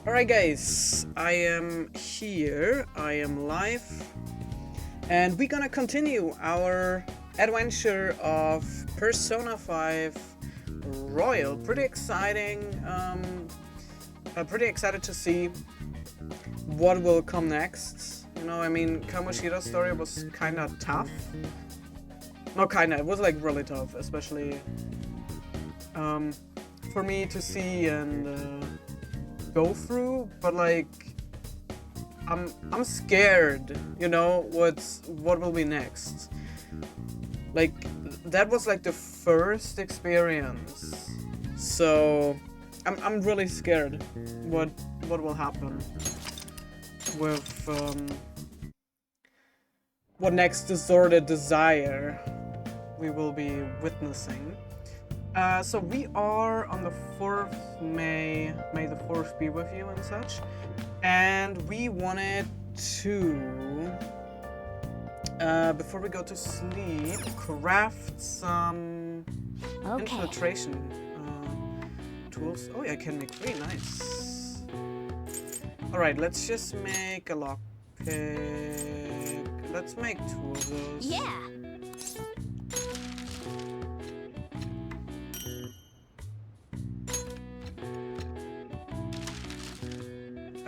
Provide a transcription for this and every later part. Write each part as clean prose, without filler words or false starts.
Alright guys, I am here, I am live, and we're gonna continue our adventure of Persona 5 Royal. Pretty exciting, pretty excited to see what will come next. You know, I mean, Kamoshida's story was kinda tough. Not kinda, it was like really tough, especially for me to see and go through, but like I'm scared, you know, what will be next. Like that was like the first experience, so I'm really scared what will happen with what next disordered desire we will be witnessing. So we are on the 4th May the 4th be with you and such, and we wanted to, before we go to sleep, craft some infiltration tools. Oh yeah, I can make 3, nice. Alright, let's just make a lockpick. Let's make 2 of those. Yeah.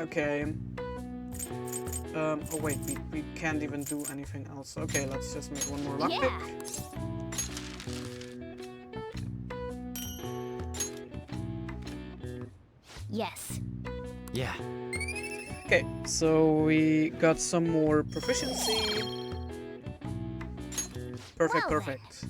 Okay. Oh wait, we can't even do anything else. Okay, let's just make 1 more lockpick. Yes. Yeah. Okay, so we got some more proficiency. Perfect, Well perfect.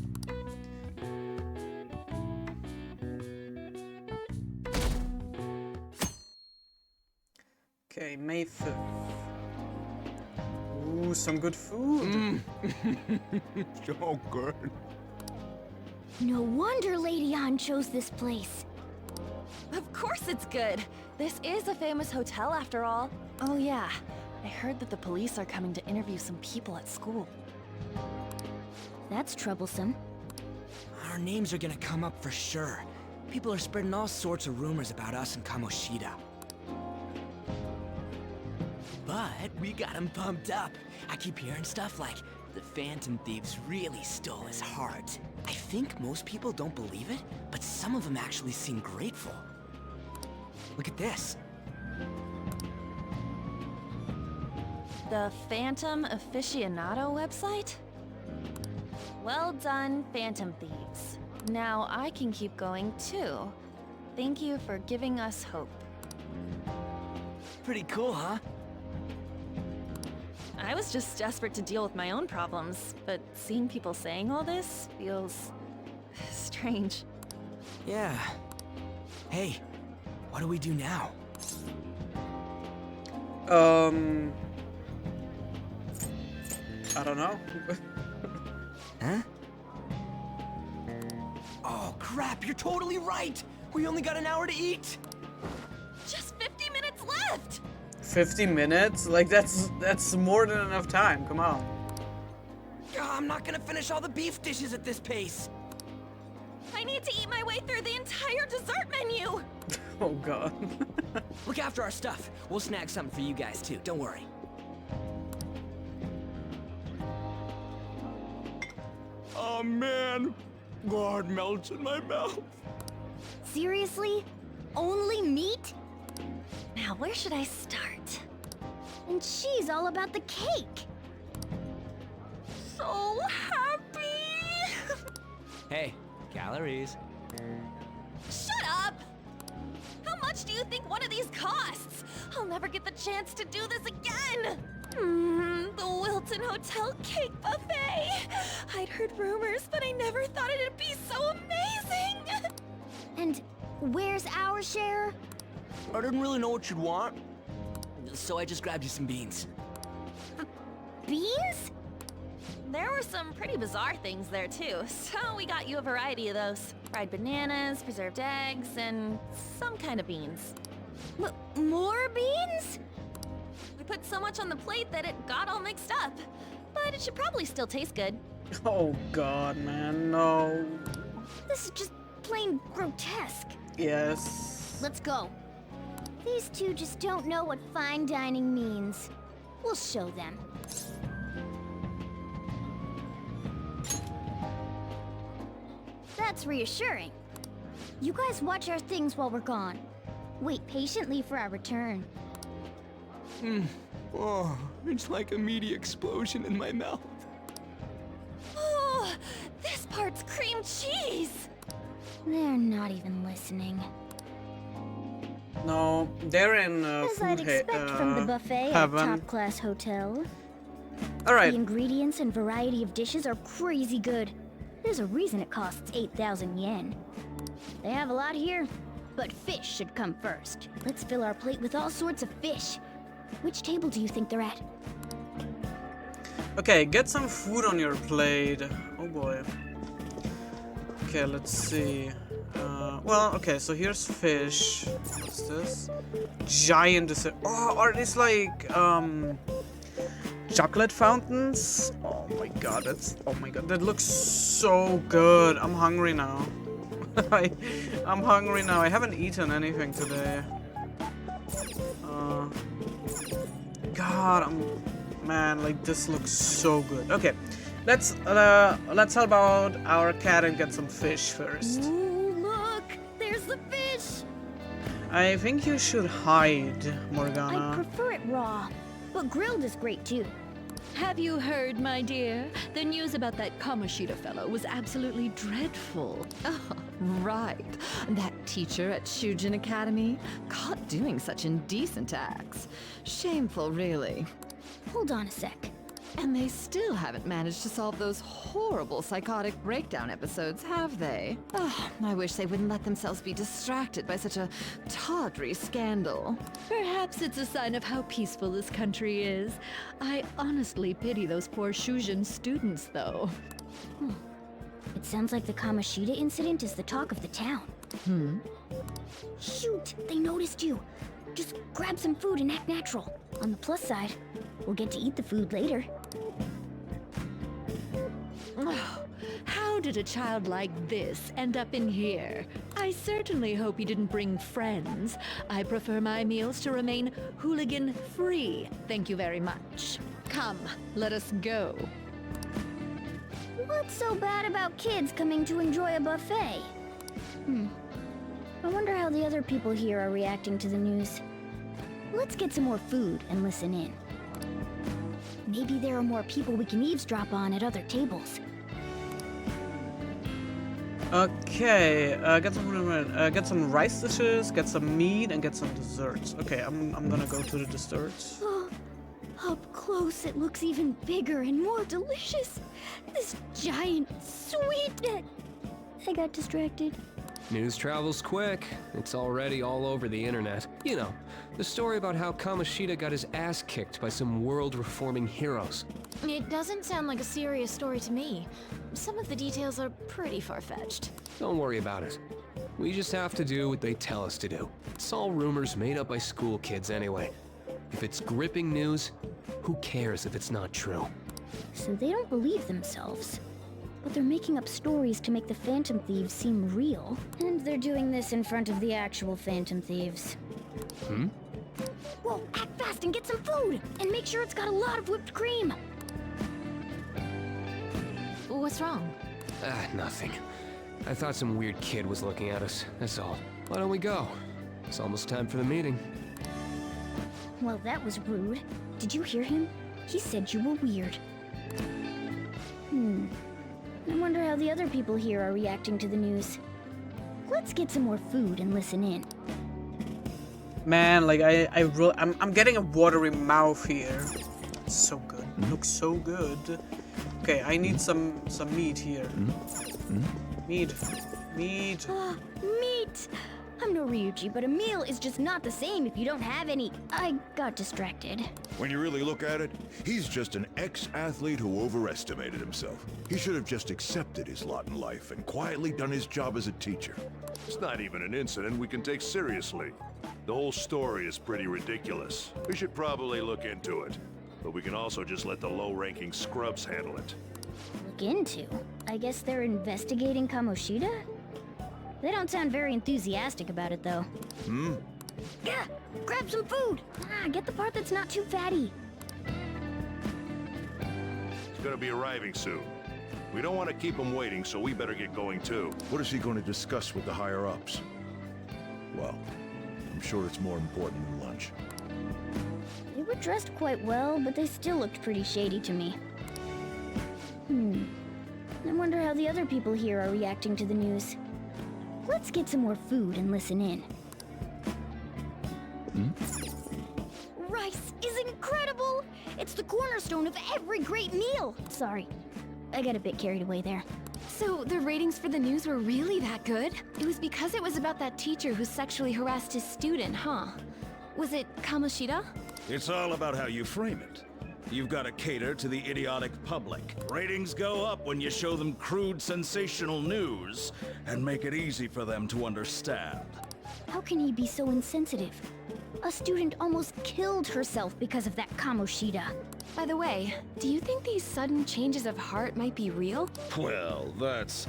Okay, May 5th. Ooh, some good food. So good. No wonder Lady Ann chose this place. Of course it's good. This is a famous hotel after all. Oh yeah, I heard that the police are coming to interview some people at school. That's troublesome. Our names are gonna come up for sure. People are spreading all sorts of rumors about us and Kamoshida. But we got him pumped up. I keep hearing stuff like, the Phantom Thieves really stole his heart. I think most people don't believe it, but some of them actually seem grateful. Look at this. The Phantom Aficionado website? Well done, Phantom Thieves. Now I can keep going too. Thank you for giving us hope. Pretty cool, huh? I was just desperate to deal with my own problems, but seeing people saying all this feels strange. Yeah. Hey, what do we do now? I don't know. Huh? Oh, crap, you're totally right! We only got an hour to eat! Just 50 minutes left! 50 minutes? Like, that's more than enough time. Come on. I'm not gonna finish all the beef dishes at this pace! I need to eat my way through the entire dessert menu! Oh, God. Look after our stuff. We'll snag something for you guys, too. Don't worry. Oh man, God melts in my mouth. Seriously? Only meat? Now, where should I start? And she's all about the cake. So happy! Hey, calories. Shut up! How much do you think one of these costs? I'll never get the chance to do this again! The Wilton Hotel Cake Buffet! I'd heard rumors, but I never thought it'd be so amazing! And where's our share? I didn't really know what you'd want, so I just grabbed you some beans. Beans? There were some pretty bizarre things there too, so we got you a variety of those. Fried bananas, preserved eggs, and some kind of beans. More beans? We put so much on the plate that it got all mixed up. But it should probably still taste good. Oh, God, man. No. This is just plain grotesque. Yes. Let's go. These two just don't know what fine dining means. We'll show them. That's reassuring. You guys watch our things while we're gone. Wait patiently for our return. Oh, it's like a meaty explosion in my mouth. Oh, this part's cream cheese! They're not even listening. No, they're in As I'd expect from the buffet at a heaven. top-class hotel. All right. The ingredients and variety of dishes are crazy good. There's a reason it costs 8,000 yen. They have a lot here, but fish should come first. Let's fill our plate with all sorts of fish. Which table do you think they're at? Okay, get some food on your plate. Oh boy. Okay, let's see. Well, okay, so here's fish. What's this? Giant dessert. Oh, are these like chocolate fountains? Oh my god, that looks so good. I'm hungry now. I'm hungry now. I haven't eaten anything today. God, man, like this looks so good. Okay, let's help out our cat and get some fish first. Ooh, look! There's the fish! I think you should hide, I'd Morgana. prefer it raw, but grilled is great too. Have you heard, my dear? The news about that Kamoshida fellow was absolutely dreadful. Oh, right. That teacher at Shujin Academy, caught doing such indecent acts. Shameful, really. Hold on a sec. And they still haven't managed to solve those horrible psychotic breakdown episodes, have they? Oh, I wish they wouldn't let themselves be distracted by such a tawdry scandal. Perhaps it's a sign of how peaceful this country is. I honestly pity those poor Shujin students, though. It sounds like the Kamoshida incident is the talk of the town. Shoot, they noticed you. Just grab some food and act natural. On the plus side, we'll get to eat the food later. Oh, how did a child like this end up in here? I certainly hope he didn't bring friends. I prefer my meals to remain hooligan-free. Thank you very much. Come, let us go. What's so bad about kids coming to enjoy a buffet? I wonder how the other people here are reacting to the news. Let's get some more food and listen in. Maybe there are more people we can eavesdrop on at other tables. Okay, get some rice dishes, get some meat, and get some desserts. Okay, I'm gonna go to the desserts. Oh, up close it looks even bigger and more delicious. This giant sweet... I got distracted. News travels quick. It's already all over the internet. You know, the story about how Kamoshida got his ass kicked by some world-reforming heroes. It doesn't sound like a serious story to me. some of the details are pretty far-fetched. Don't worry about it. We just have to do what they tell us to do. It's all rumors made up by school kids anyway. If it's gripping news, who cares if it's not true? So they don't believe themselves. But they're making up stories to make the Phantom Thieves seem real. And they're doing this in front of the actual Phantom Thieves. Whoa, act fast and get some food! And make sure it's got a lot of whipped cream! What's wrong? Nothing. I thought some weird kid was looking at us, that's all. Why don't we go? It's almost time for the meeting. Well, that was rude. Did you hear him? He said you were weird. I wonder how the other people here are reacting to the news. Let's get some more food and listen in. Man, like I'm getting a watery mouth here. It's so good. It looks so good. Okay, I need some meat here. Meat. Meat! I'm no Ryuji, but a meal is just not the same if you don't have any. I got distracted. When you really look at it, he's just an ex-athlete who overestimated himself. He should have just accepted his lot in life and quietly done his job as a teacher. It's not even an incident we can take seriously. The whole story is pretty ridiculous. We should probably look into it. But we can also just let the low-ranking scrubs handle it. Look into? I guess they're investigating Kamoshida? They don't sound very enthusiastic about it, though. Yeah, grab some food! Get the part that's not too fatty. He's gonna be arriving soon. We don't want to keep him waiting, so we better get going too. What is he going to discuss with the higher-ups? Well, I'm sure it's more important than lunch. They were dressed quite well, but they still looked pretty shady to me. I wonder how the other people here are reacting to the news. Let's get some more food and listen in. Rice is incredible! It's the cornerstone of every great meal! Sorry, I got a bit carried away there. So the ratings for the news were really that good? It was because it was about that teacher who sexually harassed his student, huh? Was it Kamoshida? It's all about how you frame it. You've got to cater to the idiotic public. Ratings go up when you show them crude, sensational news and make it easy for them to understand. How can he be so insensitive? A student almost killed herself because of that Kamoshida. By the way, do you think these sudden changes of heart might be real? Well, that's...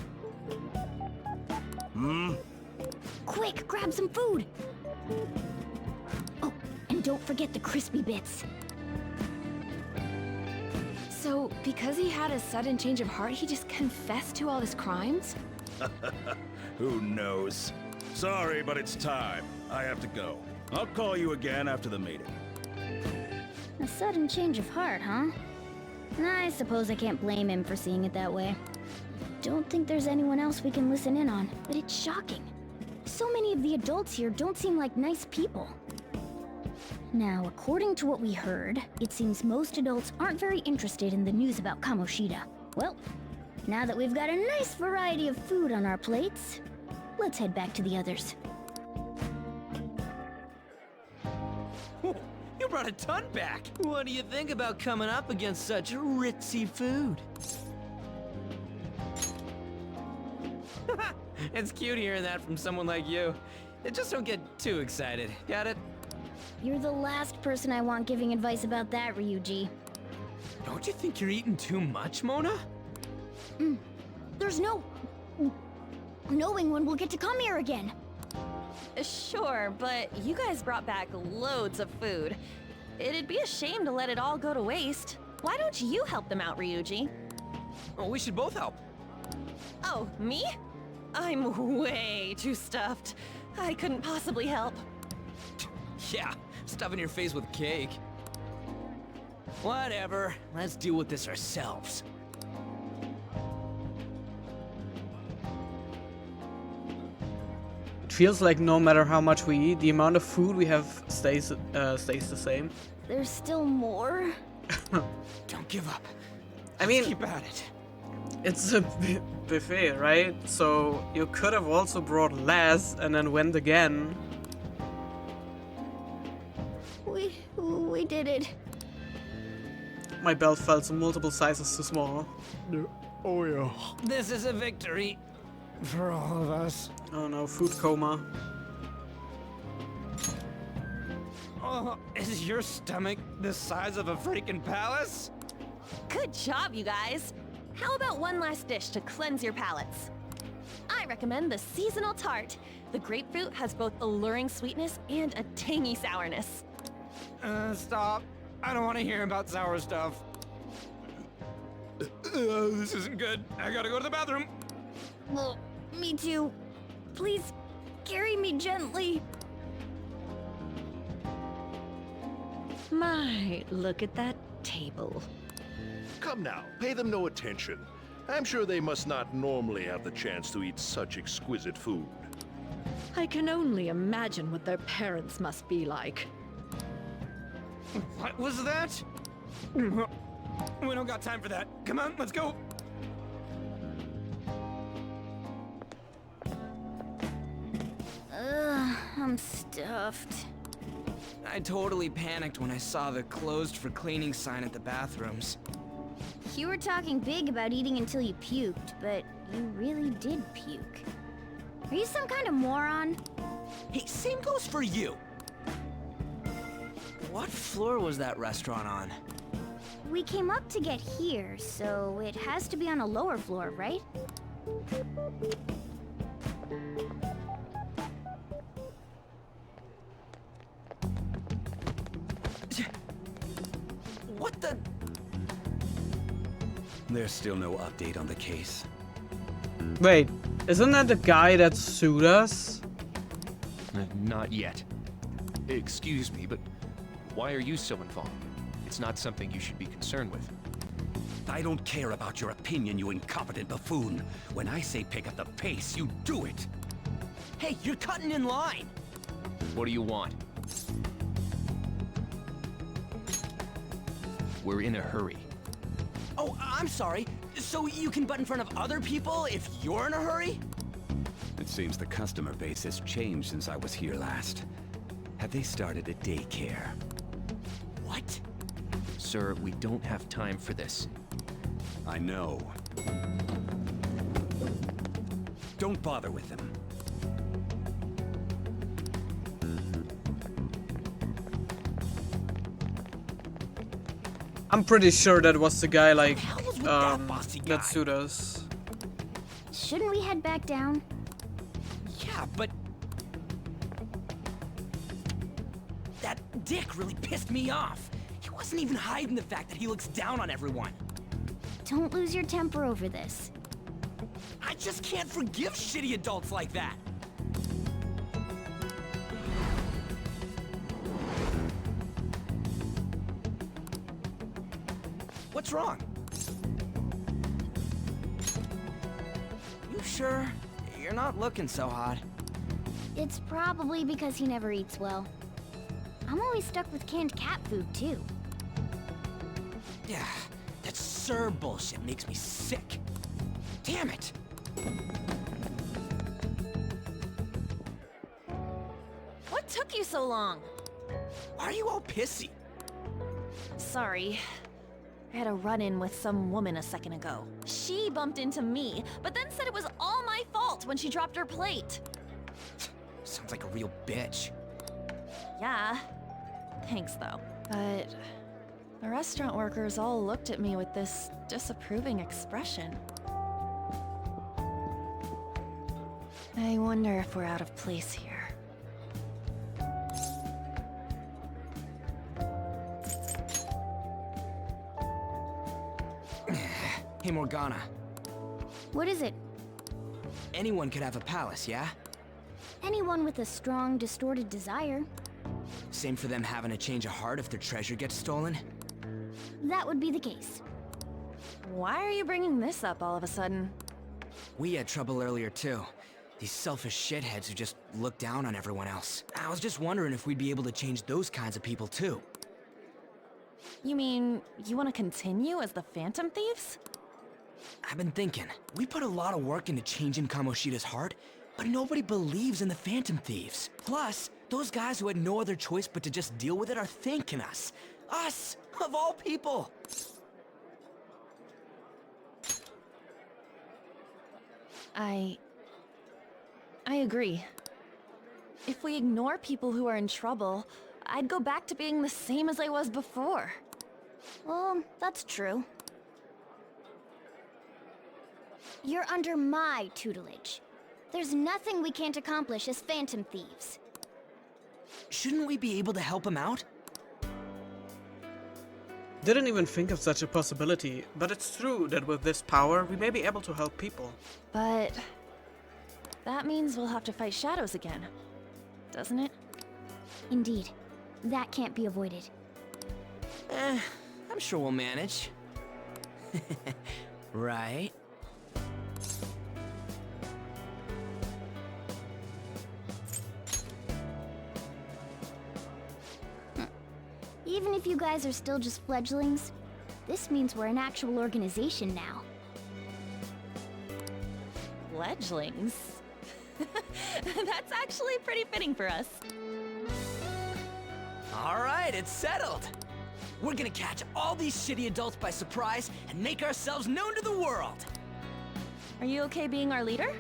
Quick, grab some food! Oh, and don't forget the crispy bits. So, because he had a sudden change of heart, he just confessed to all his crimes? Who knows? Sorry, but it's time. I have to go. I'll call you again after the meeting. A sudden change of heart, huh? I suppose I can't blame him for seeing it that way. Don't think there's anyone else we can listen in on, but it's shocking. So many of the adults here don't seem like nice people. Now, according to what we heard, it seems most adults aren't very interested in the news about Kamoshida. Well, now that we've got a nice variety of food on our plates, let's head back to the others. You brought a ton back! What do you think about coming up against such ritzy food? It's cute hearing that from someone like you. Just don't get too excited, got it? You're the last person I want giving advice about that, Ryuji. Don't you think you're eating too much, Mona? There's no knowing when we'll get to come here again. Sure, but you guys brought back loads of food. It'd be a shame to let it all go to waste. Why don't you help them out, Ryuji? Oh, we should both help. Oh, me? I'm way too stuffed. I couldn't possibly help. Yeah, stuffing your face with cake. Whatever, let's deal with this ourselves. It feels like no matter how much we eat, the amount of food we have stays the same. There's still more? Don't give up. I mean, Keep at it. it's a buffet, right? So you could have also brought less and then went again. We did it. My belt felt multiple sizes too small. Oh yeah. This is a victory for all of us. Oh no, food coma. Oh, is your stomach the size of a freaking palace? Good job, you guys. How about one last dish to cleanse your palates? I recommend the seasonal tart. The grapefruit has both alluring sweetness and a tangy sourness. Stop. I don't want to hear about sour stuff. This isn't good. I gotta go to the bathroom. Well, me too. Please, carry me gently. My, look at that table. Come now, pay them no attention. I'm sure they must not normally have the chance to eat such exquisite food. I can only imagine what their parents must be like. What was that? We don't got time for that. Come on, let's go. Ugh, I'm stuffed. I totally panicked when I saw the closed for cleaning sign at the bathrooms. You were talking big about eating until you puked, but you really did puke. Are you some kind of moron? Hey, same goes for you. What floor was that restaurant on? We came up to get here, so it has to be on a lower floor, right? What the? There's still no update on the case. Wait, isn't that the guy that sued us? Not yet. Excuse me, but why are you so involved? It's not something you should be concerned with. I don't care about your opinion, you incompetent buffoon. When I say pick up the pace, you do it. Hey, you're cutting in line. What do you want? We're in a hurry. Oh, I'm sorry. So you can butt in front of other people if you're in a hurry? It seems the customer base has changed since I was here last. Have they started a daycare? What? Sir, we don't have time for this. I know. Don't bother with them. I'm pretty sure that was the guy like What the hell was with that bossy guy? that sued us. Shouldn't we head back down? Yeah, but... That dick really pissed me off. He wasn't even hiding the fact that he looks down on everyone. Don't lose your temper over this. I just can't forgive shitty adults like that. What's wrong? You sure? You're not looking so hot. It's probably because he never eats well. I'm always stuck with canned cat food, too. Yeah, that Sir bullshit makes me sick. Damn it! What took you so long? Why are you all pissy? Sorry. I had a run-in with some woman a second ago. She bumped into me, but then said it was all my fault when she dropped her plate. Sounds like a real bitch. Yeah. Thanks, though. But the restaurant workers all looked at me with this disapproving expression. I wonder if we're out of place here. Hey, Morgana. What is it? Anyone could have a palace, yeah? Anyone with a strong, distorted desire. Same for them having a change of heart if their treasure gets stolen? That would be the case. Why are you bringing this up all of a sudden? We had trouble earlier, too. These selfish shitheads who just look down on everyone else. I was just wondering if we'd be able to change those kinds of people, too. You mean, you want to continue as the Phantom Thieves? I've been thinking, we put a lot of work into changing Kamoshida's heart, but nobody believes in the Phantom Thieves. Plus, those guys who had no other choice but to just deal with it are thanking us. Us, of all people! I agree. If we ignore people who are in trouble, I'd go back to being the same as I was before. Well, that's true. You're under my tutelage. There's nothing we can't accomplish as Phantom Thieves. Shouldn't we be able to help him out? Didn't even think of such a possibility, but it's true that with this power, we may be able to help people. But that means we'll have to fight shadows again, doesn't it? Indeed. That can't be avoided. I'm sure we'll manage. Right? Even if you guys are still just fledglings, this means we're an actual organization now. Fledglings? That's actually pretty fitting for us. All right, it's settled. We're gonna catch all these shitty adults by surprise and make ourselves known to the world. Are you okay being our leader?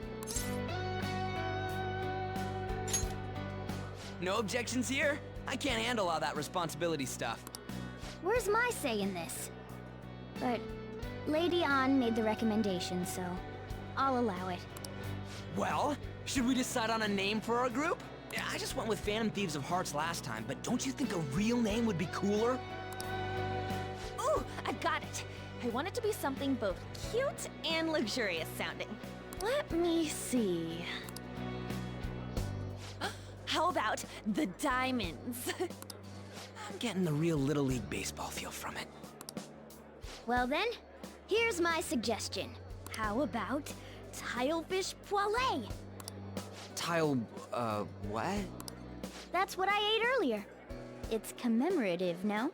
No objections here? I can't handle all that responsibility stuff. Where's my say in this? But Lady An made the recommendation, so I'll allow it. Well, should we decide on a name for our group? I just went with Phantom Thieves of Hearts last time, but don't you think a real name would be cooler? Ooh, I got it. I want it to be something both cute and luxurious sounding. Let me see. How about the Diamonds? I'm getting the real Little League Baseball feel from it. Well then, here's my suggestion. How about Tilefish Poêlée? What? That's what I ate earlier. It's commemorative, no?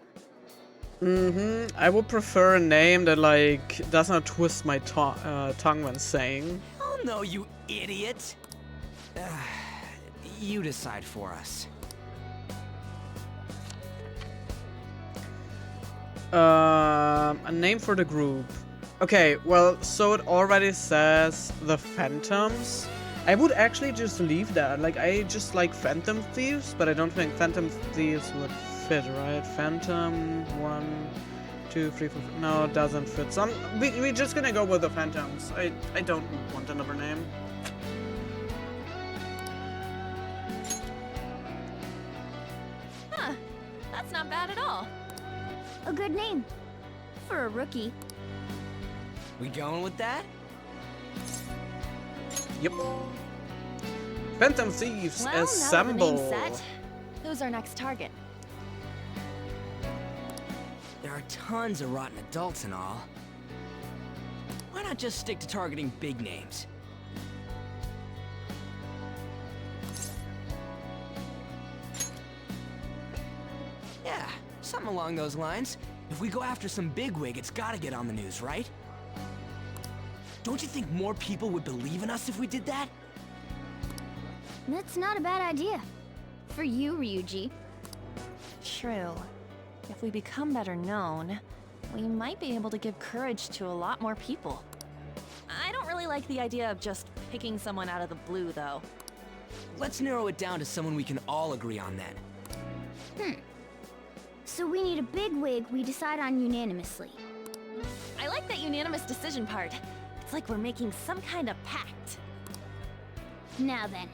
I would prefer a name that, like, does not twist my tongue when saying. Oh no, you idiot! You decide for us. A name for the group. Okay, well, so it already says the Phantoms. I would actually just leave that. Like, I just like Phantom Thieves, but I don't think Phantom Thieves would fit, right? Phantom, 1, 2, 3, 4. No, it doesn't fit. So we're just gonna go with the Phantoms. I don't want another name. Huh, that's not bad at all. A good name. For a rookie. We going with that? Yep. Phantom Thieves Well, assemble. now that the name's set, who's our next target? There are tons of rotten adults and all. Why not just stick to targeting big names? Yeah, something along those lines. If we go after some bigwig, it's gotta get on the news, right? Don't you think more people would believe in us if we did that? That's not a bad idea. For you, Ryuji. True. If we become better known, we might be able to give courage to a lot more people. I don't really like the idea of just picking someone out of the blue, though. Let's narrow it down to someone we can all agree on then. So we need a big wig we decide on unanimously. I like that unanimous decision part. It's like we're making some kind of pact. Now then,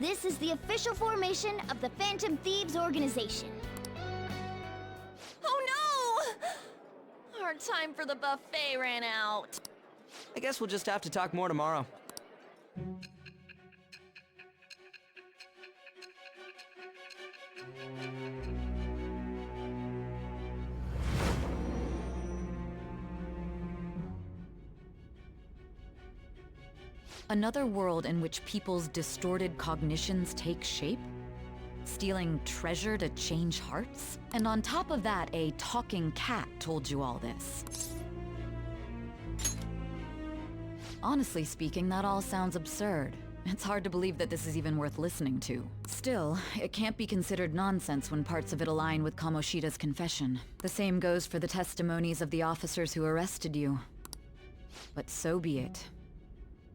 this is the official formation of the Phantom Thieves organization. Oh no! Our time for the buffet ran out. I guess we'll just have to talk more tomorrow. Another world in which people's distorted cognitions take shape? Stealing treasure to change hearts? And on top of that, a talking cat told you all this. Honestly speaking, that all sounds absurd. It's hard to believe that this is even worth listening to. Still, it can't be considered nonsense when parts of it align with Kamoshida's confession. The same goes for the testimonies of the officers who arrested you. But so be it.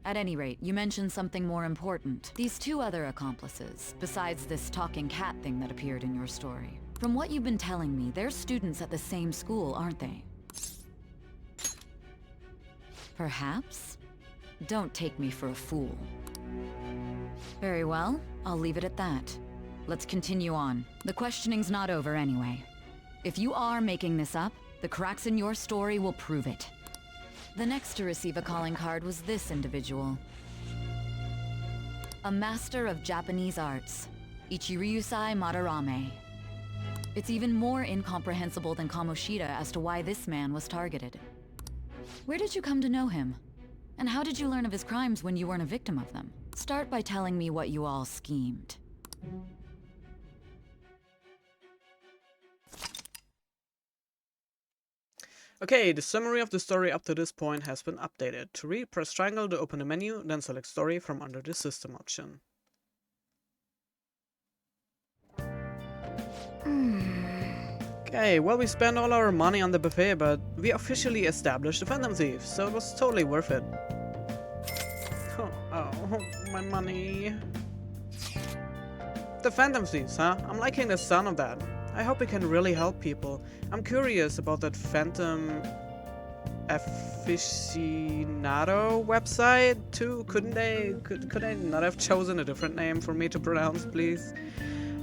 At any rate, you mentioned something more important. These two other accomplices, besides this talking cat thing that appeared in your story. From what you've been telling me, they're students at the same school, aren't they? Perhaps? Don't take me for a fool. Very well, I'll leave it at that. Let's continue on. The questioning's not over anyway. If you are making this up, the cracks in your story will prove it. The next to receive a calling card was this individual. A master of Japanese arts, Ichiryusai Madarame. It's even more incomprehensible than Kamoshida as to why this man was targeted. Where did you come to know him? And how did you learn of his crimes when you weren't a victim of them? Start by telling me what you all schemed. Okay, the summary of the story up to this point has been updated. To read, press triangle to open the menu, then select story from under the system option. Okay, well, we spent all our money on the buffet, but we officially established the Phantom Thieves, so it was totally worth it. Oh, my money. The Phantom Thieves, huh? I'm liking the sound of that. I hope it can really help people. I'm curious about that Phantom Aficionado website too. Could they not have chosen a different name for me to pronounce, please?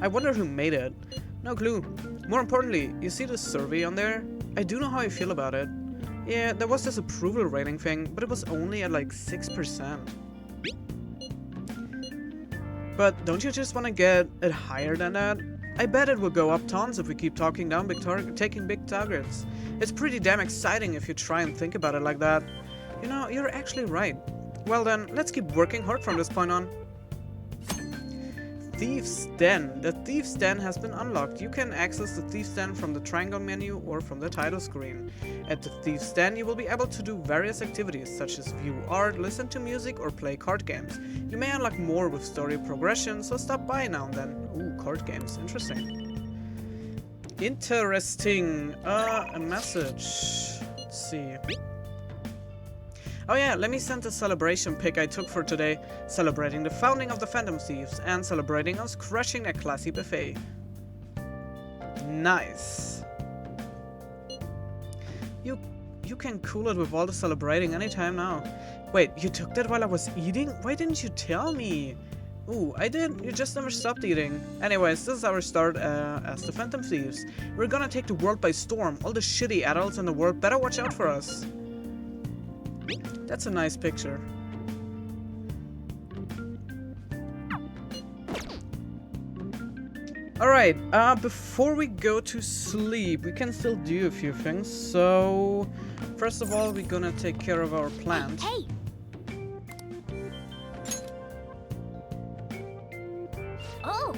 I wonder who made it. No clue. More importantly, you see the survey on there? I do know how I feel about it. Yeah, there was this approval rating thing, but it was only at like 6%. But don't you just want to get it higher than that? I bet it will go up tons if we keep taking big targets. It's pretty damn exciting if you try and think about it like that. You know, you're actually right. Well then, let's keep working hard from this point on. Thieves' Den. The Thieves' Den has been unlocked. You can access the Thieves' Den from the triangle menu or from the title screen. At the Thieves' Den, you will be able to do various activities such as view art, listen to music, or play card games. You may unlock more with story progression, so stop by now and then. Ooh, card games. Interesting. Interesting. A message. Let's see. Oh yeah, let me send the celebration pic I took for today, celebrating the founding of the Phantom Thieves and celebrating us crushing a classy buffet. Nice. You can cool it with all the celebrating anytime now. Wait, you took that while I was eating? Why didn't you tell me? Ooh, I did. You just never stopped eating. Anyways, this is our start as the Phantom Thieves. We're gonna take the world by storm. All the shitty adults in the world better watch out for us. That's a nice picture. Alright, before we go to sleep, we can still do a few things. So, first of all, we're gonna take care of our plant. Hey! Oh!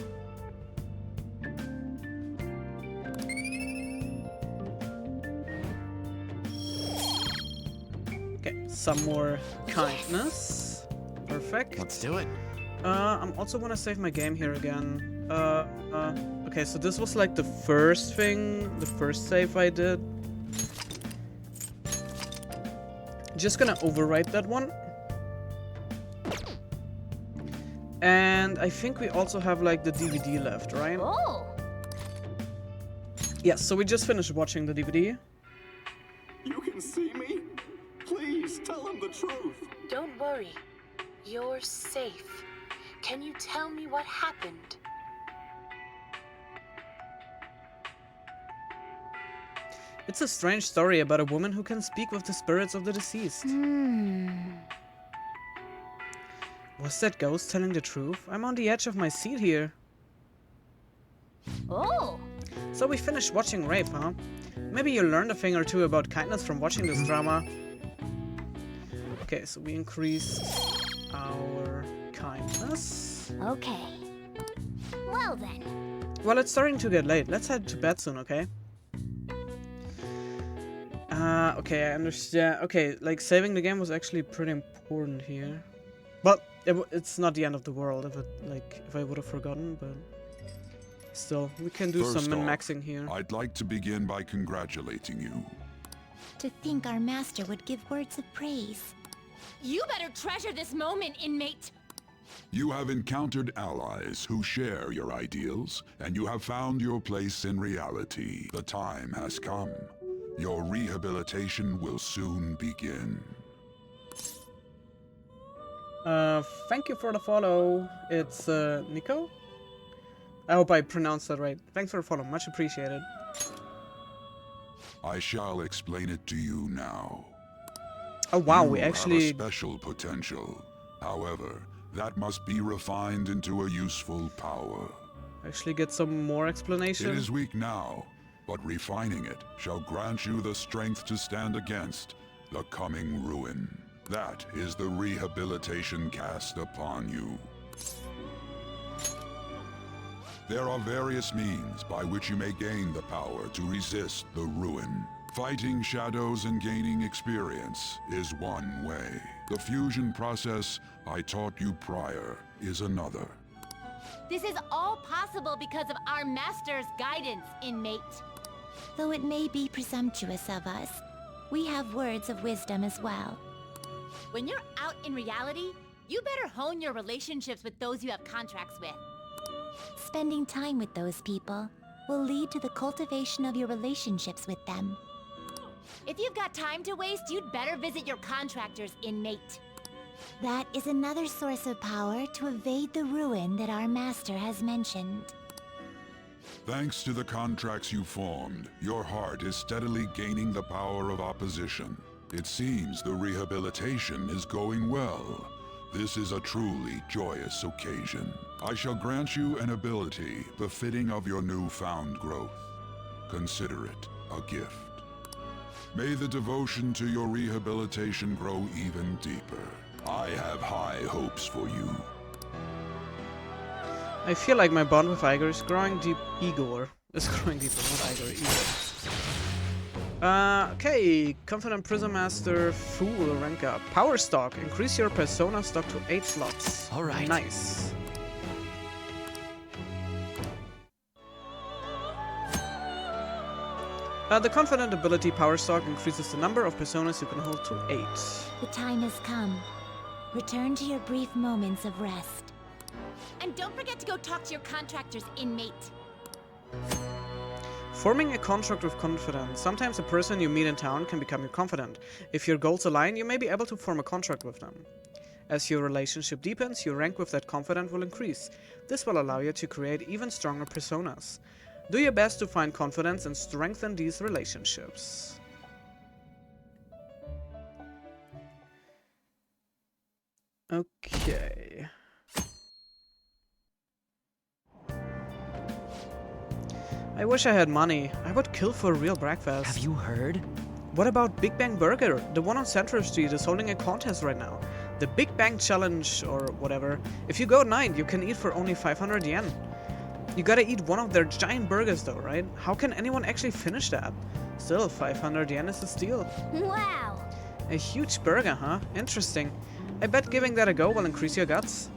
Okay, some more kindness. Perfect. Let's do it. I'm also gonna save my game here again. Okay, so this was like the first thing, the first save I did. Just gonna overwrite that one. And I think we also have like the DVD left, right? Oh! Yes, so we just finished watching the DVD. You can see me? Please tell him the truth. Don't worry. You're safe. Can you tell me what happened? It's a strange story about a woman who can speak with the spirits of the deceased. Was that ghost telling the truth? I'm on the edge of my seat here. Oh! So we finished watching Rape, huh? Maybe you learned a thing or two about kindness from watching this drama. Okay, so we increased our kindness. Okay. Well then. Well, it's starting to get late. Let's head to bed soon, okay? Okay, I understand. Okay, like, saving the game was actually pretty important here. But it's not the end of the world if I would have forgotten, but still, we can do some min-maxing here. I'd like to begin by congratulating you. To think our master would give words of praise. You better treasure this moment, inmate. You have encountered allies who share your ideals, and you have found your place in reality. The time has come. Your rehabilitation will soon begin. Thank you for the follow. It's Nico? I hope I pronounced that right. Thanks for the follow, much appreciated. I shall explain it to you now. Oh wow, you we actually have a special potential. However, that must be refined into a useful power. actually get some more explanation. It is weak now, but refining it shall grant you the strength to stand against the coming ruin. That is the rehabilitation cast upon you. There are various means by which you may gain the power to resist the ruin. Fighting shadows and gaining experience is one way. The fusion process I taught you prior is another. This is all possible because of our master's guidance, inmate. Though it may be presumptuous of us, we have words of wisdom as well. When you're out in reality, you better hone your relationships with those you have contracts with. Spending time with those people will lead to the cultivation of your relationships with them. If you've got time to waste, you'd better visit your contractors, inmate. That is another source of power to evade the ruin that our master has mentioned. Thanks to the contracts you formed, your heart is steadily gaining the power of opposition. It seems the rehabilitation is going well. This is a truly joyous occasion. I shall grant you an ability befitting of your newfound growth. Consider it a gift. May the devotion to your rehabilitation grow even deeper. I have high hopes for you. I feel like my bond with Igor is growing deep. Igor is growing deeper, not Igor. Igor. Okay, Confident Prison Master, Fool, rank up. Power stock, increase your persona stock to 8 slots. Alright. Nice. The Confident ability Power stock increases the number of personas you can hold to 8. The time has come. Return to your brief moments of rest. And don't forget to go talk to your contractors, inmate. Forming a contract with Confidant. Sometimes a person you meet in town can become your confidant. If your goals align, you may be able to form a contract with them. As your relationship deepens, your rank with that confidant will increase. This will allow you to create even stronger personas. Do your best to find confidence and strengthen these relationships. Okay. I wish I had money. I would kill for a real breakfast. Have you heard? What about Big Bang Burger? The one on Central Street is holding a contest right now. The Big Bang Challenge or whatever. If you go at night, you can eat for only 500 yen. You gotta eat one of their giant burgers though, right? How can anyone actually finish that? Still, 500 yen is a steal. Wow! A huge burger, huh? Interesting. I bet giving that a go will increase your guts.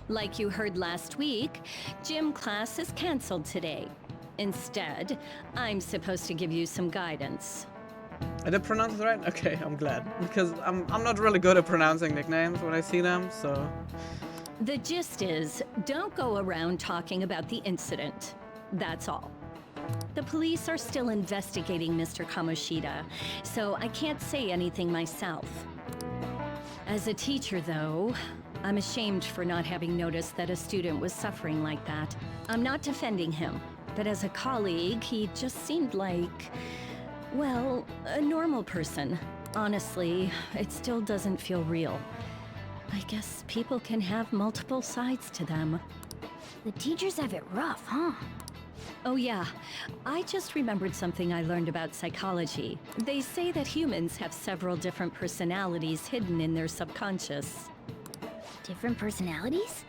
Like you heard last week, gym class is canceled today. Instead, I'm supposed to give you some guidance. I did pronounce it right? Okay, I'm glad. Because I'm not really good at pronouncing nicknames when I see them, so... The gist is, don't go around talking about the incident. That's all. The police are still investigating Mr. Kamoshida, so I can't say anything myself. As a teacher, though, I'm ashamed for not having noticed that a student was suffering like that. I'm not defending him, but as a colleague, he just seemed like, well, a normal person. Honestly, it still doesn't feel real. I guess people can have multiple sides to them. The teachers have it rough, huh? Oh yeah, I just remembered something I learned about psychology. They say that humans have several different personalities hidden in their subconscious. Different personalities?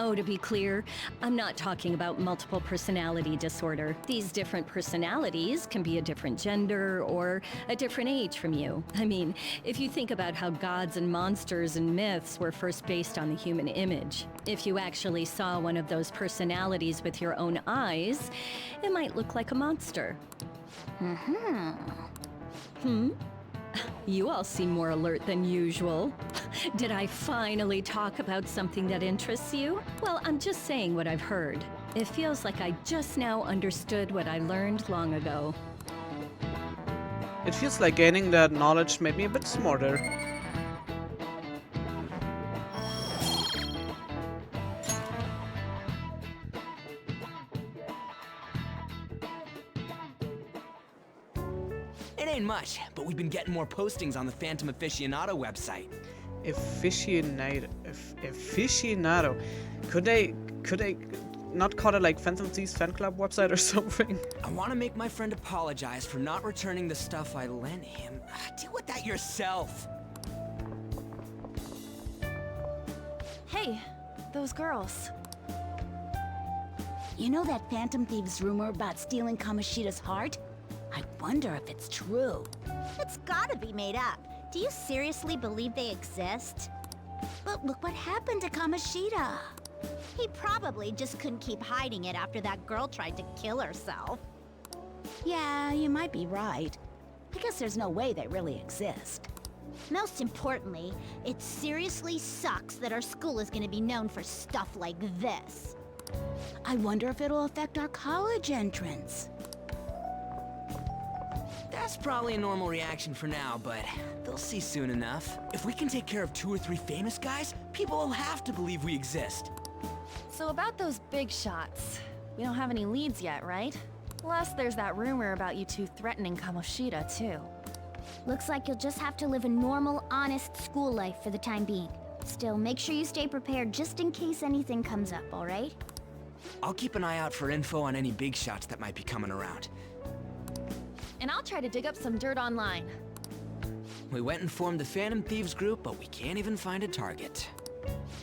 Oh, to be clear, I'm not talking about multiple personality disorder. These different personalities can be a different gender or a different age from you. I mean, if you think about how gods and monsters and myths were first based on the human image, if you actually saw one of those personalities with your own eyes, it might look like a monster. You all seem more alert than usual. Did I finally talk about something that interests you? Well, I'm just saying what I've heard. It feels like I just now understood what I learned long ago. It feels like gaining that knowledge made me a bit smarter. It ain't much, but we've been getting more postings on the Phantom Aficionado website. Aficionado. Could they not call it like Phantom Thieves fan club website or something? I want to make my friend apologize for not returning the stuff I lent him. Deal with that yourself. Hey, those girls. You know that Phantom Thieves rumor about stealing Kamoshida's heart? I wonder if it's true. It's gotta be made up. Do you seriously believe they exist? But look what happened to Kamoshida. He probably just couldn't keep hiding it after that girl tried to kill herself. Yeah, you might be right. I guess there's no way they really exist. Most importantly, it seriously sucks that our school is gonna be known for stuff like this. I wonder if it'll affect our college entrance. That's probably a normal reaction for now, but they'll see soon enough. If we can take care of 2 or 3 famous guys, people will have to believe we exist. So about those big shots, we don't have any leads yet, right? Plus, there's that rumor about you two threatening Kamoshida, too. Looks like you'll just have to live a normal, honest school life for the time being. Still, make sure you stay prepared just in case anything comes up, alright? I'll keep an eye out for info on any big shots that might be coming around. And I'll try to dig up some dirt online. We went and formed the Phantom Thieves group, but we can't even find a target.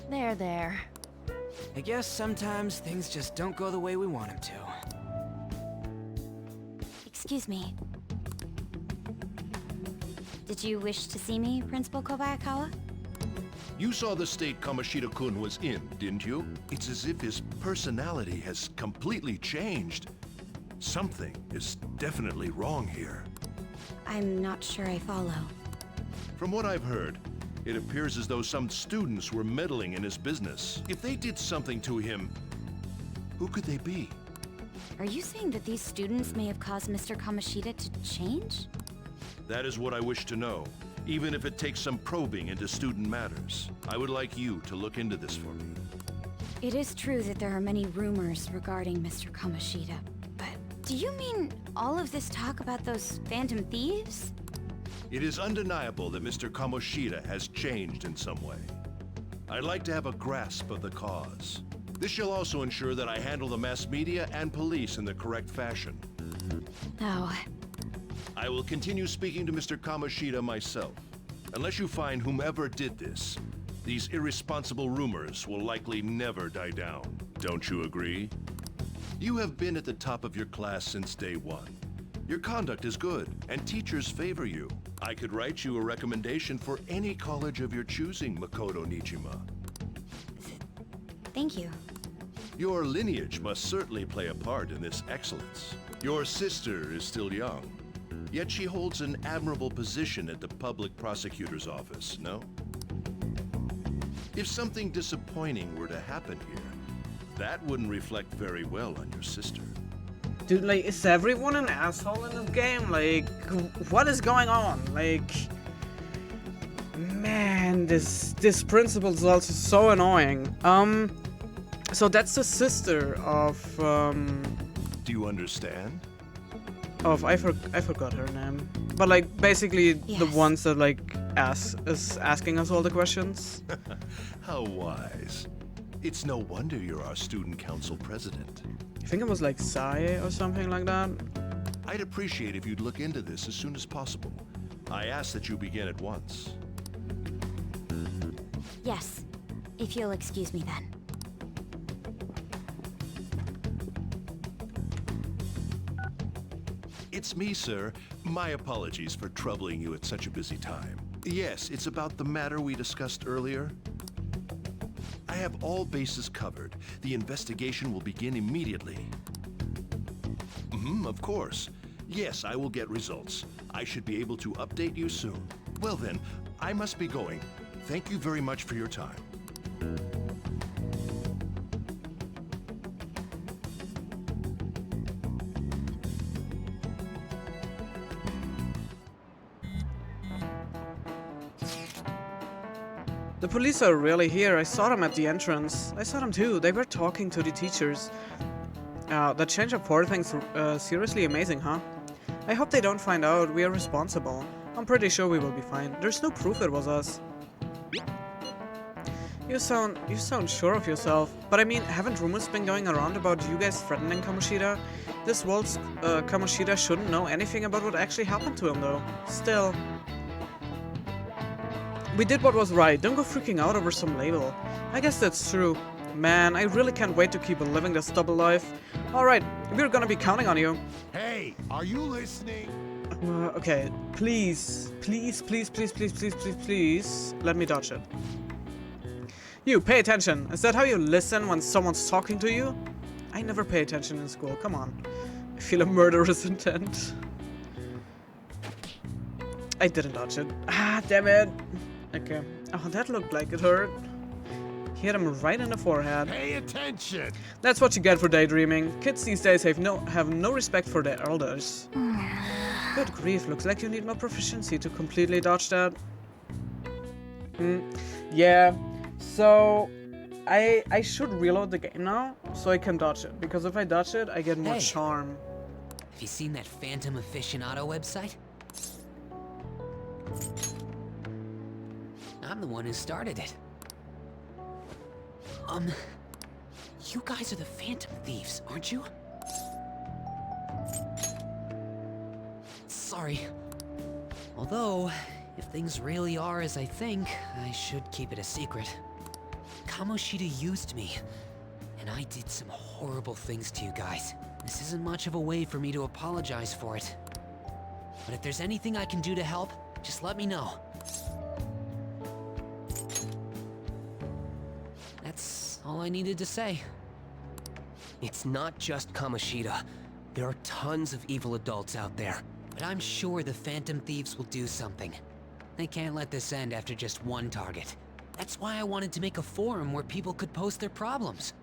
There. I guess sometimes things just don't go the way we want them to. Excuse me. Did you wish to see me, Principal Kobayakawa? You saw the state Kamoshida-kun was in, didn't you? It's as if his personality has completely changed. Something is definitely wrong here. I'm not sure I follow. From what I've heard, it appears as though some students were meddling in his business. If they did something to him, who could they be? Are you saying that these students may have caused Mr. Kamoshida to change? That is what I wish to know, even if it takes some probing into student matters. I would like you to look into this for me. It is true that there are many rumors regarding Mr. Kamoshida, but do you mean all of this talk about those Phantom Thieves? It is undeniable that Mr. Kamoshida has changed in some way. I'd like to have a grasp of the cause. This shall also ensure that I handle the mass media and police in the correct fashion. Oh. I will continue speaking to Mr. Kamoshida myself. Unless you find whomever did this, these irresponsible rumors will likely never die down. Don't you agree? You have been at the top of your class since day one. Your conduct is good, and teachers favor you. I could write you a recommendation for any college of your choosing, Makoto Nijima. Thank you. Your lineage must certainly play a part in this excellence. Your sister is still young, yet she holds an admirable position at the public prosecutor's office, no? If something disappointing were to happen here, that wouldn't reflect very well on your sister. Dude, like, is everyone an asshole in this game? Like, what is going on? Like, man, this principal is also so annoying. So that's the sister of, Do you understand? I forgot her name. But, like, basically yes. the ones that, like, is asking us all the questions. How wise. It's no wonder you're our student council president. I think it was like Sae or something like that. I'd appreciate if you'd look into this as soon as possible. I ask that you begin at once. Yes, if you'll excuse me then. it's me, sir. My apologies for troubling you at such a busy time. Yes, it's about the matter we discussed earlier. I have all bases covered. The investigation will begin immediately. Of course. Yes, I will get results. I should be able to update you soon. Well then, I must be going. Thank you very much for your time. The police are really here. I saw them at the entrance. I saw them too. They were talking to the teachers. That change of port thing's seriously amazing, huh? I hope they don't find out we are responsible. I'm pretty sure we will be fine. There's no proof it was us. You sound sure of yourself. But I mean, haven't rumors been going around about you guys threatening Kamoshida? This world's Kamoshida shouldn't know anything about what actually happened to him though. Still. We did what was right. Don't go freaking out over some label. I guess that's true. Man, I really can't wait to keep living this double life. Alright, we're gonna be counting on you. Hey, are you listening? Okay, please, let me dodge it. You, pay attention. Is that how you listen when someone's talking to you? I never pay attention in school, come on. I feel a murderous intent. I didn't dodge it. Ah, damn it. Okay. Oh, that looked like it hurt. Hit him right in the forehead. Pay attention. That's what you get for daydreaming. Kids these days have no respect for their elders. Good grief, looks like you need more proficiency to completely dodge that. Yeah. So I should reload the game now so I can dodge it, because if I dodge it, I get more charm. Have you seen that Phantom Aficionado website? I'm the one who started it. You guys are the Phantom Thieves, aren't you? Sorry. Although, if things really are as I think, I should keep it a secret. Kamoshida used me, and I did some horrible things to you guys. This isn't much of a way for me to apologize for it. But if there's anything I can do to help, just let me know. That's all I needed to say. It's not just Kamoshida. There are tons of evil adults out there. But I'm sure the Phantom Thieves will do something. They can't let this end after just one target. That's why I wanted to make a forum where people could post their problems.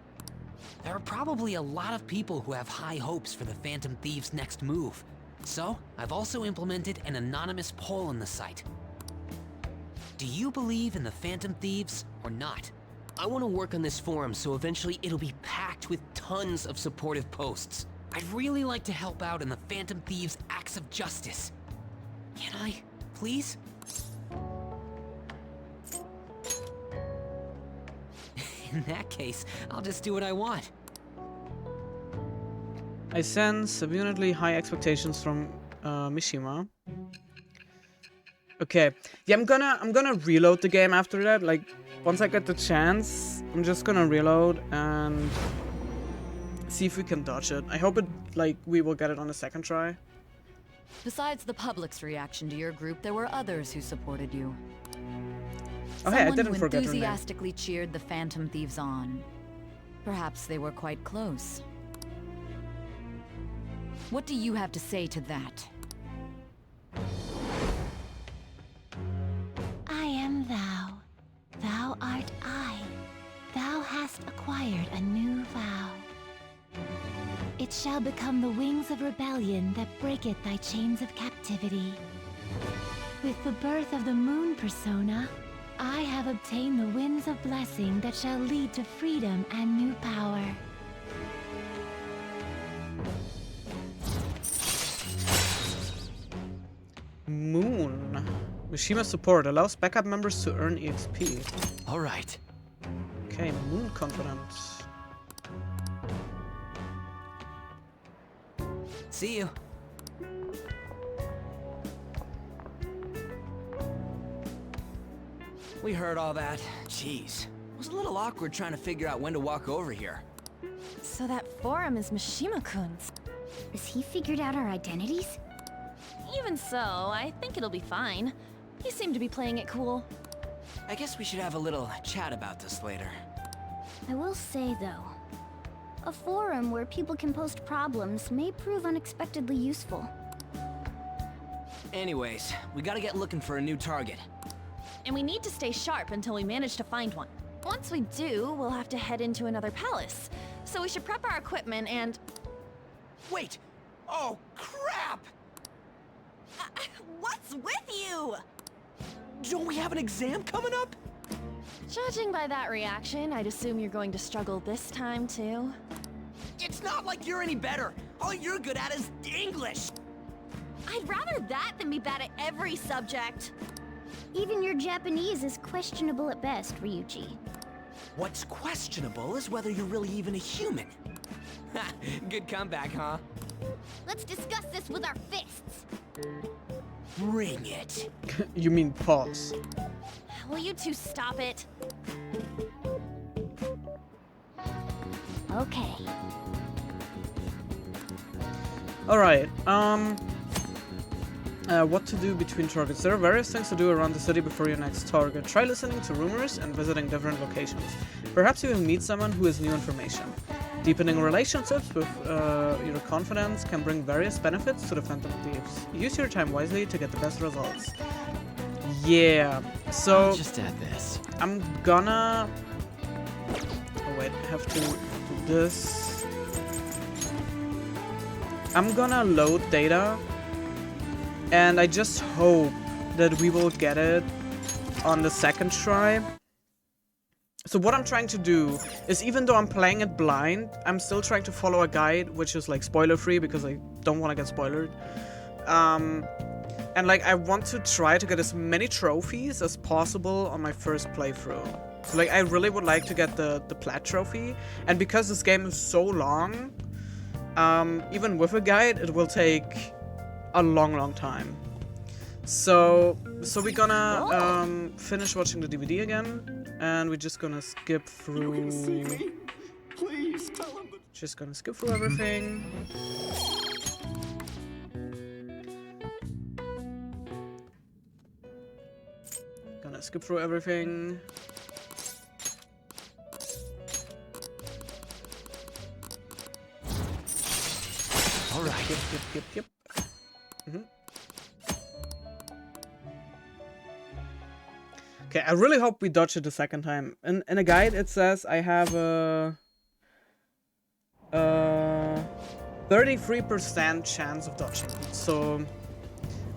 There are probably a lot of people who have high hopes for the Phantom Thieves' next move. So, I've also implemented an anonymous poll on the site. Do you believe in the Phantom Thieves or not? I want to work on this forum so eventually it'll be packed with tons of supportive posts. I'd really like to help out in the Phantom Thieves' acts of justice. Can I, please? In that case, I'll just do what I want. I sense abundantly high expectations from Mishima. Okay, yeah, I'm gonna reload the game after that. Like, once I get the chance, I'm just gonna reload and see if we can dodge it. I hope we will get it on the second try. Besides the public's reaction to your group, there were others who supported you. Oh, hey, I Someone didn't who forget her name. enthusiastically cheered the Phantom Thieves on. Perhaps they were quite close. What do you have to say to that? I am thou. Thou art I. Thou hast acquired a new vow. It shall become the wings of rebellion that breaketh thy chains of captivity. With the birth of the moon persona, I have obtained the winds of blessing that shall lead to freedom and new power. Moon. Mishima support allows backup members to earn EXP. Alright. Okay, Moon Confidence. See you. We heard all that. Jeez. It was a little awkward trying to figure out when to walk over here. So that forum is Mishima-kun's. Has he figured out our identities? Even so, I think it'll be fine. You seem to be playing it cool. I guess we should have a little chat about this later. I will say, though, a forum where people can post problems may prove unexpectedly useful. Anyways, we gotta get looking for a new target. And we need to stay sharp until we manage to find one. Once we do, we'll have to head into another palace. So we should prep our equipment and... Wait! Oh, crap! What's with you? Don't we have an exam coming up? Judging by that reaction, I'd assume you're going to struggle this time, too. It's not like you're any better. All you're good at is English. I'd rather that than be bad at every subject. Even your Japanese is questionable at best, Ryuji. What's questionable is whether you're really even a human. Good comeback, huh? Let's discuss this with our fists. Bring it. You mean pause. Will you two stop it? Okay. Alright, what to do between targets. There are various things to do around the city before your next target. Try listening to rumors and visiting different locations. Perhaps you will meet someone who has new information. Deepening relationships with your confidence can bring various benefits to the Phantom Thieves. Use your time wisely to get the best results. Yeah, so... I'll just add this. I'm gonna... Oh wait, I have to do this. I'm gonna load data. And I just hope that we will get it on the second try. So what I'm trying to do is, even though I'm playing it blind, I'm still trying to follow a guide, which is like spoiler free because I don't want to get spoiled. And like I want to try to get as many trophies as possible on my first playthrough. So like I really would like to get the Plat trophy. And because this game is so long, even with a guide, it will take a long time. So we're gonna finish watching the DVD again, and we're just gonna skip through. You can see me. Please tell him that. Just gonna skip through everything. Gonna skip through everything. All right. Yep. Okay, I really hope we dodge it the second time. In a guide, it says I have a 33% chance of dodging. So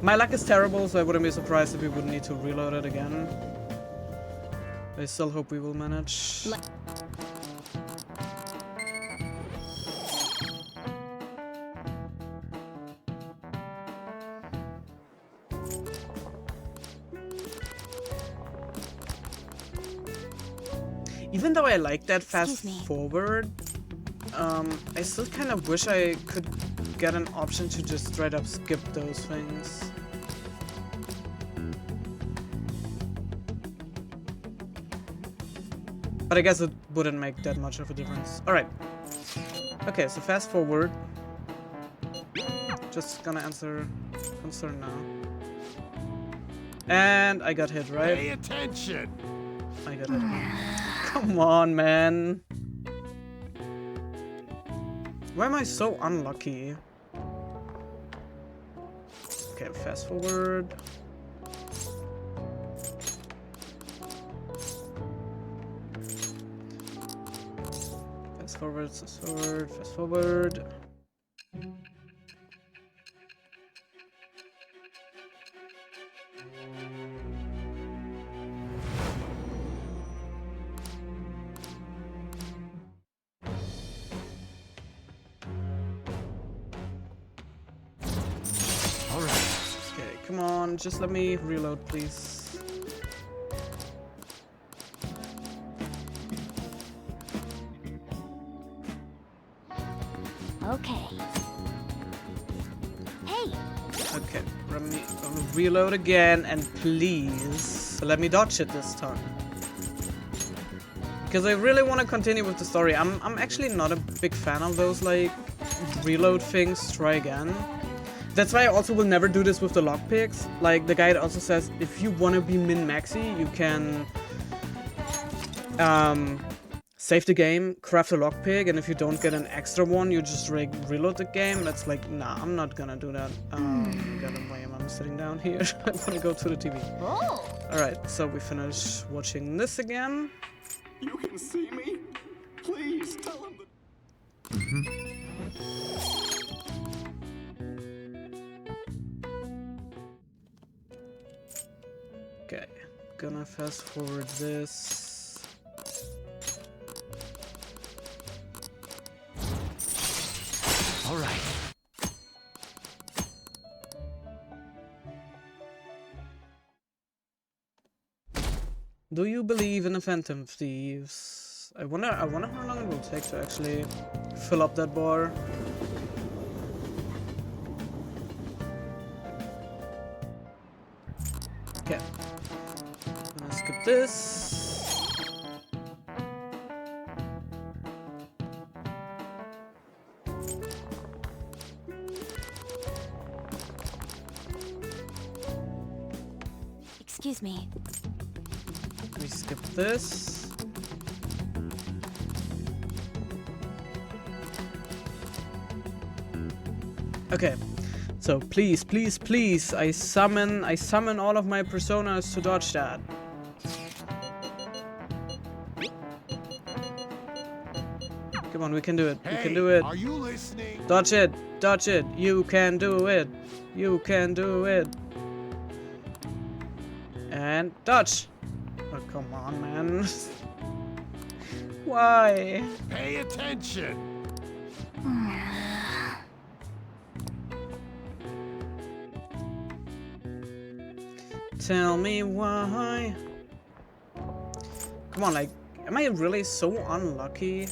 my luck is terrible, so I wouldn't be surprised if we would need to reload it again. I still hope we will manage. Even though I like that fast forward, I still kind of wish I could get an option to just straight up skip those things. But I guess it wouldn't make that much of a difference. Alright. Okay, so fast forward. Just gonna answer concern now. And I got hit, right? Pay attention! I got hit. Come on, man. Why am I so unlucky? Okay, fast forward. Fast forward, fast forward, fast forward. Come on, just let me reload, please. Okay. Hey! Okay, let me reload again, and please let me dodge it this time. Because I really want to continue with the story. I'm actually not a big fan of those, like, reload things, try again. That's why I also will never do this with the lockpicks. Like, the guide also says, if you want to be min-maxi, you can save the game, craft a lockpick, and if you don't get an extra one, you just reload the game. That's like, nah, I'm not gonna do that. God, why am I sitting down here? I want to go to the TV. Oh. Alright, so we finish watching this again. You can see me? Please tell him that... Okay, gonna fast forward this. All right. Do you believe in the Phantom Thieves? I wonder how long it will take to actually fill up that bar. Okay. Gonna skip this. Excuse me. We skip this. Okay. So please, please, please, I summon all of my personas to dodge that. Come on, we can do it. We can do it. Are you listening? Dodge it. Dodge it. You can do it. You can do it. And dodge. Oh, come on, man. Why? Pay attention. Tell me why. Come on, like, am I really so unlucky?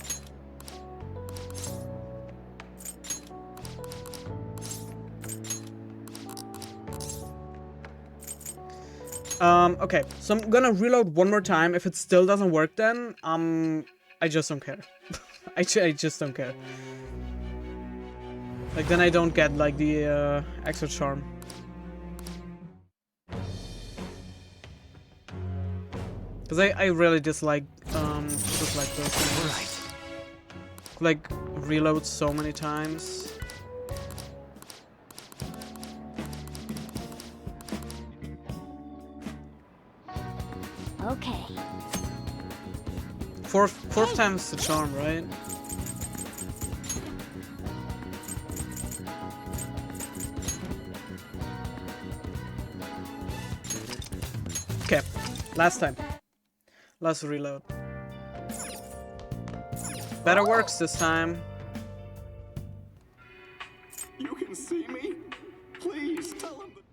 Okay, so I'm gonna reload one more time. If it still doesn't work then, I just don't care. I just don't care. Like, then I don't get, like, the, extra charm. Because I really dislike those things. Right. Like, reload so many times. Okay. Fourth time's the charm, right? Okay, last time. Last reload. Better works this time. You can see me? Please tell him that...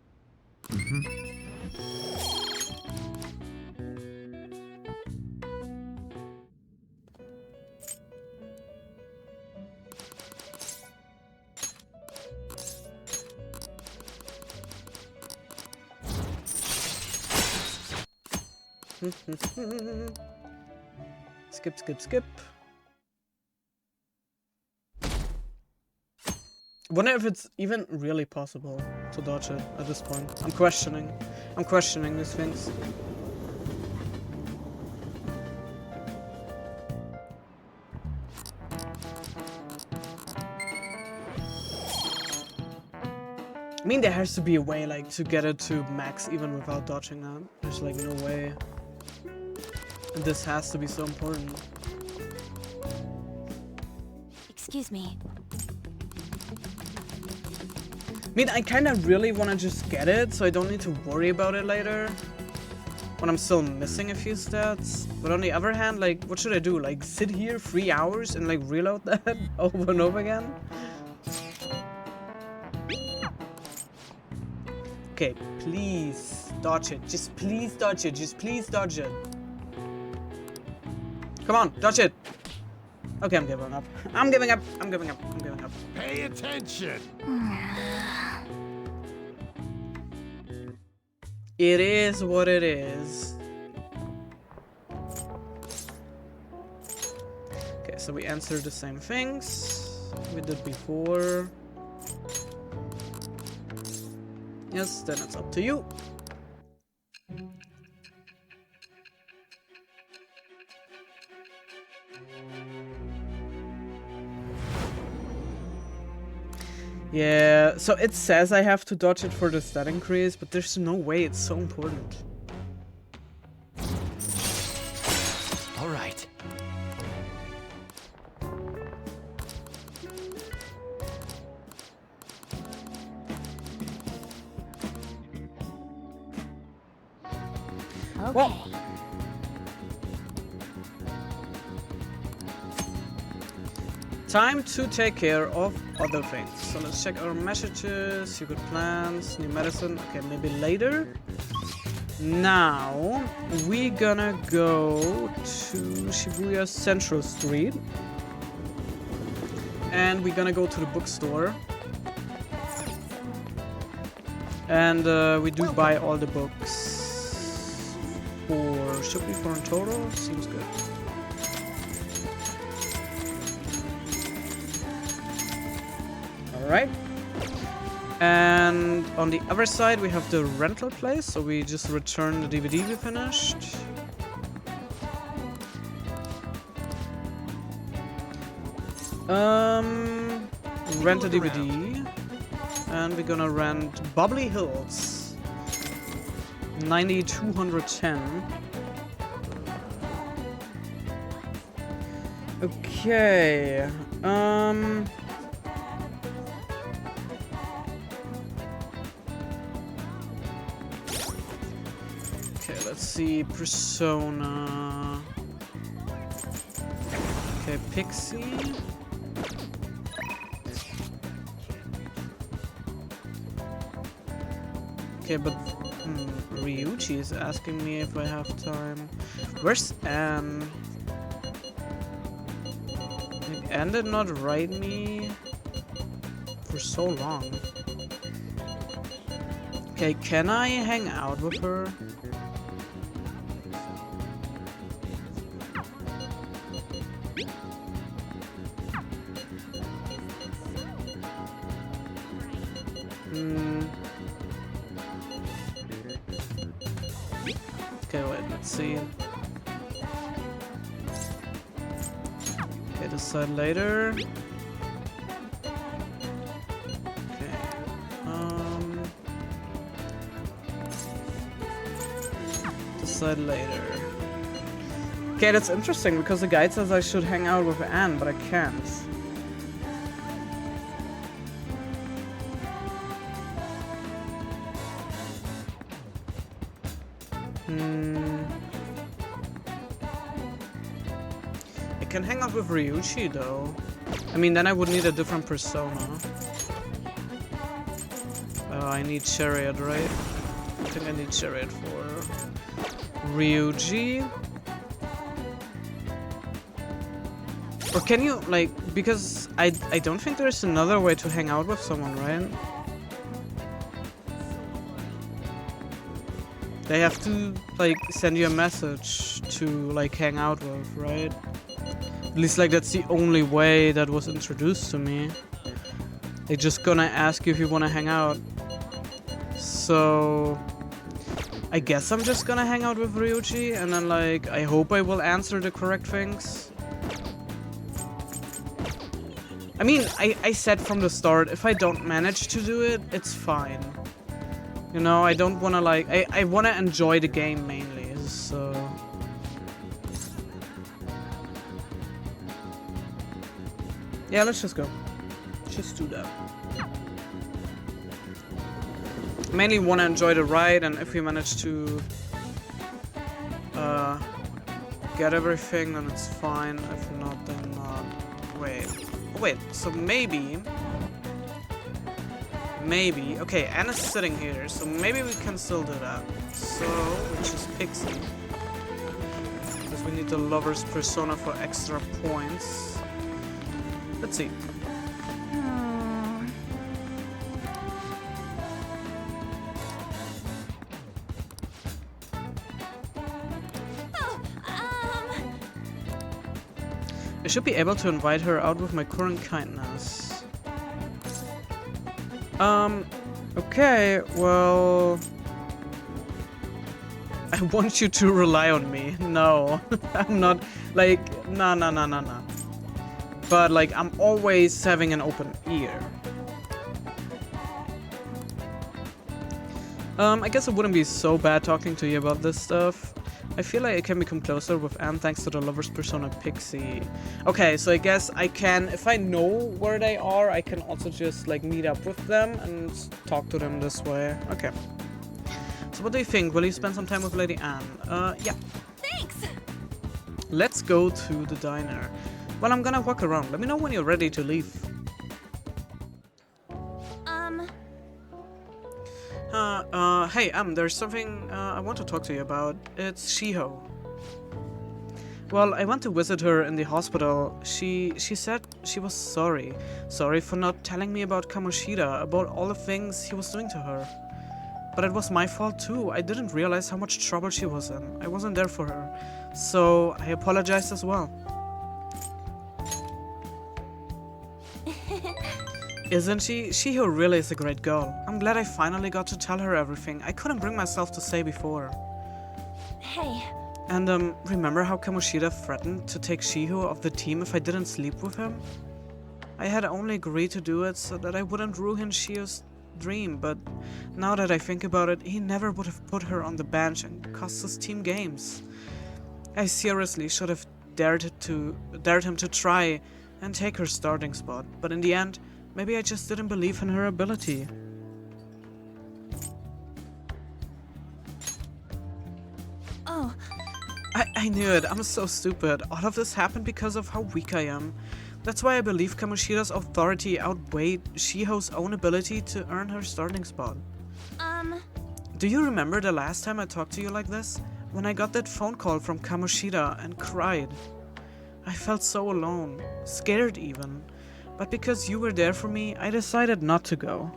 Skip, skip, skip. Wonder if it's even really possible to dodge it at this point. I'm questioning these things. I mean, there has to be a way, like, to get it to max even without dodging that. There's, like, no way. And this has to be so important. Excuse me. I mean, I kind of really want to just get it, so I don't need to worry about it later. When I'm still missing a few stats. But on the other hand, like, what should I do? Like, sit here 3 hours and, like, reload that over and over again? Okay, please dodge it. Just please dodge it. Just please dodge it. Come on, dodge it. Okay, I'm giving up. I'm giving up. I'm giving up. I'm giving up. Pay attention. It is what it is. Okay, so we answered the same things we did before. Yes, then it's up to you. Yeah, so it says I have to dodge it for the stat increase, but there's no way, it's so important. All right. Okay. Well, time to take care of other things. So let's check our messages, secret plans, new medicine. Okay, maybe later. Now, we're gonna go to Shibuya Central Street. And we're gonna go to the bookstore. And we do buy all the books. Should be 4 in total, seems good. Alright. And on the other side we have the rental place, so we just return the DVD we finished. Rent a DVD. And we're gonna rent Bubbly Hills. 9210. Okay. Okay, let's see. Persona. Okay, Pixie. Okay, but Ryuichi is asking me if I have time. Where's Anne? Like, Anne did not write me for so long. Okay, can I hang out with her? Okay, wait, let's see. Okay, decide later. Okay. Decide later. Okay, that's interesting because the guide says I should hang out with Anne, but I can't. I can hang out with Ryuichi though. I mean, then I would need a different persona. I need Chariot, right? I think I need Chariot for Ryuji. Or can you, like, because I don't think there's another way to hang out with someone, right? They have to, like, send you a message to, like, hang out with, right? At least, like, that's the only way that was introduced to me. They're just gonna ask you if you wanna hang out. So I guess I'm just gonna hang out with Ryuichi, and then, like, I hope I will answer the correct things. I mean, I said from the start, if I don't manage to do it, it's fine. You know, I don't wanna, like, I wanna enjoy the game mainly, so... Yeah, let's just go. Just do that. Mainly wanna enjoy the ride, and if we manage to get everything, then it's fine. If not, then not. Wait. Wait, so maybe... Okay, Anna's sitting here, so maybe we can still do that. So, we choose Pixie. Because we need the lover's persona for extra points. Let's see. I should be able to invite her out with my current kindness. Okay, well... I want you to rely on me. No, I'm not, like, no. But, like, I'm always having an open ear. I guess it wouldn't be so bad talking to you about this stuff. I feel like I can become closer with Anne thanks to the lover's persona Pixie. Okay, so I guess I can, if I know where they are, I can also just, like, meet up with them and talk to them this way. Okay. So what do you think? Will you spend some time with Lady Anne? Yeah. Thanks! Let's go to the diner. Well, I'm gonna walk around. Let me know when you're ready to leave. Hey, there's something I want to talk to you about. It's Shiho. Well, I went to visit her in the hospital. She said she was sorry. Sorry for not telling me about Kamoshida, about all the things he was doing to her. But it was my fault too. I didn't realize how much trouble she was in. I wasn't there for her. So, I apologized as well. Isn't she? Shiho really is a great girl. I'm glad I finally got to tell her everything I couldn't bring myself to say before. Hey. And, remember how Kamoshida threatened to take Shiho off the team if I didn't sleep with him? I had only agreed to do it so that I wouldn't ruin Shiho's dream, but now that I think about it, he never would have put her on the bench and cost us team games. I seriously should have dared him to try and take her starting spot, but in the end, maybe I just didn't believe in her ability. Oh. I knew it. I'm so stupid. All of this happened because of how weak I am. That's why I believe Kamoshida's authority outweighed Shiho's own ability to earn her starting spot. Do you remember the last time I talked to you like this? When I got that phone call from Kamoshida and cried. I felt so alone, scared even. But because you were there for me, I decided not to go.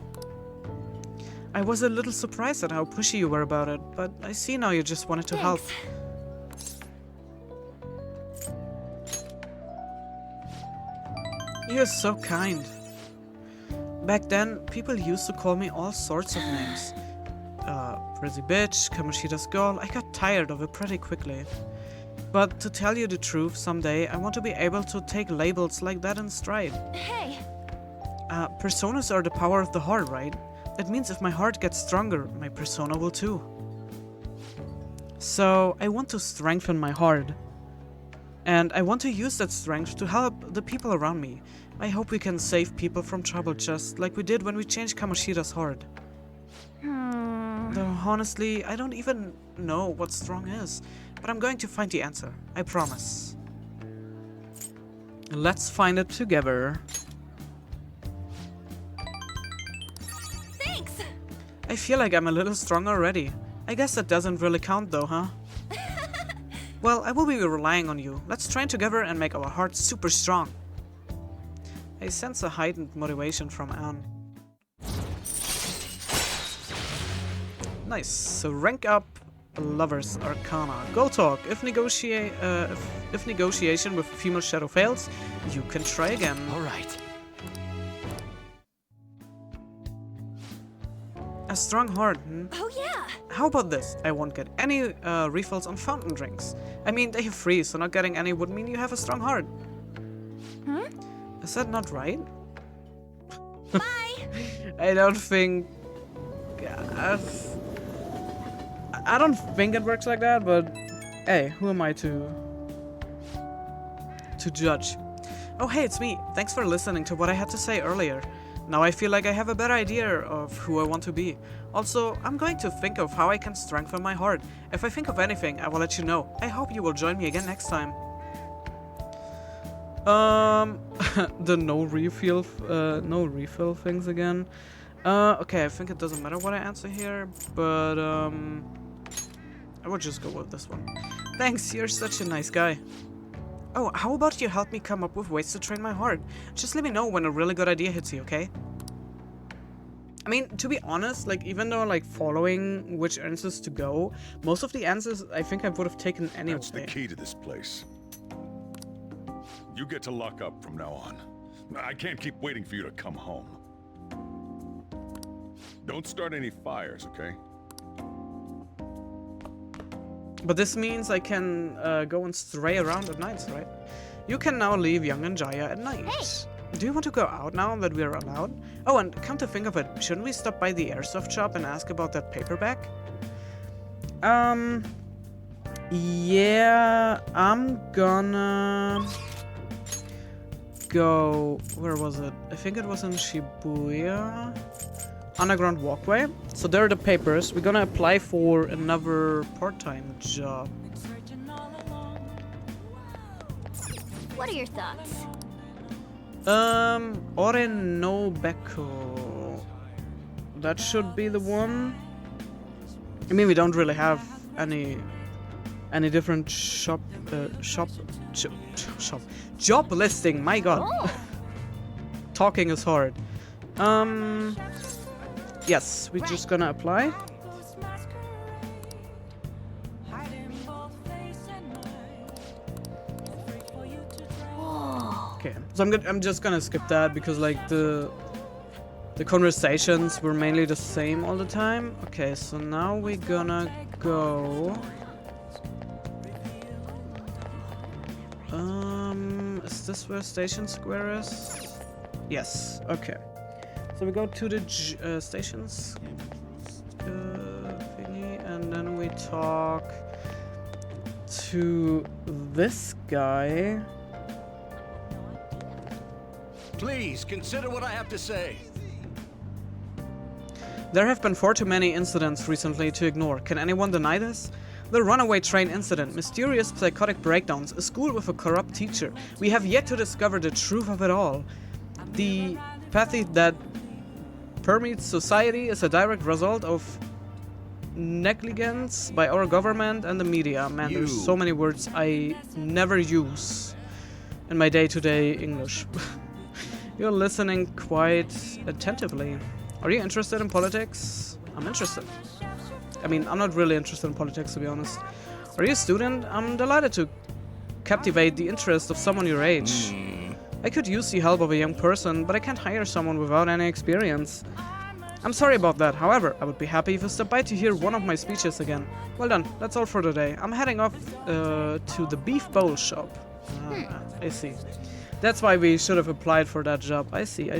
I was a little surprised at how pushy you were about it, but I see now you just wanted to help. You're so kind. Back then, people used to call me all sorts of names. Pretty bitch, Kamoshida's girl. I got tired of it pretty quickly. But to tell you the truth, someday I want to be able to take labels like that in stride. Hey! Personas are the power of the heart, right? That means if my heart gets stronger, my persona will too. So, I want to strengthen my heart. And I want to use that strength to help the people around me. I hope we can save people from trouble just like we did when we changed Kamoshida's heart. Though honestly, I don't even know what strong is. But I'm going to find the answer. I promise. Let's find it together. Thanks! I feel like I'm a little strong already. I guess that doesn't really count though, huh? Well, I will be relying on you. Let's train together and make our hearts super strong. I sense a heightened motivation from Anne. Nice. So rank up Lover's Arcana. Go talk. If negotiation with female shadow fails, you can try again. All right. A strong heart. Oh yeah. How about this? I won't get any refills on fountain drinks. I mean, they're free, so not getting any would mean you have a strong heart. Is that not right? Bye. I don't think. I don't think it works like that, but hey, who am I to judge? Oh hey, it's me. Thanks for listening to what I had to say earlier. Now I feel like I have a better idea of who I want to be. Also, I'm going to think of how I can strengthen my heart. If I think of anything, I will let you know. I hope you will join me again next time. The no refill things again. Okay, I think it doesn't matter what I answer here, but I will just go with this one. Thanks, you're such a nice guy. Oh, how about you help me come up with ways to train my heart? Just let me know when a really good idea hits you, okay? I mean, to be honest, like, even though, like, following which answers to go, most of the answers I think I would have taken anyway. That's the key to this place. You get to lock up from now on. I can't keep waiting for you to come home. Don't start any fires, okay? But this means I can go and stray around at nights, right? You can now leave Young and Jaya at night. Hey. Do you want to go out now that we're allowed? Oh, and come to think of it, shouldn't we stop by the airsoft shop and ask about that paperback? Yeah, I'm gonna go... Where was it? I think it was in Shibuya. Underground walkway. So there are the papers. We're gonna apply for another part-time job. What are your thoughts? Ore no Beko. That should be the one. I mean, we don't really have any different shop job listing. My God, oh. Talking is hard. Yes, we're just gonna apply. Okay, so I'm just gonna skip that because like the conversations were mainly the same all the time. Okay, so now we're gonna go. Is this where Station Square is? Yes. Okay. So we go to the stations thingy, and then we talk to this guy. Please consider what I have to say. There have been far too many incidents recently to ignore. Can anyone deny this? The runaway train incident, mysterious psychotic breakdowns, a school with a corrupt teacher. We have yet to discover the truth of it all. The apathy that permeates society is a direct result of negligence by our government and the media. Man, there's so many words I never use in my day-to-day English. You're listening quite attentively. Are you interested in politics? I'm interested. I mean, I'm not really interested in politics, to be honest. Are you a student? I'm delighted to captivate the interest of someone your age. I could use the help of a young person, but I can't hire someone without any experience. I'm sorry about that. However, I would be happy if you stop by to hear one of my speeches again. Well done. That's all for today. I'm heading off to the beef bowl shop. I see. That's why we should have applied for that job. I see.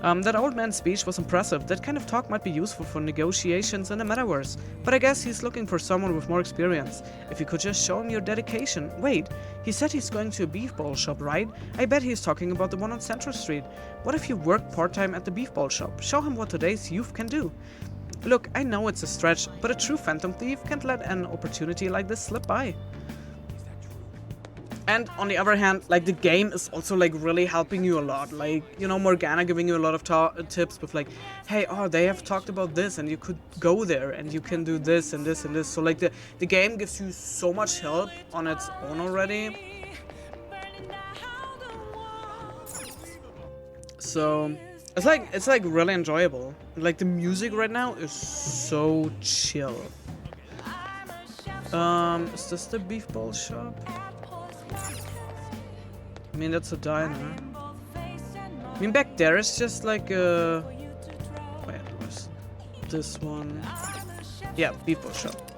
That old man's speech was impressive. That kind of talk might be useful for negotiations in the metaverse. But I guess he's looking for someone with more experience. If you could just show him your dedication. Wait, he said he's going to a beef bowl shop, right? I bet he's talking about the one on Central Street. What if you work part-time at the beef bowl shop? Show him what today's youth can do. Look, I know it's a stretch, but a true phantom thief can't let an opportunity like this slip by. And on the other hand, like the game is also like really helping you a lot. Like, you know, Morgana giving you a lot of tips with like, hey, oh, they have talked about this and you could go there and you can do this and this and this. So like the game gives you so much help on its own already. So it's like really enjoyable. Like the music right now is so chill. Is this the beef bowl shop? I mean, that's a diner. I mean, back there is just like a... Wait, where's this one? Yeah, beef bowl shop.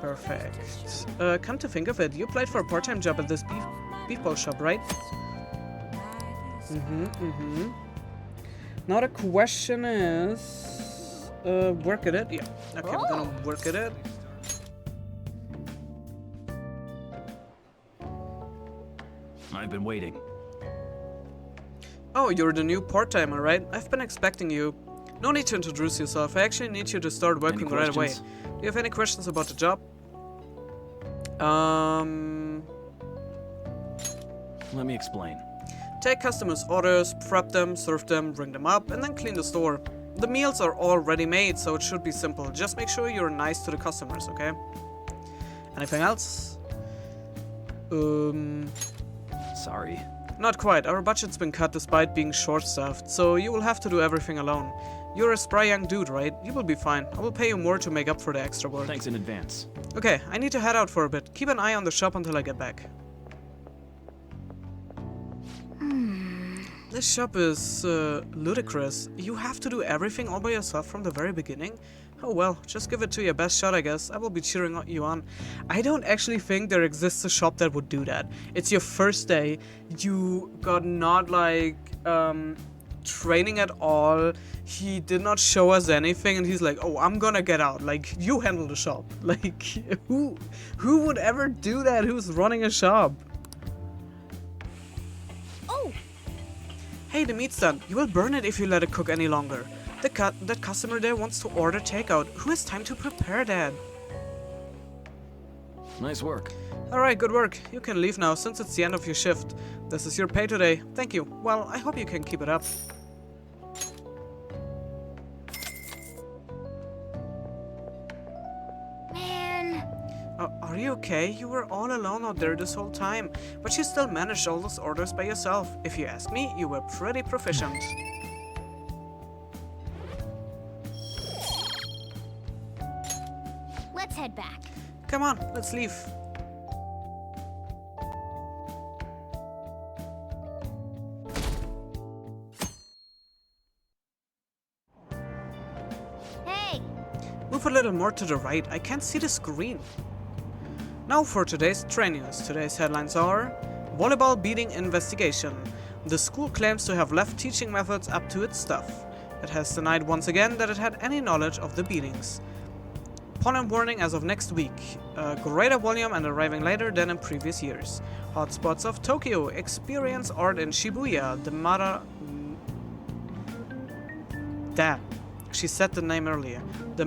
Perfect. Come to think of it, you applied for a part-time job at this beef bowl shop, right? Now the question is... work at it? Yeah. Okay, we're gonna work at it. I've been waiting. Oh, you're the new part-timer, right? I've been expecting you. No need to introduce yourself. I actually need you to start working right away. Do you have any questions about the job? Let me explain. Take customers' orders, prep them, serve them, ring them up, and then clean the store. The meals are all ready-made, so it should be simple. Just make sure you're nice to the customers, okay? Anything else? Sorry. Not quite. Our budget's been cut despite being short-staffed, so you will have to do everything alone. You're a spry young dude, right? You will be fine. I will pay you more to make up for the extra work. Thanks in advance. Okay, I need to head out for a bit. Keep an eye on the shop until I get back. This shop is ludicrous. You have to do everything all by yourself from the very beginning? Oh well, just give it to your best shot, I guess. I will be cheering you on. I don't actually think there exists a shop that would do that. It's your first day. You got not like training at all. He did not show us anything and he's like, oh, I'm gonna get out. Like, you handle the shop. Like, who would ever do that? Who's running a shop? Oh! Hey, the meat's done. You will burn it if you let it cook any longer. That customer there wants to order takeout. Who has time to prepare that? Nice work. Alright, good work. You can leave now since it's the end of your shift. This is your pay today. Thank you. Well, I hope you can keep it up. Man. Are you okay? You were all alone out there this whole time, but you still managed all those orders by yourself. If you ask me, you were pretty proficient. Let's head back. Come on, let's leave. Hey! Move a little more to the right. I can't see the screen. Now for today's train news. Today's headlines are: volleyball beating investigation. The school claims to have left teaching methods up to its staff. It has denied once again that it had any knowledge of the beatings. Pollen warning as of next week. Greater volume and arriving later than in previous years. Hotspots of Tokyo. Experience art in Shibuya. The Damn. She said the name earlier. The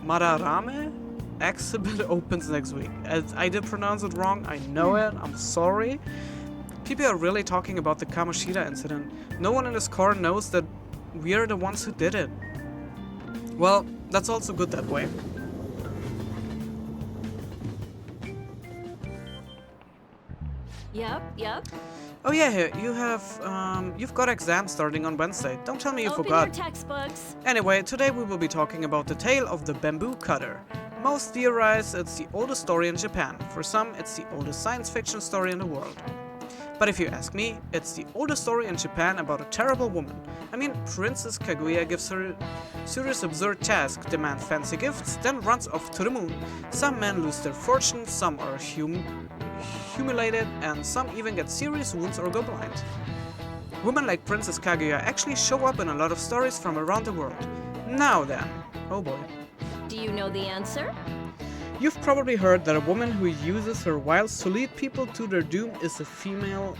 Madarame exhibit opens next week. I did pronounce it wrong. I know it. I'm sorry. People are really talking about the Kamoshida incident. No one in this car knows that we are the ones who did it. Well, that's also good that way. Yep. Oh yeah, here, you've got exams starting on Wednesday. Don't tell me you forgot. Open your textbooks. Anyway, today we will be talking about the tale of the bamboo cutter. Most theorize it's the oldest story in Japan. For some, it's the oldest science fiction story in the world. But if you ask me, it's the oldest story in Japan about a terrible woman. I mean, Princess Kaguya gives her serious absurd task, demands fancy gifts, then runs off to the moon. Some men lose their fortunes, some are humiliated, and some even get serious wounds or go blind. Women like Princess Kaguya actually show up in a lot of stories from around the world. Now then, oh boy. Do you know the answer? You've probably heard that a woman who uses her wiles to lead people to their doom is a female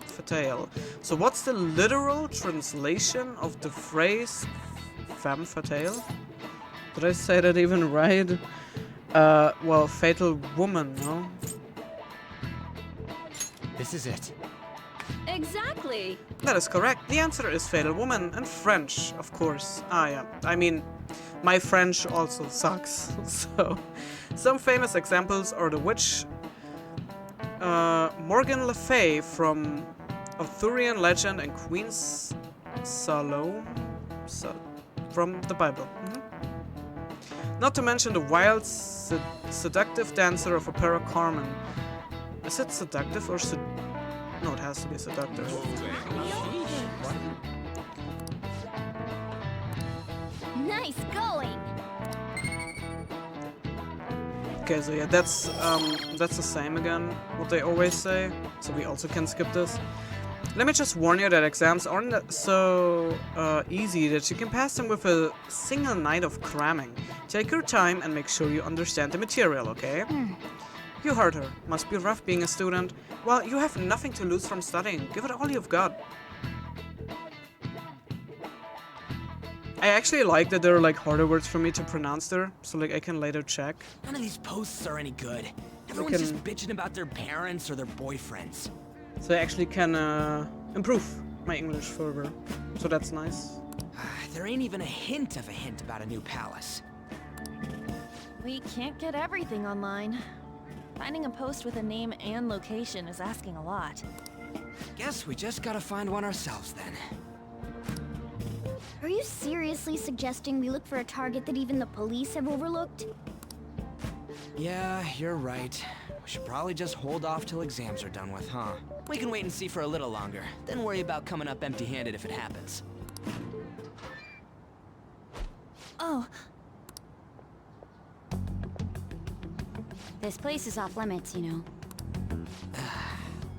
fatale. So what's the literal translation of the phrase femme fatale? Did I say that even right? Well, fatal woman, no? This is it. Exactly. That is correct. The answer is fatal woman in French, of course. Ah, yeah. I mean, my French also sucks. So, some famous examples are the witch Morgan Le Fay from Arthurian legend and Queen Salome from the Bible. Not to mention the wild, seductive dancer of Opera Carmen. Is it seductive or no, it has to be seductive. Nice going. Okay, so yeah, that's the same again, what they always say. So we also can skip this. Let me just warn you that exams aren't so easy that you can pass them with a single night of cramming. Take your time and make sure you understand the material, okay? You heard her. Must be rough being a student. Well, you have nothing to lose from studying. Give it all you've got. I actually like that there are like harder words for me to pronounce there, so like I can later check. None of these posts are any good. Everyone's just bitching about their parents or their boyfriends. So I actually can improve my English further. So that's nice. There ain't even a hint about a new palace. We can't get everything online. Finding a post with a name and location is asking a lot. Guess we just gotta find one ourselves then. Are you seriously suggesting we look for a target that even the police have overlooked? Yeah, you're right. We should probably just hold off till exams are done with, huh? We can wait and see for a little longer, then worry about coming up empty-handed if it happens. Oh. This place is off limits, you know.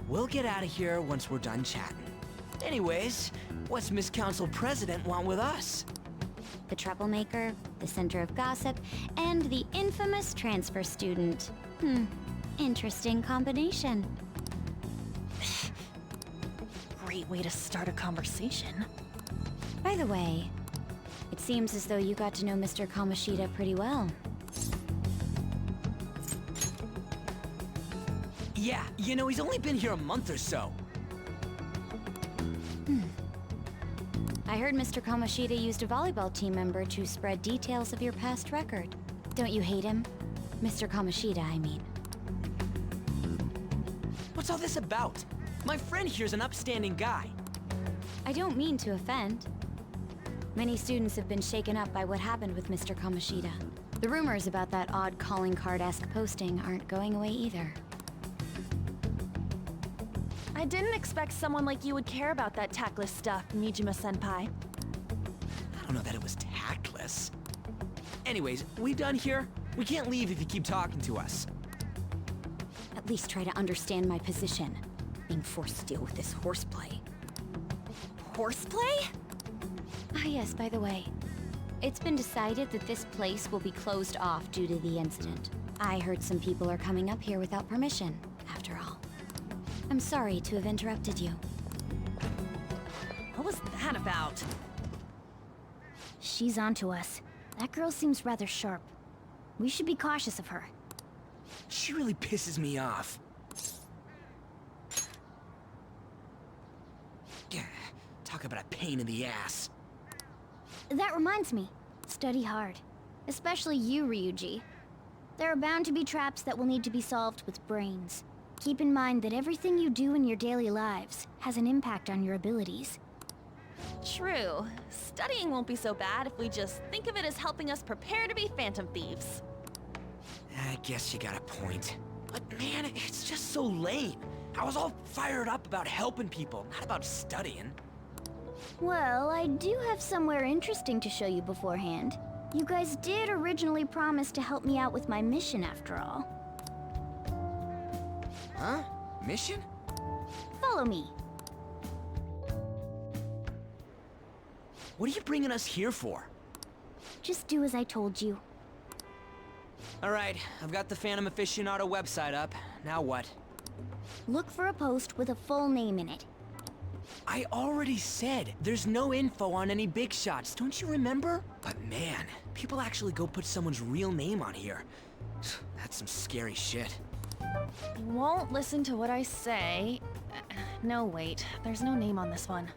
We'll get out of here once we're done chatting. Anyways, what's Miss Council President want with us? The troublemaker, the center of gossip, and the infamous transfer student. Interesting combination. Great way to start a conversation. By the way, it seems as though you got to know Mr. Kamoshida pretty well. Yeah, you know, he's only been here a month or so. I heard Mr. Kamoshida used a volleyball team member to spread details of your past record. Don't you hate him? Mr. Kamoshida, I mean. What's all this about? My friend here's an upstanding guy. I don't mean to offend. Many students have been shaken up by what happened with Mr. Kamoshida. The rumors about that odd calling card-esque posting aren't going away either. I didn't expect someone like you would care about that tactless stuff, Mijima-senpai. I don't know that it was tactless. Anyways, we done here? We can't leave if you keep talking to us. At least try to understand my position. Being forced to deal with this horseplay. Horseplay? Ah yes, by the way. It's been decided that this place will be closed off due to the incident. I heard some people are coming up here without permission, after all. I'm sorry to have interrupted you. What was that about? She's onto us. That girl seems rather sharp. We should be cautious of her. She really pisses me off. Talk about a pain in the ass. That reminds me. Study hard. Especially you, Ryuji. There are bound to be traps that will need to be solved with brains. Keep in mind that everything you do in your daily lives has an impact on your abilities. True. Studying won't be so bad if we just think of it as helping us prepare to be phantom thieves. I guess you got a point. But man, it's just so lame. I was all fired up about helping people, not about studying. Well, I do have somewhere interesting to show you beforehand. You guys did originally promise to help me out with my mission after all. Huh? Mission? Follow me. What are you bringing us here for? Just do as I told you. Alright, I've got the Phantom Aficionado website up. Now what? Look for a post with a full name in it. I already said there's no info on any big shots, don't you remember? But man, people actually go put someone's real name on here. That's some scary shit. You won't listen to what I say. No, wait. There's no name on this one.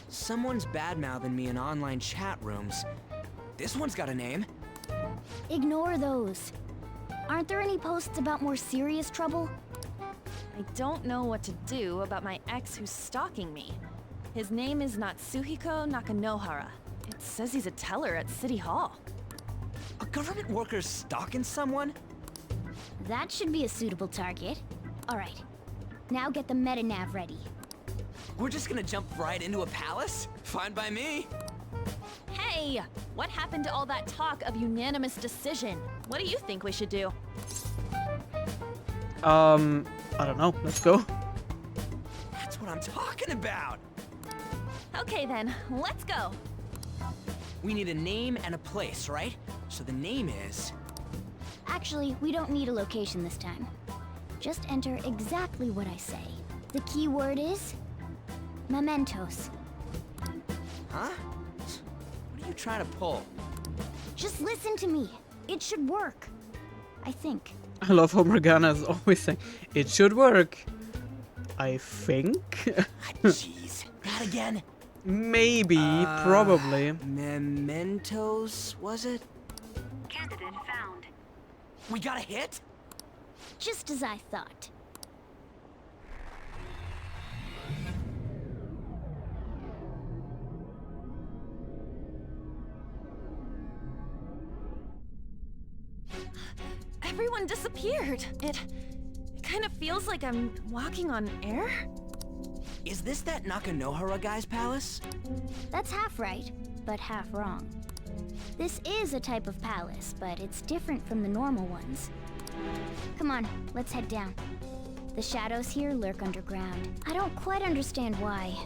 Someone's bad-mouthing me in online chat rooms. This one's got a name. Ignore those. Aren't there any posts about more serious trouble? I don't know what to do about my ex who's stalking me. His name is Natsuhiko Nakanohara. It says he's a teller at City Hall. A government worker stalking someone? That should be a suitable target. Alright, now get the meta-nav ready. We're just gonna jump right into a palace? Fine by me. Hey! What happened to all that talk of unanimous decision? What do you think we should do? I don't know. Let's go. That's what I'm talking about! Okay then, let's go! We need a name and a place, right? So the name is... Actually, we don't need a location this time. Just enter exactly what I say. The key word is... mementos. Huh? What are you trying to pull? Just listen to me. It should work. I think. I love how Morgana's always saying, it should work. I think? Jeez. That again? Maybe, probably. Mementos, was it? Candidate found. We got a hit? Just as I thought. Everyone disappeared. kind of feels like I'm walking on air. Is this that Nakanohara guy's palace? That's half right, but half wrong. This is a type of palace, but it's different from the normal ones. Come on, let's head down. The shadows here lurk underground. I don't quite understand why.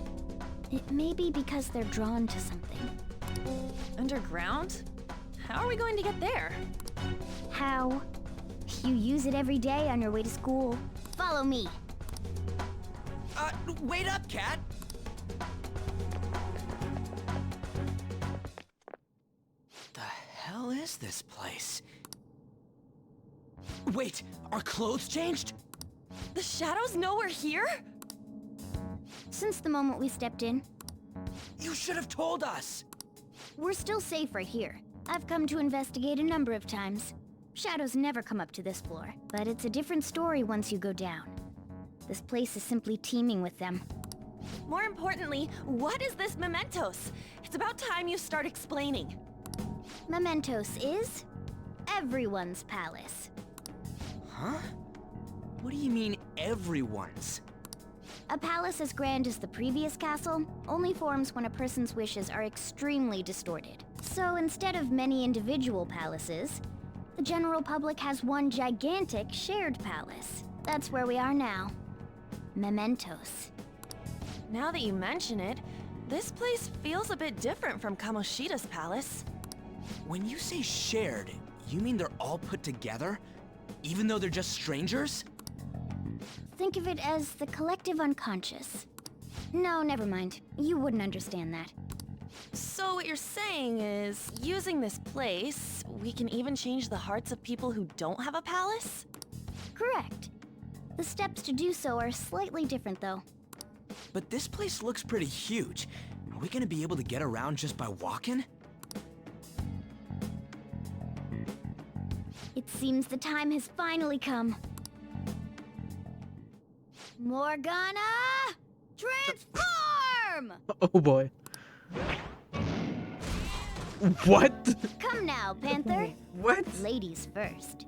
It may be because they're drawn to something. Underground? How are we going to get there? How? You use it every day on your way to school. Follow me. Wait up, Cat! The hell is this place? Wait, our clothes changed? The shadows know we're here? Since the moment we stepped in. You should have told us! We're still safe right here. I've come to investigate a number of times. Shadows never come up to this floor, but it's a different story once you go down. This place is simply teeming with them. More importantly, what is this Mementos? It's about time you start explaining. Mementos is everyone's palace. Huh? What do you mean, everyone's? A palace as grand as the previous castle only forms when a person's wishes are extremely distorted. So instead of many individual palaces, the general public has one gigantic shared palace. That's where we are now. Mementos. Now that you mention it, this place feels a bit different from Kamoshida's palace. When you say shared, you mean they're all put together? Even though they're just strangers? Think of it as the collective unconscious. No, never mind. You wouldn't understand that. So what you're saying is, using this place, we can even change the hearts of people who don't have a palace? Correct. The steps to do so are slightly different, though. But this place looks pretty huge. Are we gonna be able to get around just by walking? It seems the time has finally come. Morgana! Transform! Oh boy. What? Come now, Panther. What? Ladies first.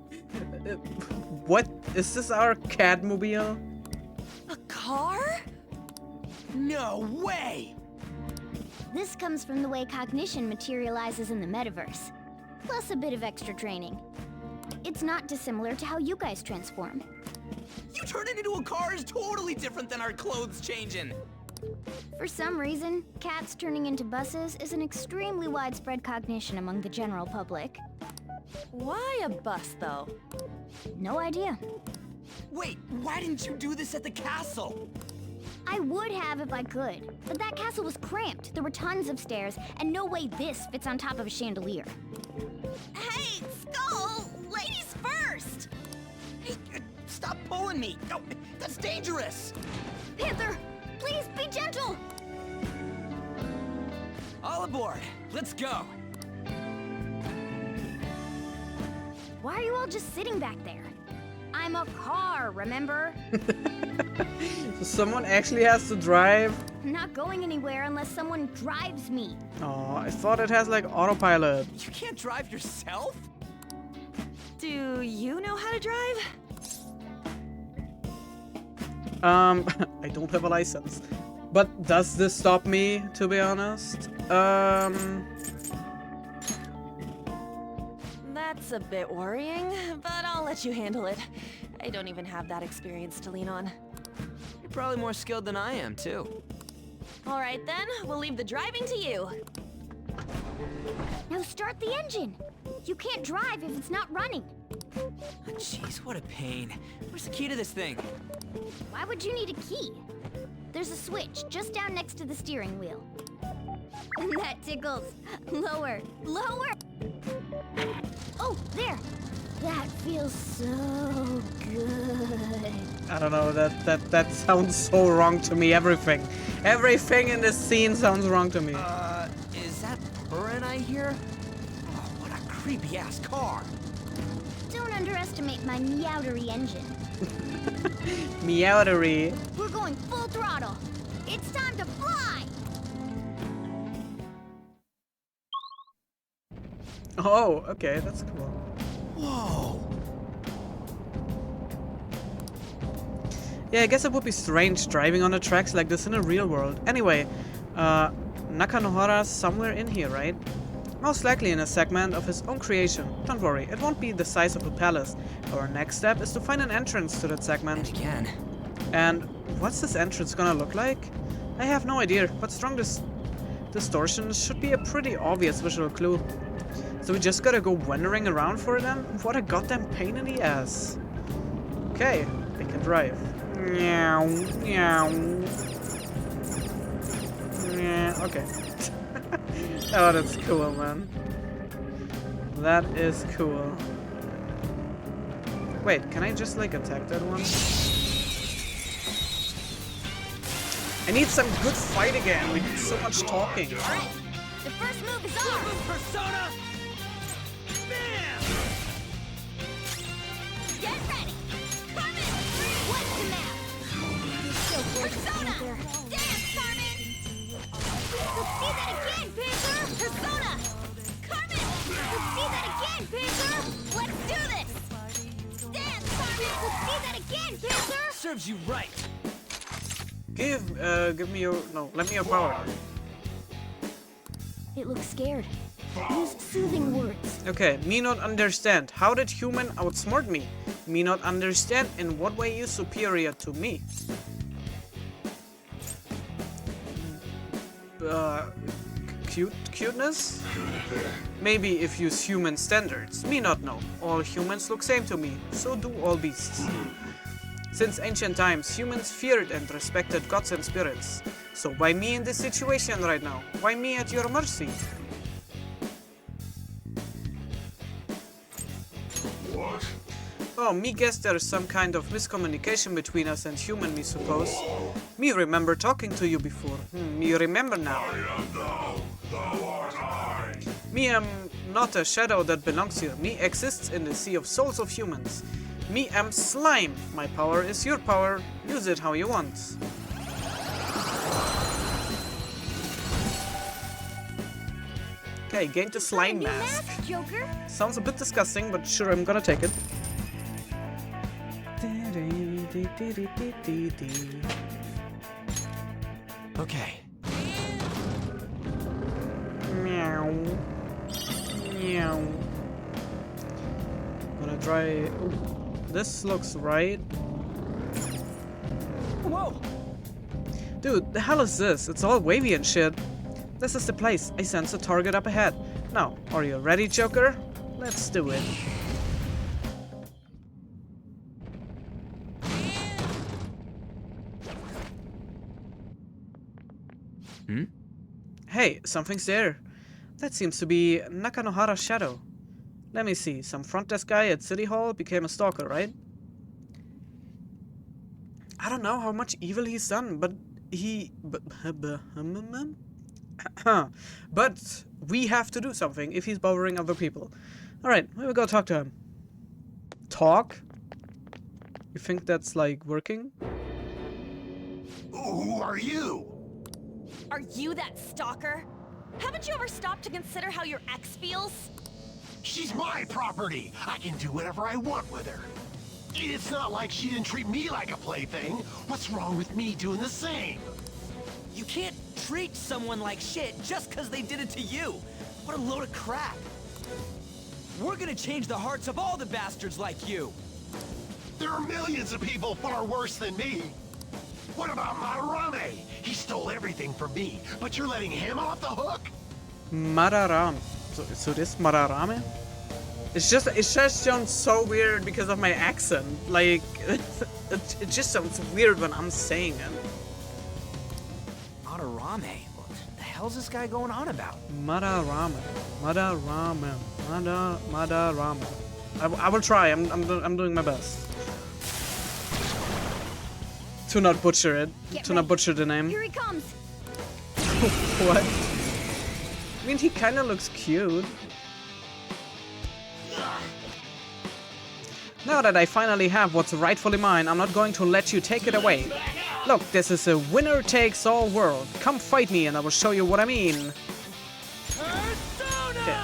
What? Is this our Catmobile? A car? No way! This comes from the way cognition materializes in the metaverse, plus a bit of extra training. It's not dissimilar to how you guys transform. You turning into a car is totally different than our clothes changing! For some reason, cats turning into buses is an extremely widespread cognition among the general public. Why a bus, though? No idea. Wait, why didn't you do this at the castle? I would have if I could, but that castle was cramped. There were tons of stairs, and no way this fits on top of a chandelier. Hey, Skull! Ladies first! Hey, stop pulling me! No, that's dangerous! Panther, please be gentle! All aboard! Let's go! Why are you all just sitting back there? I'm a car, remember? So someone actually has to drive? I'm not going anywhere unless someone drives me. Oh, I thought it has like autopilot. You can't drive yourself? Do you know how to drive? I don't have a license. But does this stop me, to be honest? That's a bit worrying, but I'll let you handle it. I don't even have that experience to lean on. You're probably more skilled than I am, too. All right then, we'll leave the driving to you. Now start the engine. You can't drive if it's not running. Jeez, what a pain. Where's the key to this thing? Why would you need a key? There's a switch just down next to the steering wheel. That tickles. Lower, lower. Oh, there. That feels so good. I don't know, that sounds so wrong to me, everything. Everything in this scene sounds wrong to me. Is that purring I hear? Oh, what a creepy-ass car. Don't underestimate my meowdery engine. Meowdery. We're going full throttle. It's time to fly! Oh, okay, that's cool. Whoa! Yeah, I guess it would be strange driving on the tracks like this in the real world. Anyway, Nakanohara's somewhere in here, right? Most likely in a segment of his own creation. Don't worry, it won't be the size of a palace. Our next step is to find an entrance to that segment. And again. And what's this entrance gonna look like? I have no idea, but strong distortion should be a pretty obvious visual clue. So we just gotta go wandering around for them? What a goddamn pain in the ass. Okay, I can drive. Meow, meow. Yeah, okay. Oh, that's cool, man. That is cool. Wait, can I just like attack that one? I need some good fight again. We did so much talking. Alright, the first move is ours! Persona! Bam! Get ready! Carmen! What's the map? You're so gorgeous, Panther. Dance, Carmen! Let's see that again, Panther! Persona! Carmen! Let's see that again, Panther! Let's do this! Dance, Carmen! Let's see that again, Panther! Serves you right. Give me your... No, let me your power. It looks scared. Use soothing words. Okay, me not understand. How did human outsmart me? Me not understand in what way you superior to me. Cuteness? Maybe if use human standards. Me not know. All humans look same to me. So do all beasts. Since ancient times, humans feared and respected gods and spirits. So why me in this situation right now? Why me at your mercy? What? Oh, me guess there's some kind of miscommunication between us and human, me suppose. Me remember talking to you before. Me remember now. I am thou, thou art I. Me am not a shadow that belongs here. Me exists in the sea of souls of humans. Me am slime. My power is your power. Use it how you want. Okay, gain the slime mask. Joker? Sounds a bit disgusting, but sure, I'm gonna take it. Okay. Meow. Meow. Gonna try. Ooh, this looks right. Whoa! Dude, the hell is this? It's all wavy and shit. This is the place. I sense a target up ahead. Now, are you ready, Joker? Let's do it. Hey, something's there. That seems to be Nakanohara's shadow. Let me see. Some front desk guy at City Hall became a stalker, right? I don't know how much evil he's done, but but we have to do something if he's bothering other people. Alright, we will go talk to him. Talk? You think that's like working? Who are you? Are you that stalker? Haven't you ever stopped to consider how your ex feels? She's my property. I can do whatever I want with her. It's not like she didn't treat me like a plaything. What's wrong with me doing the same? You can't treat someone like shit just because they did it to you. What a load of crap. We're gonna change the hearts of all the bastards like you. There are millions of people far worse than me. What about Madarame? He stole everything from me, but you're letting him off the hook? Madarame. So this Madarame? It just sounds so weird because of my accent. Like, it just sounds weird when I'm saying it. Madarame? What the hell's this guy going on about? Madarame. I will try. I'm doing my best to not butcher it. Not butcher the name. Here he comes. What? I mean, he kind of looks cute. Now that I finally have what's rightfully mine, I'm not going to let you take it away. Look, this is a winner-takes-all world. Come fight me and I will show you what I mean. Okay.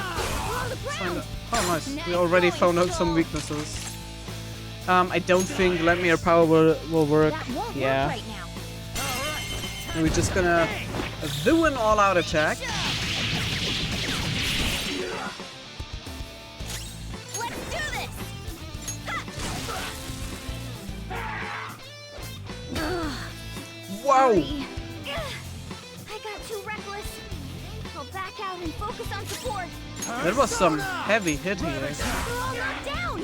Oh, nice. We already found out some weaknesses. I don't think Lend Me Your Power will work. That won't Yeah. work right now. And we're just gonna do an all-out attack. Let's do this! Wow! Sorry. I got too reckless. I'll back out and focus on support. That was some heavy hit here. We're all knocked down!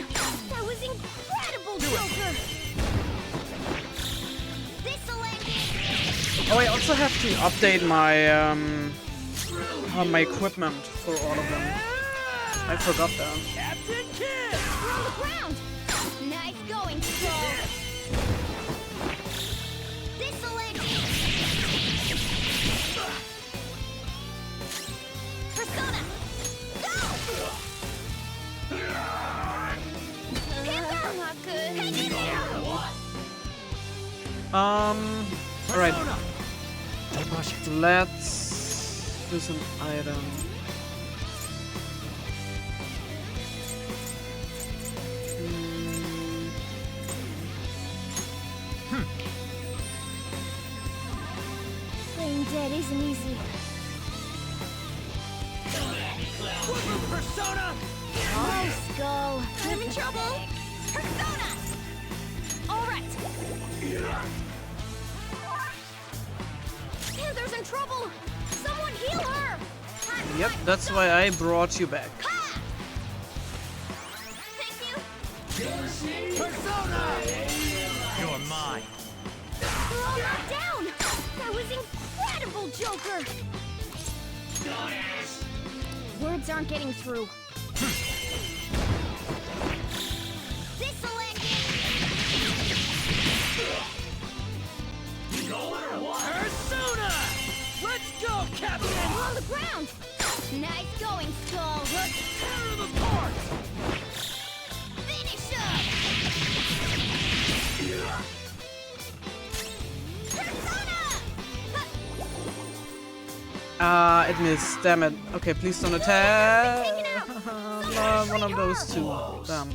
That was incredible, Joker! This'll end it! Oh, I also have to update my my equipment for all of them. I forgot that. Captain Kidd! We're on the ground! Nice going, Skull! This'll end it! Persona! Go! Not good. Hang in there! Alright. Don't rush it. Let's use an item. Playing dead isn't easy. Persona! Oh, Skull. I'm in trouble. Persona! All right. Panther's in trouble. Someone heal her. Yep, that's why I brought you back. Thank you. Persona! You're mine. We're all knocked down. That was incredible, Joker. Words aren't getting through. This'll end it. Persona! Let's go, Captain! We're on the ground. Nice going, Skull. Let's tear them apart! Finish up. Persona! It missed. Damn it. Okay, please don't attack. One of those two. Damn.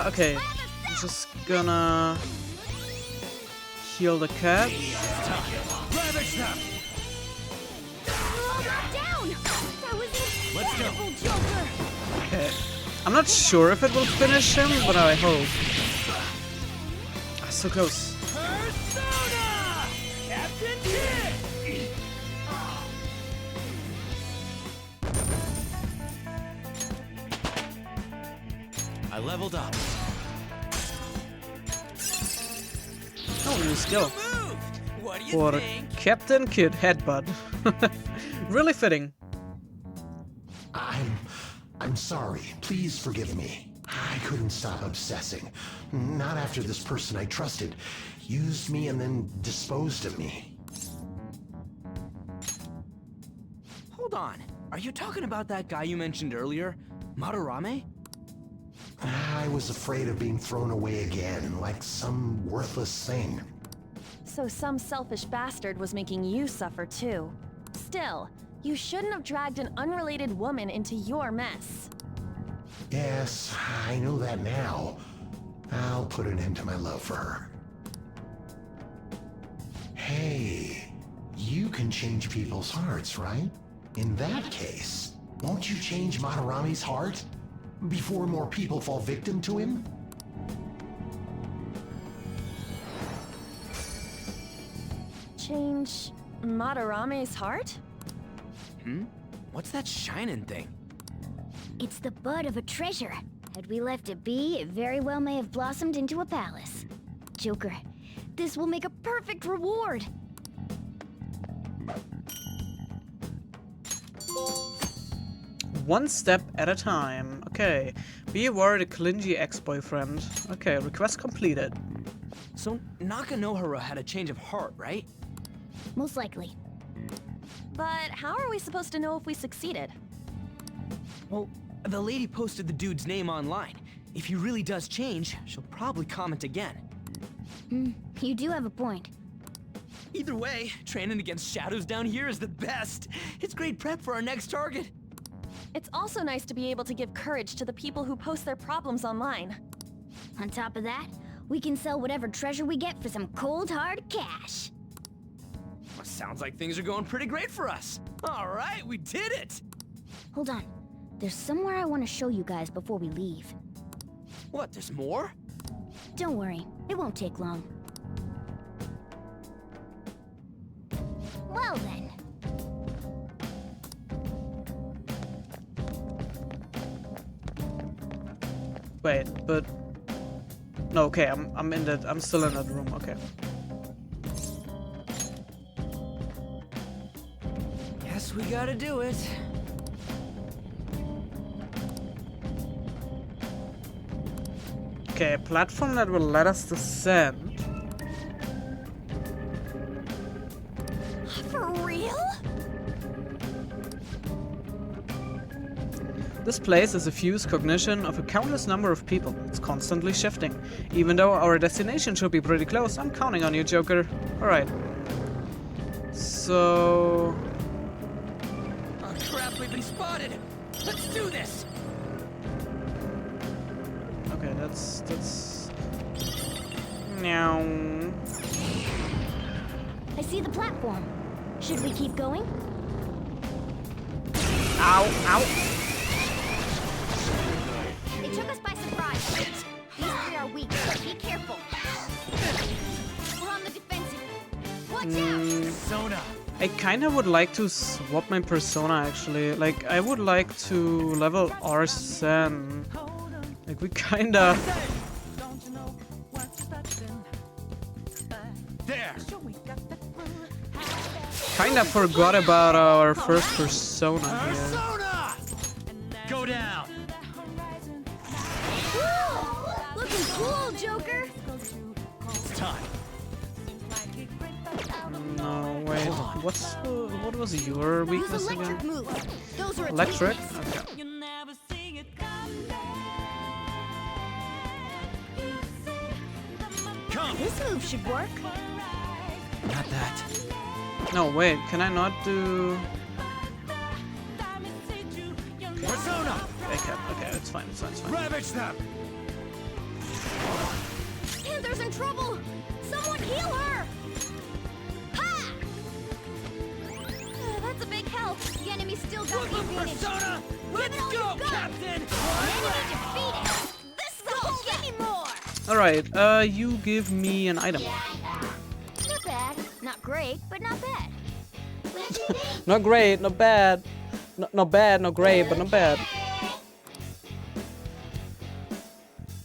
Okay. I'm just gonna heal the cat. Ravage them! We're all knocked down. That was incredible, Joker. Okay. I'm not sure if it will finish him, but I hope. Ah, so close. Persona! Captain Kidd! I leveled up. Oh, new skill. What do you For think? Captain Kidd Headbutt. Really fitting. I'm sorry. Please forgive me. I couldn't stop obsessing. Not after this person I trusted used me and then disposed of me. Hold on. Are you talking about that guy you mentioned earlier? Madarame? I was afraid of being thrown away again, like some worthless thing. So some selfish bastard was making you suffer too. Still, you shouldn't have dragged an unrelated woman into your mess. Yes, I know that now. I'll put an end to my love for her. Hey, you can change people's hearts, right? In that case, won't you change Madarame's heart? Before more people fall victim to him? Change Madarame's heart? What's that shining thing? It's the bud of a treasure. Had we left it be, it very well may have blossomed into a palace. Joker, this will make a perfect reward. One step at a time. Okay. Be aware the clingy ex-boyfriend. Okay, request completed. So Nakanohara had a change of heart, right? Most likely. But how are we supposed to know if we succeeded? Well, the lady posted the dude's name online. If he really does change, she'll probably comment again. You do have a point. Either way, training against shadows down here is the best. It's great prep for our next target. It's also nice to be able to give courage to the people who post their problems online. On top of that, we can sell whatever treasure we get for some cold hard cash. Well, sounds like things are going pretty great for us. All right, we did it! Hold on. There's somewhere I want to show you guys before we leave. What, there's more? Don't worry, it won't take long. Well then. Wait, but no, okay, I'm still in that room, okay. Guess we gotta do it. Okay, a platform that will let us descend. For real? This place is a fused cognition of a countless number of people. It's constantly shifting. Even though our destination should be pretty close, I'm counting on you, Joker. Alright. So... Oh crap, we've been spotted! Let's do this! Okay, that's... Meow. I see the platform. Should we keep going? Ow, ow! They took us by surprise. These three are weak, so be careful. We're on the defensive. Watch out! Persona! I kinda would like to swap my persona, actually. Like, I would like to level Arsene. Like, we kinda... There! Kinda forgot about our first persona here. Persona! Go down! Looking cool, Joker! It's time. No, wait. What was your weakness again? Moves. Those are Electric? weakness. Okay. Come! This move should work. Not that. No, wait. Can I not do... Persona! Okay, it's fine, it's fine, it's fine. Ravage them! Panther's in trouble! Someone heal her! Ha! That's a big help. The enemy still got the advantage. Persona! Let's go, Captain! Enemy defeated! This is a whole give me more! Alright, you give me an item. Not bad. Not great, but not bad. Not great, not bad. Not bad, not great, but not bad.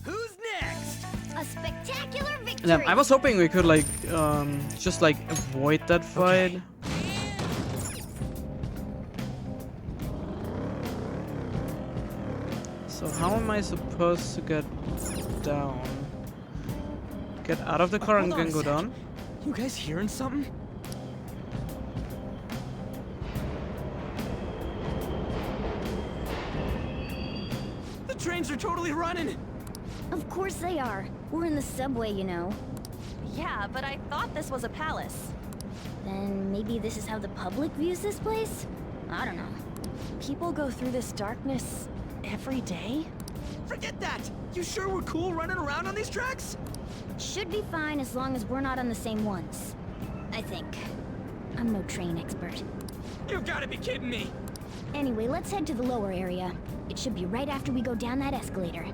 Who's next? A spectacular victory! Damn, I was hoping we could, like, just, like, avoid that fight. Okay. So how am I supposed to get down? Get out of the car and then go down? You guys hearing something? The trains are totally running! Of course they are. We're in the subway, you know. Yeah, but I thought this was a palace. Then maybe this is how the public views this place? I don't know. People go through this darkness every day? Forget that! You sure we're cool running around on these tracks? Should be fine as long as we're not on the same ones. I think. I'm no train expert. You've gotta be kidding me! Anyway, let's head to the lower area. It should be right after we go down that escalator.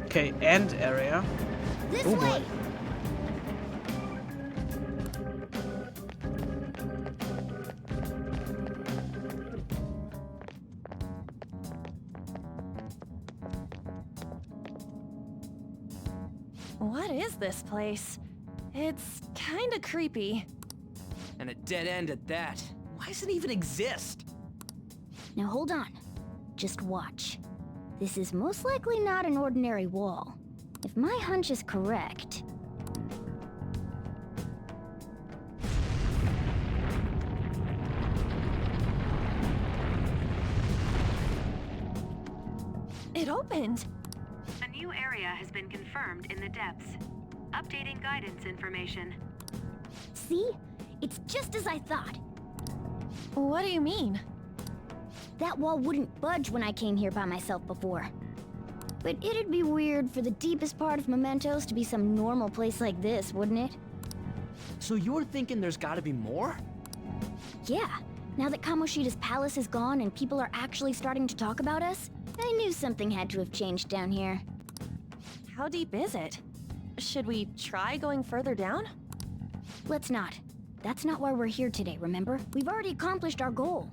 Okay, end area. This Ooh, way! boy. What is this place? It's kinda creepy. And a dead end at that. Why does it even exist? Now hold on. Just watch. This is most likely not an ordinary wall. If my hunch is correct... It opened! A new area has been confirmed in the depths. Updating guidance information. See? It's just as I thought. What do you mean? That wall wouldn't budge when I came here by myself before. But it'd be weird for the deepest part of Mementos to be some normal place like this, wouldn't it? So you're thinking there's gotta be more? Yeah. Now that Kamoshida's palace is gone and people are actually starting to talk about us, I knew something had to have changed down here. How deep is it? Should we try going further down? Let's not. That's not why we're here today, remember? We've already accomplished our goal.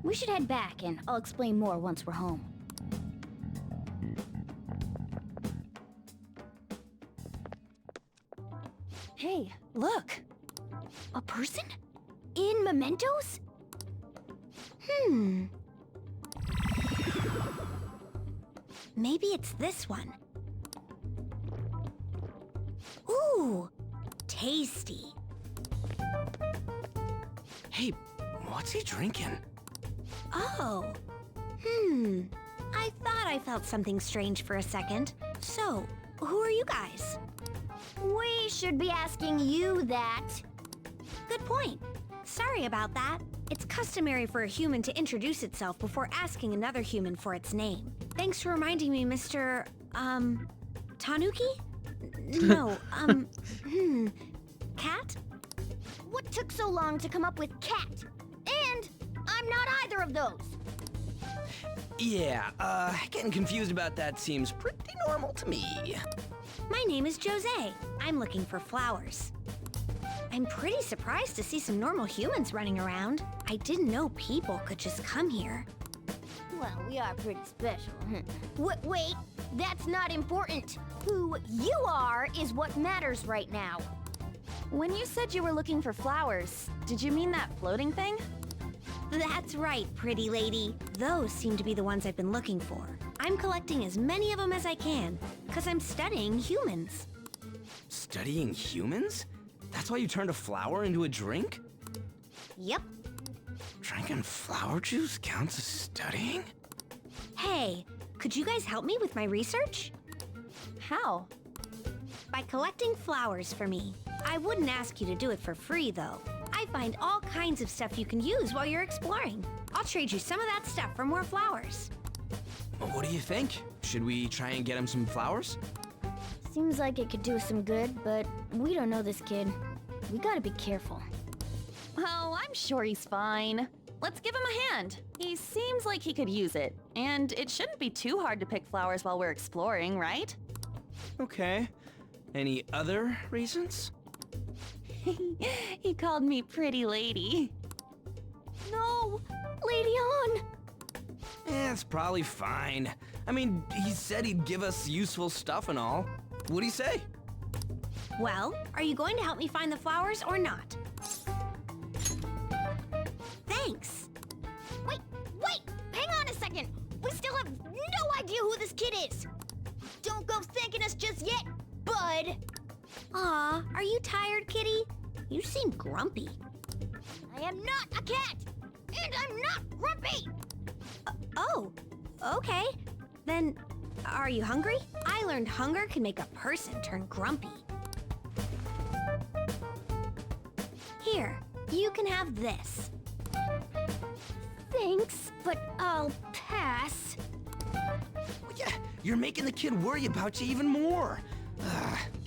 We should head back, and I'll explain more once we're home. Hey, look! A person? In Mementos? Maybe it's this one. Ooh, tasty. Hey, what's he drinking? Oh. I thought I felt something strange for a second. So, who are you guys? We should be asking you that. Good point. Sorry about that. It's customary for a human to introduce itself before asking another human for its name. Thanks for reminding me, Mr. Tanuki? No, Cat? What took so long to come up with cat? And I'm not either of those. Yeah, getting confused about that seems pretty normal to me. My name is Jose. I'm looking for flowers. I'm pretty surprised to see some normal humans running around. I didn't know people could just come here. Well, we are pretty special. Wait, that's not important. Who you are is what matters right now. When you said you were looking for flowers, did you mean that floating thing? That's right, pretty lady. Those seem to be the ones I've been looking for. I'm collecting as many of them as I can, because I'm studying humans. Studying humans? That's why you turned a flower into a drink? Yep. Drinking flower juice counts as studying? Hey, could you guys help me with my research? How? By collecting flowers for me. I wouldn't ask you to do it for free, though. I find all kinds of stuff you can use while you're exploring. I'll trade you some of that stuff for more flowers. Well, what do you think? Should we try and get him some flowers? Seems like it could do us some good, but we don't know this kid. We gotta be careful. Oh, I'm sure he's fine. Let's give him a hand. He seems like he could use it. And it shouldn't be too hard to pick flowers while we're exploring, right? Okay. Any other reasons? He called me pretty lady. No! Lady on! It's probably fine. I mean, he said he'd give us useful stuff and all. What'd he say? Well, are you going to help me find the flowers or not? Thanks. Wait! Hang on a second! We still have no idea who this kid is! Don't go thanking us just yet, bud! Aw, are you tired, kitty? You seem grumpy. I am not a cat! And I'm not grumpy! Oh, okay. Then, are you hungry? I learned hunger can make a person turn grumpy. Here, you can have this. Thanks, but I'll pass. Well, yeah, you're making the kid worry about you even more.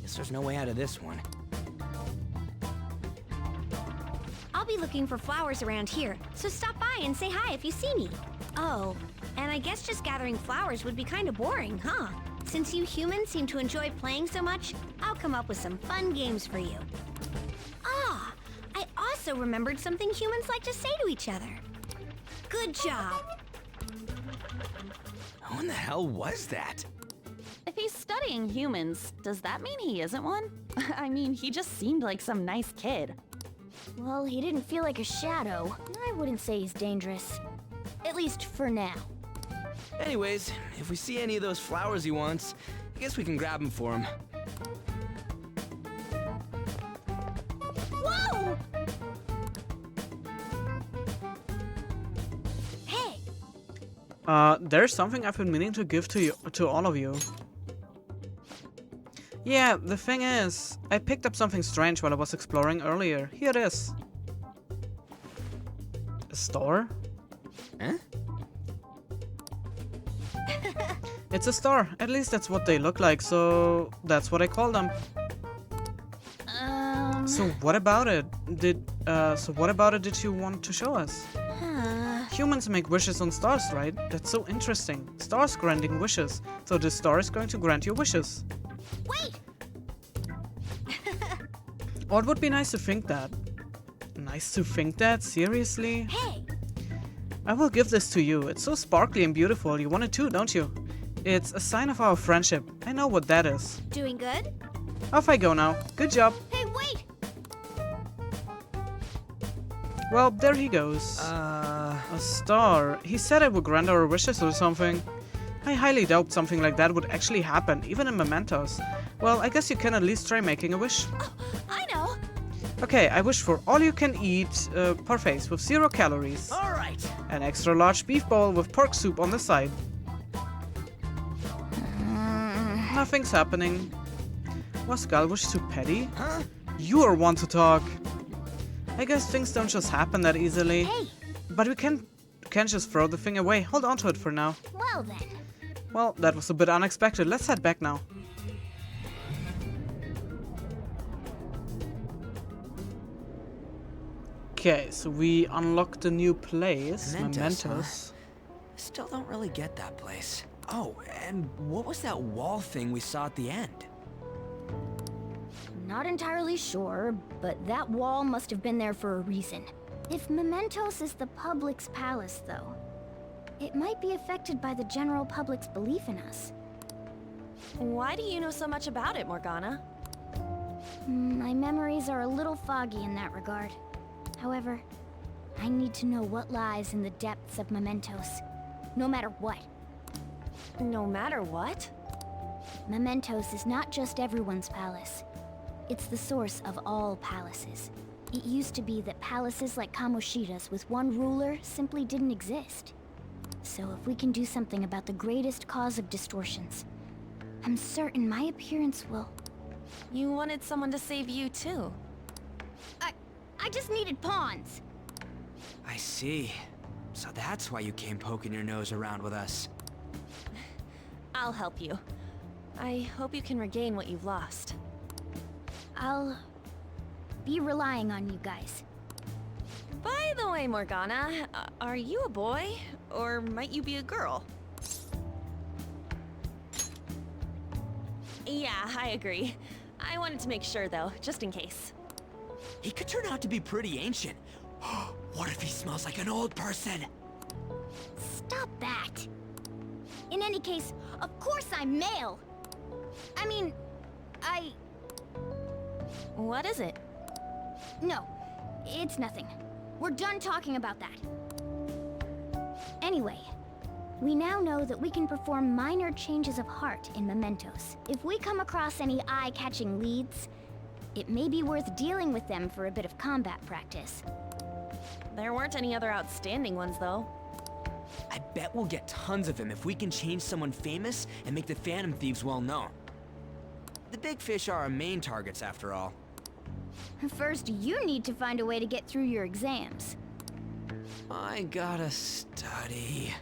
Guess there's no way out of this one. I'll be looking for flowers around here, so stop by and say hi if you see me. Oh, and I guess just gathering flowers would be kind of boring, huh? Since you humans seem to enjoy playing so much, I'll come up with some fun games for you. Ah, I also remembered something humans like to say to each other. Good job. Who in the hell was that? If he's studying humans, does that mean he isn't one? I mean, he just seemed like some nice kid. Well, he didn't feel like a shadow. I wouldn't say he's dangerous. At least for now. Anyways, if we see any of those flowers he wants, I guess we can grab them for him. Whoa! Hey! There's something I've been meaning to give to all of you. Yeah, the thing is, I picked up something strange while I was exploring earlier. Here it is. A store? Huh? It's a star. At least that's what they look like, so that's what I call them. So what about it? Did you want to show us? Humans make wishes on stars, right? That's so interesting. Stars granting wishes. So this star is going to grant your wishes. Wait! Or it would be nice to think that. Nice to think that? Seriously? Hey! I will give this to you. It's so sparkly and beautiful. You want it too, don't you? It's a sign of our friendship. I know what that is. Doing good? Off I go now. Good job. Hey, wait! Well, there he goes. A star. He said it would grant our wishes or something. I highly doubt something like that would actually happen, even in mementos. Well, I guess you can at least try making a wish. Oh, I know! Okay, I wish for all-you-can-eat parfaits with 0 calories. Alright! An extra large beef bowl with pork soup on the side. Nothing's happening. Was Gal wish too petty? Huh? You are one to talk. I guess things don't just happen that easily. Hey! But we can't just throw the thing away. Hold on to it for now. Well then. Well, that was a bit unexpected. Let's head back now. Okay, so we unlocked a new place, Mementos. Still don't really get that place. Oh, and what was that wall thing we saw at the end? Not entirely sure, but that wall must have been there for a reason. If Mementos is the public's palace, though, it might be affected by the general public's belief in us. Why do you know so much about it, Morgana? My memories are a little foggy in that regard. However, I need to know what lies in the depths of Mementos, no matter what. No matter what? Mementos is not just everyone's palace. It's the source of all palaces. It used to be that palaces like Kamoshida's with one ruler simply didn't exist. So if we can do something about the greatest cause of distortions, I'm certain my appearance will... You wanted someone to save you too. I just needed pawns. I see. So that's why you came poking your nose around with us. I'll help you. I hope you can regain what you've lost. I'll be relying on you guys. By the way, Morgana, are you a boy? Or might you be a girl? Yeah, I agree. I wanted to make sure though, just in case. He could turn out to be pretty ancient. What if he smells like an old person? Stop that! In any case, of course I'm male! I mean, What is it? No, it's nothing. We're done talking about that. Anyway, we now know that we can perform minor changes of heart in mementos. If we come across any eye-catching leads, it may be worth dealing with them for a bit of combat practice. There weren't any other outstanding ones, though. I bet we'll get tons of them if we can change someone famous and make the Phantom Thieves well known. The big fish are our main targets, after all. First, you need to find a way to get through your exams. I gotta study.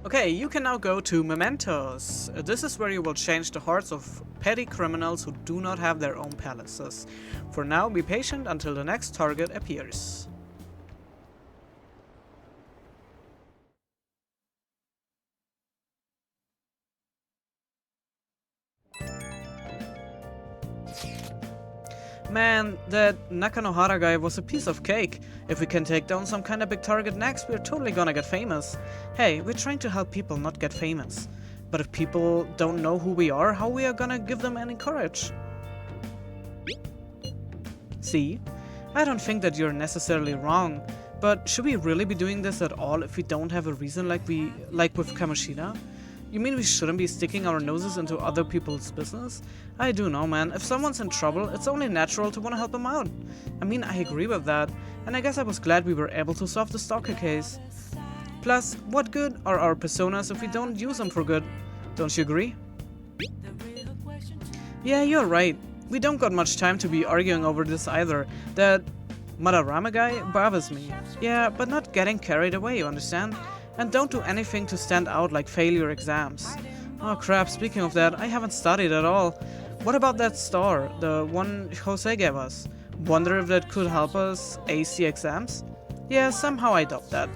Okay, you can now go to Mementos. This is where you will change the hearts of petty criminals who do not have their own palaces. For now, be patient until the next target appears. Man, that Nakanohara guy was a piece of cake. If we can take down some kind of big target next, we're totally gonna get famous. Hey, we're trying to help people not get famous. But if people don't know who we are, how we are gonna give them any courage? See? I don't think that you're necessarily wrong, but should we really be doing this at all if we don't have a reason like with Kamoshida? You mean we shouldn't be sticking our noses into other people's business? I do know, man. If someone's in trouble, it's only natural to want to help them out. I mean, I agree with that, and I guess I was glad we were able to solve the stalker case. Plus, what good are our personas if we don't use them for good? Don't you agree? Yeah, you're right. We don't got much time to be arguing over this either. That Madarama guy bothers me. Yeah, but not getting carried away, you understand? And don't do anything to stand out like fail your exams. Oh crap, speaking of that, I haven't studied at all. What about that star, the one Jose gave us? Wonder if that could help us ace the exams? Yeah, somehow I doubt that.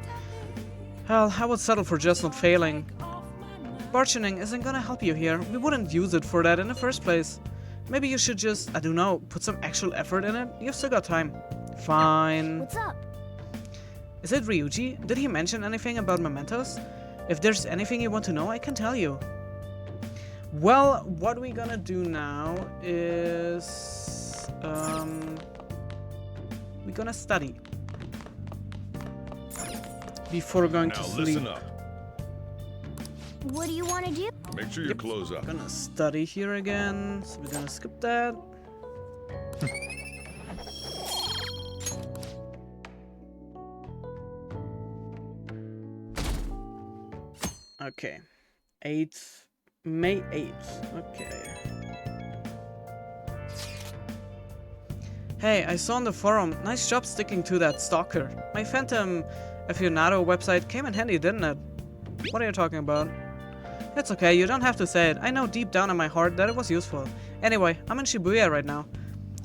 Hell, I would settle for just not failing. Bargaining isn't gonna help you here. We wouldn't use it for that in the first place. Maybe you should just, I don't know, put some actual effort in it? You've still got time. Fine. What's up? Is it Ryuji? Did he mention anything about mementos? If there's anything you want to know, I can tell you. Well, what we're gonna do now is... we're gonna study. Before going to sleep. Now listen up. What do you want to do? Make sure you close up. We're gonna study here again, so we're gonna skip that. Okay. May 8th. Okay. Hey, I saw on the forum, nice job sticking to that stalker. My Phantom Aficionado website came in handy, didn't it? What are you talking about? It's okay, you don't have to say it. I know deep down in my heart that it was useful. Anyway, I'm in Shibuya right now.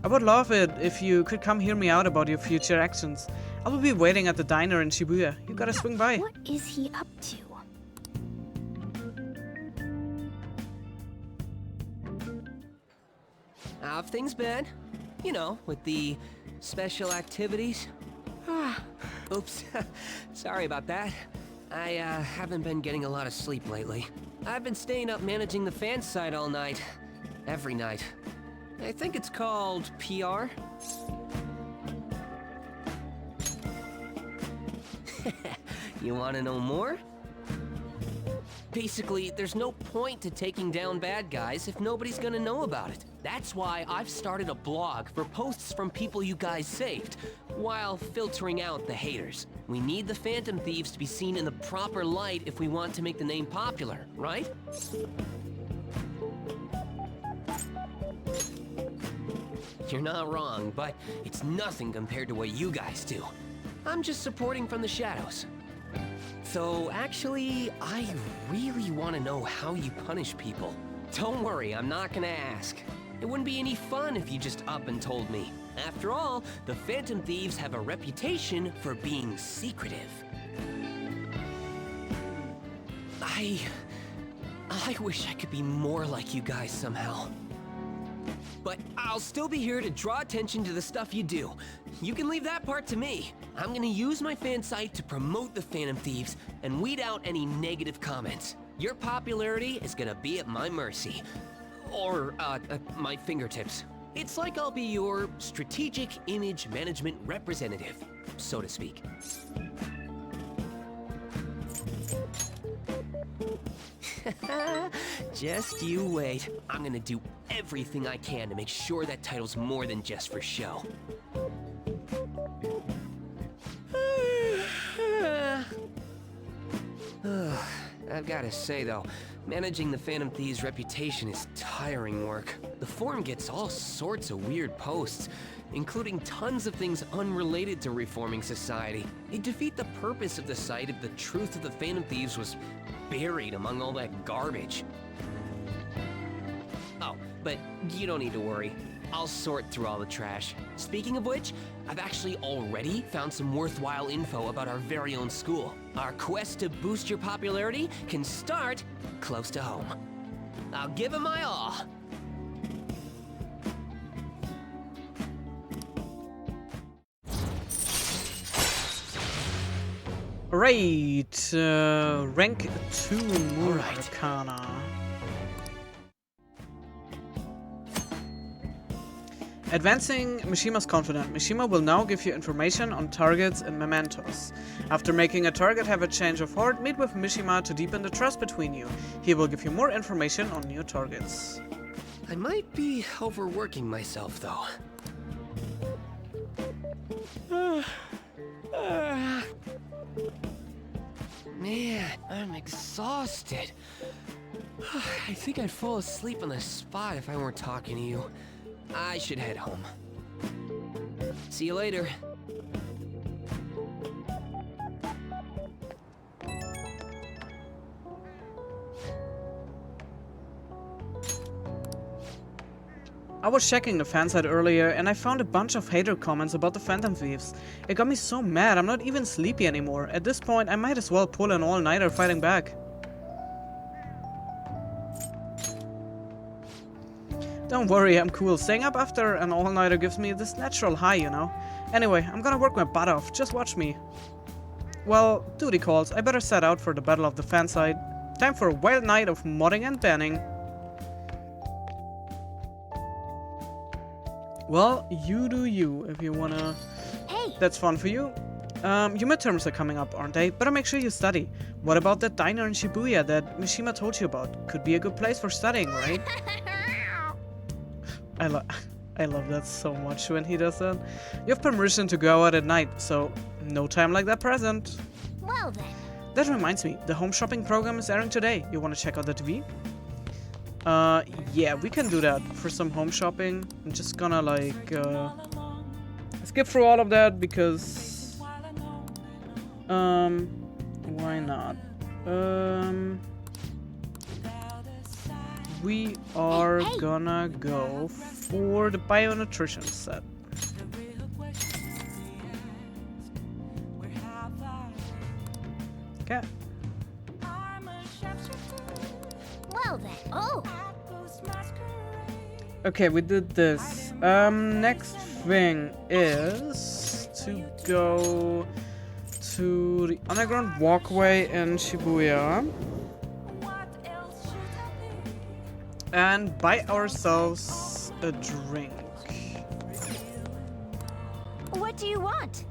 I would love it if you could come hear me out about your future actions. I will be waiting at the diner in Shibuya. You gotta swing by. What is he up to? How have things been? You know, with the special activities. Oops. Sorry about that. I haven't been getting a lot of sleep lately. I've been staying up managing the fan site all night. Every night. I think it's called PR. You want to know more? Basically, there's no point to taking down bad guys if nobody's gonna know about it. That's why I've started a blog for posts from people you guys saved, while filtering out the haters. We need the Phantom Thieves to be seen in the proper light if we want to make the name popular, right? You're not wrong, but it's nothing compared to what you guys do. I'm just supporting from the shadows. So, actually, I really want to know how you punish people. Don't worry, I'm not gonna ask. It wouldn't be any fun if you just up and told me. After all, the Phantom Thieves have a reputation for being secretive. I wish I could be more like you guys somehow. But I'll still be here to draw attention to the stuff you do. You can leave that part to me. I'm gonna use my fan site to promote the Phantom Thieves and weed out any negative comments. Your popularity is gonna be at my mercy. Or, my fingertips. It's like I'll be your strategic image management representative, so to speak. Just you wait. I'm gonna do everything I can to make sure that title's more than just for show. I've gotta say though, managing the Phantom Thieves' reputation is tiring work. The forum gets all sorts of weird posts, including tons of things unrelated to reforming society. It'd defeat the purpose of the site if the truth of the Phantom Thieves was buried among all that garbage. Oh, but you don't need to worry. I'll sort through all the trash. Speaking of which, I've actually already found some worthwhile info about our very own school. Our quest to boost your popularity can start close to home. I'll give it my all. Right, rank 2 Moon Arcana. Advancing Mishima's confident. Mishima will now give you information on targets and mementos. After making a target have a change of heart, meet with Mishima to deepen the trust between you. He will give you more information on new targets. I might be overworking myself though. Man, I'm exhausted. I think I'd fall asleep on the spot if I weren't talking to you. I should head home. See you later. I was checking the fansite earlier and I found a bunch of hater comments about the Phantom Thieves. It got me so mad, I'm not even sleepy anymore. At this point, I might as well pull an all-nighter fighting back. Don't worry, I'm cool. Staying up after an all-nighter gives me this natural high, you know? Anyway, I'm gonna work my butt off, just watch me. Well, duty calls, I better set out for the battle of the fansite. Time for a wild night of modding and banning. Well, you do you, if you wanna... Hey! That's fun for you. Your midterms are coming up, aren't they? Better make sure you study. What about that diner in Shibuya that Mishima told you about? Could be a good place for studying, right? I love that so much when he does that. You have permission to go out at night, so no time like that present. Well then. That reminds me, the home shopping program is airing today. You wanna check out the TV? Yeah, we can do that for some home shopping. I'm just gonna like skip through all of that because why not? We are gonna go for the bio-nutrition set. Okay. Well then. Oh. Okay, we did this. Next thing is to go to the underground walkway in Shibuya and buy ourselves a drink. What do you want?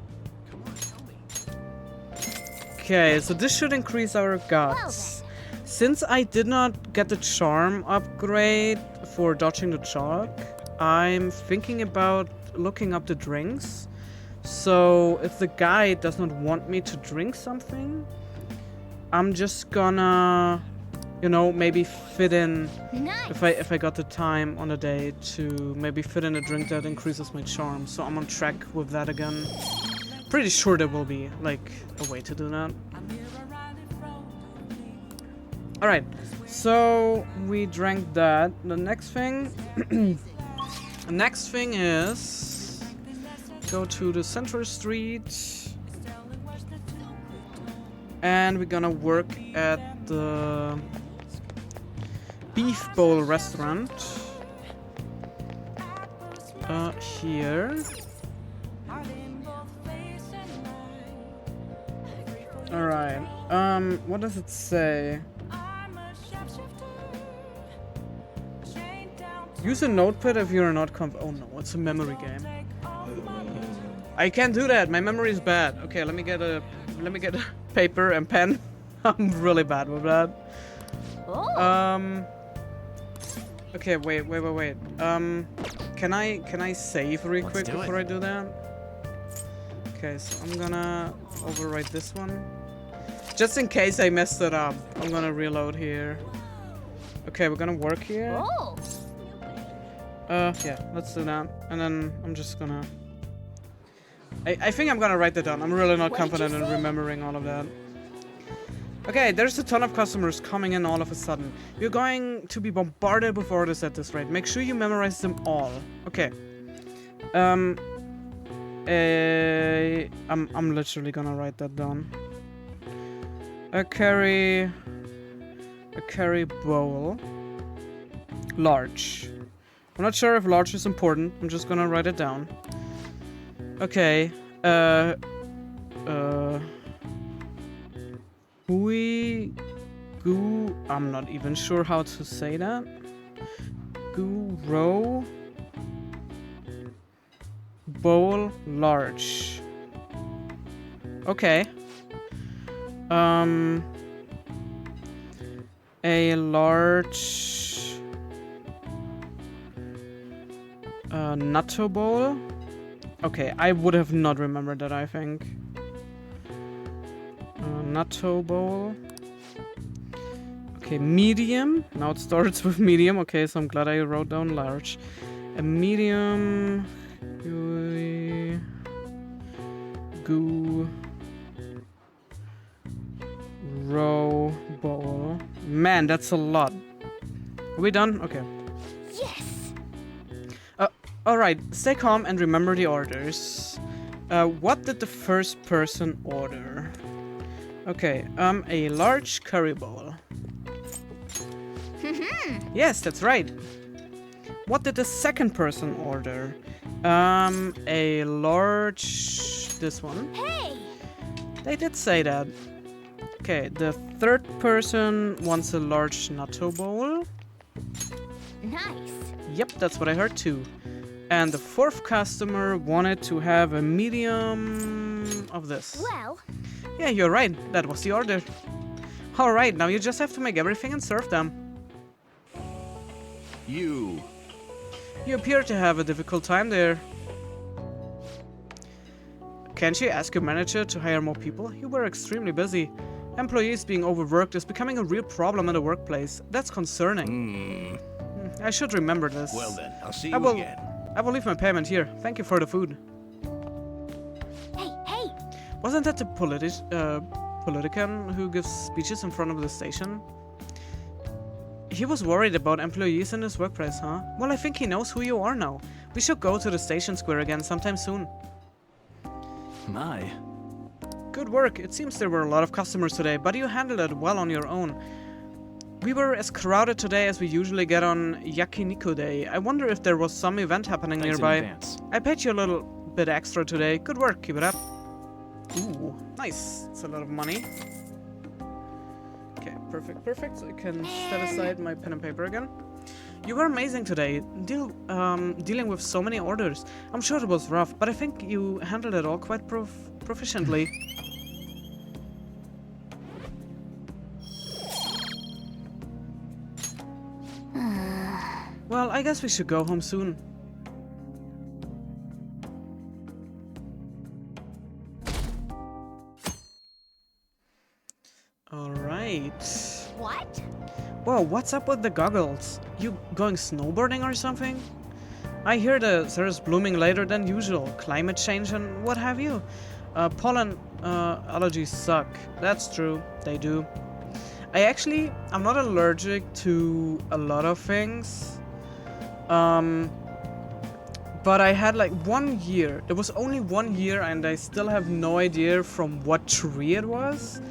Okay, so this should increase our guts. Since I did not get the charm upgrade for dodging the chalk, I'm thinking about looking up the drinks. So if the guy does not want me to drink something, I'm just gonna, you know, maybe fit in, nice. if I got the time on a day to maybe fit in a drink that increases my charm. So I'm on track with that again. Pretty sure there will be like a way to do that. Alright, so we drank that. The next thing the next thing is go to the Central Street and we're gonna work at the Beef Bowl restaurant here. Alright, what does it say? Use a notepad if you're not oh no, it's a memory game. I can't do that, my memory is bad. Okay, let me get a paper and pen. I'm really bad with that. Oh. Okay, wait. Can I save real quick before I do that? Okay, so I'm gonna overwrite this one. Just in case I messed it up, I'm gonna reload here. Okay, we're gonna work here. Oh. Yeah, let's do that. And then I'm just gonna... I think I'm gonna write that down. I'm really not confident in remembering all of that. Okay, there's a ton of customers coming in all of a sudden. You're going to be bombarded with orders at this rate. Make sure you memorize them all. Okay. I'm literally gonna write that down. A curry bowl. Large. I'm not sure if large is important. I'm just gonna write it down. Okay. I'm not even sure how to say that. Guro bowl large. Okay. A large natto bowl. Okay, I would have not remembered that, I think. Natto bowl. Okay, medium. Now it starts with medium. Okay, so I'm glad I wrote down large. A medium. Goo. Row. Bowl. Man, that's a lot. Are we done? Okay. Yes! Alright, stay calm and remember the orders. What did the first person order? Okay, a large curry bowl. Yes, that's right. What did the second person order? A large... this one. Hey! They did say that. Okay, the third person wants a large natto bowl. Nice. Yep, that's what I heard too. And the fourth customer wanted to have a medium of this. Well... Yeah, you're right. That was the order. Alright, now you just have to make everything and serve them. You appear to have a difficult time there. Can't you ask your manager to hire more people? You were extremely busy. Employees being overworked is becoming a real problem in the workplace. That's concerning. I should remember this. Well then, I'll see you again. I will leave my payment here. Thank you for the food. Hey! Wasn't that the politician who gives speeches in front of the station? He was worried about employees in his workplace, huh? Well, I think he knows who you are now. We should go to the station square again sometime soon. My. Good work. It seems there were a lot of customers today, but you handled it well on your own. We were as crowded today as we usually get on Yakiniku Day. I wonder if there was some event happening nearby. I paid you a little bit extra today. Good work. Keep it up. Ooh, nice. It's a lot of money. Okay, perfect. So I can set aside my pen and paper again. You were amazing today, dealing with so many orders. I'm sure it was rough, but I think you handled it all quite proficiently. Well, I guess we should go home soon. Alright. What? Whoa, what's up with the goggles? You going snowboarding or something? I hear the Sarah's blooming later than usual. Climate change and what have you. Pollen allergies suck. That's true. They do. I'm not allergic to a lot of things. But I had like 1 year. There was only 1 year and I still have no idea from what tree it was.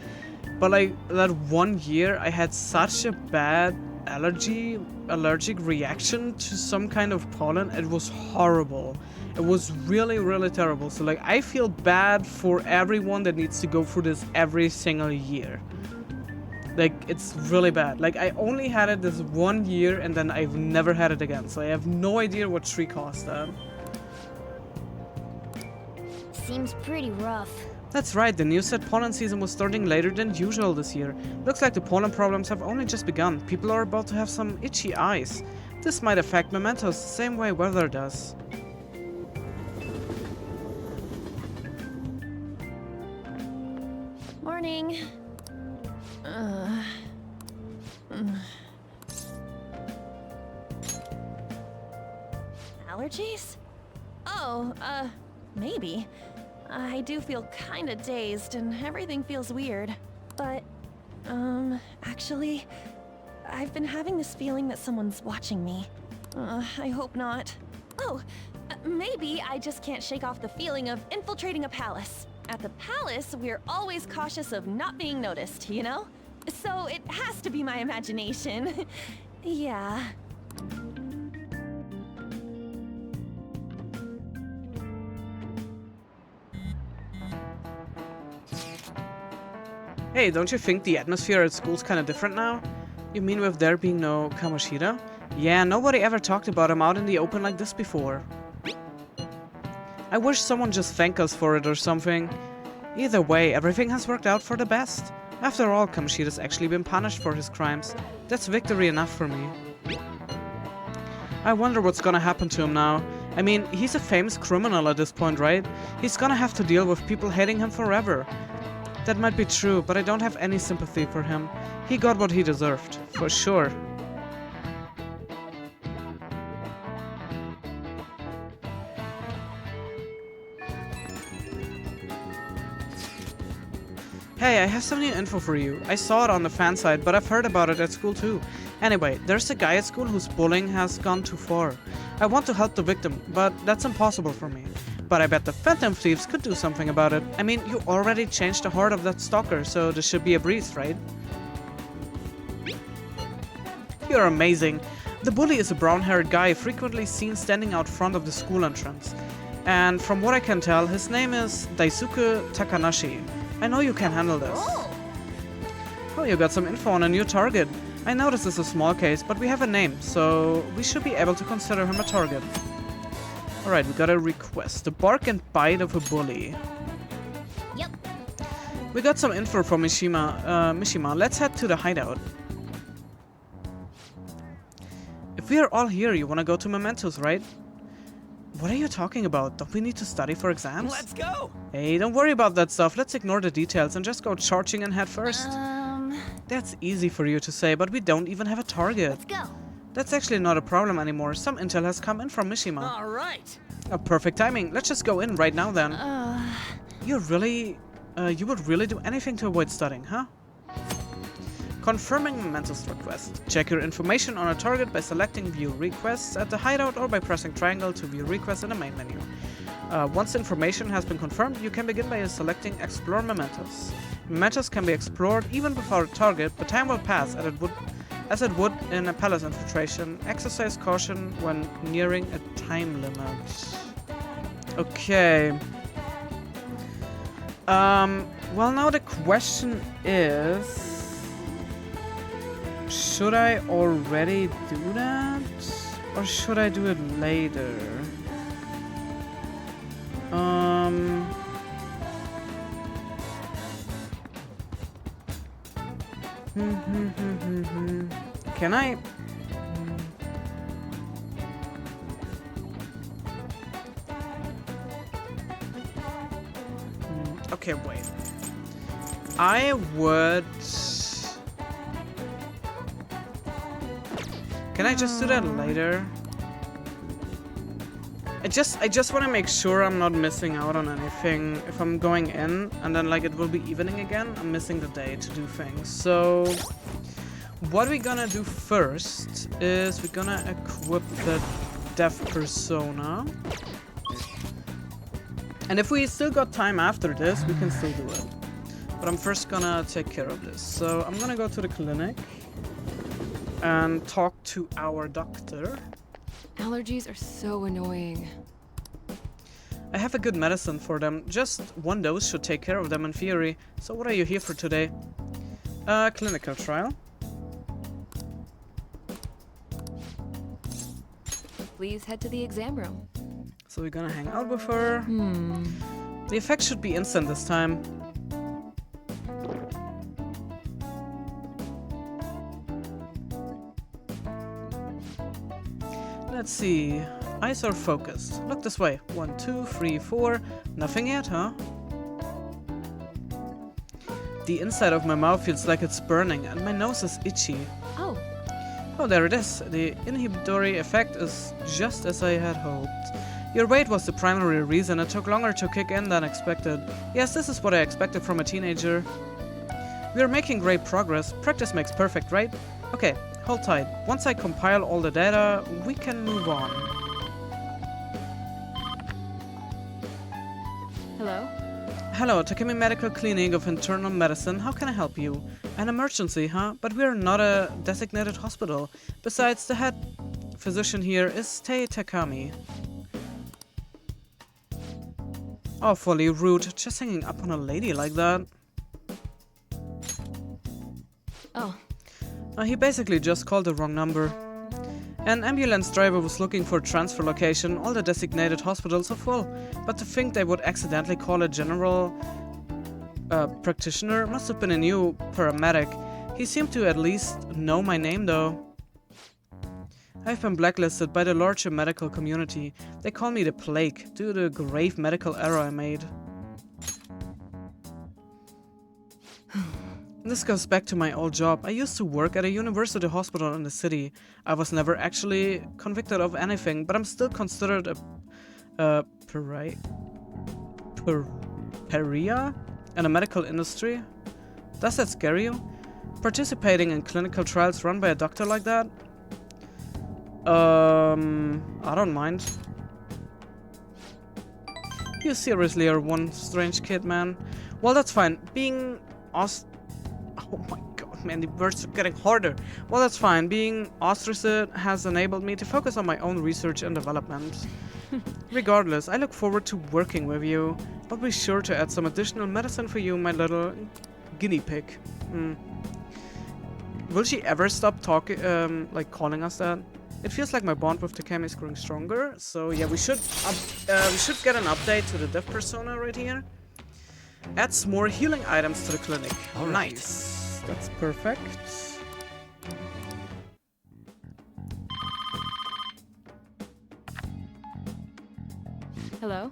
But like that 1 year I had such a bad allergic reaction to some kind of pollen. It was horrible. It was really, really terrible. So like I feel bad for everyone that needs to go through this every single year. Like it's really bad. Like I only had it this 1 year and then I've never had it again. So I have no idea what tree caused that. Seems pretty rough. That's right, the news said pollen season was starting later than usual this year. Looks like the pollen problems have only just begun. People are about to have some itchy eyes. This might affect mementos the same way weather does. Morning. Allergies? Oh, maybe. I do feel kinda dazed and everything feels weird. But, actually, I've been having this feeling that someone's watching me. I hope not. Oh, maybe I just can't shake off the feeling of infiltrating a palace. At the palace, we're always cautious of not being noticed, you know? So it has to be my imagination. Yeah. Hey, don't you think the atmosphere at school's kinda different now? You mean with there being no Kamoshida? Yeah, nobody ever talked about him out in the open like this before. I wish someone just thanked us for it or something. Either way, everything has worked out for the best. After all, Kamoshida's actually been punished for his crimes. That's victory enough for me. I wonder what's gonna happen to him now. I mean, he's a famous criminal at this point, right? He's gonna have to deal with people hating him forever. That might be true, but I don't have any sympathy for him. He got what he deserved, for sure. Hey, I have some new info for you. I saw it on the fan site, but I've heard about it at school too. Anyway, there's a guy at school whose bullying has gone too far. I want to help the victim, but that's impossible for me. But I bet the Phantom Thieves could do something about it. I mean, you already changed the heart of that stalker, so this should be a breeze, right? You're amazing. The bully is a brown-haired guy frequently seen standing out front of the school entrance. And from what I can tell, his name is Daisuke Takanashi. I know you can handle this. Oh, you got some info on a new target. I know this is a small case, but we have a name, so we should be able to consider him a target. Alright, we got a request. The bark and bite of a bully. Yep. We got some info from Mishima. Let's head to the hideout. If we are all here, you wanna go to Mementos, right? What are you talking about? Don't we need to study for exams? Let's go! Hey, don't worry about that stuff. Let's ignore the details and just go charging and head first. That's easy for you to say, but we don't even have a target. Let's go. That's actually not a problem anymore. Some intel has come in from Mishima. All right. Perfect timing. Let's just go in right now then. You would really do anything to avoid studying, huh? Confirming Mementos request. Check your information on a target by selecting View Requests at the hideout or by pressing triangle to view requests in the main menu. Once information has been confirmed, you can begin by selecting Explore Mementos. Mementos can be explored even without a target, but time will pass as it would in a palace infiltration. Exercise caution when nearing a time limit. Okay. Well, now the question is... should I already do that? Or should I do it later? Can I? Okay, wait. I would... Can I just do that later? I just want to make sure I'm not missing out on anything. If I'm going in and then like it will be evening again, I'm missing the day to do things. So what we're gonna do first is we're gonna equip the deaf persona. And if we still got time after this, we can still do it. But I'm first gonna take care of this. So I'm gonna go to the clinic and talk to our doctor. Allergies are so annoying. I have a good medicine for them. Just one dose should take care of them in theory. So what are you here for today? Clinical trial. Please head to the exam room. So we're gonna hang out with her. The effect should be instant this time. Let's see. Eyes are focused. Look this way. 1, 2, 3, 4. Nothing yet, huh? The inside of my mouth feels like it's burning and my nose is itchy. Oh. Oh, there it is. The inhibitory effect is just as I had hoped. Your weight was the primary reason it took longer to kick in than expected. Yes, this is what I expected from a teenager. We are making great progress. Practice makes perfect, right? Okay. Hold tight. Once I compile all the data, we can move on. Hello? Hello, Takemi Medical Clinic of Internal Medicine. How can I help you? An emergency, huh? But we are not a designated hospital. Besides, the head physician here is Tei Takami. Awfully rude, just hanging up on a lady like that. Oh. He basically just called the wrong number. An ambulance driver was looking for a transfer location. All the designated hospitals are full. But to think they would accidentally call a general practitioner must have been a new paramedic. He seemed to at least know my name though. I've been blacklisted by the larger medical community. They call me the Plague due to the grave medical error I made. This goes back to my old job. I used to work at a university hospital in the city. I was never actually convicted of anything, but I'm still considered a pariah in the medical industry. Does that scare you? Participating in clinical trials run by a doctor like that? I don't mind. You seriously are one strange kid, man. Well, that's fine. Being oh my god, man, the words are getting harder. Well, that's fine. Being ostracized has enabled me to focus on my own research and development. Regardless, I look forward to working with you. I'll be sure to add some additional medicine for you, my little guinea pig. Will she ever stop talking, like calling us that? It feels like my bond with Takemi is growing stronger. So yeah, we should get an update to the dev persona right here. Adds more healing items to the clinic. All right. Nice. That's perfect. Hello?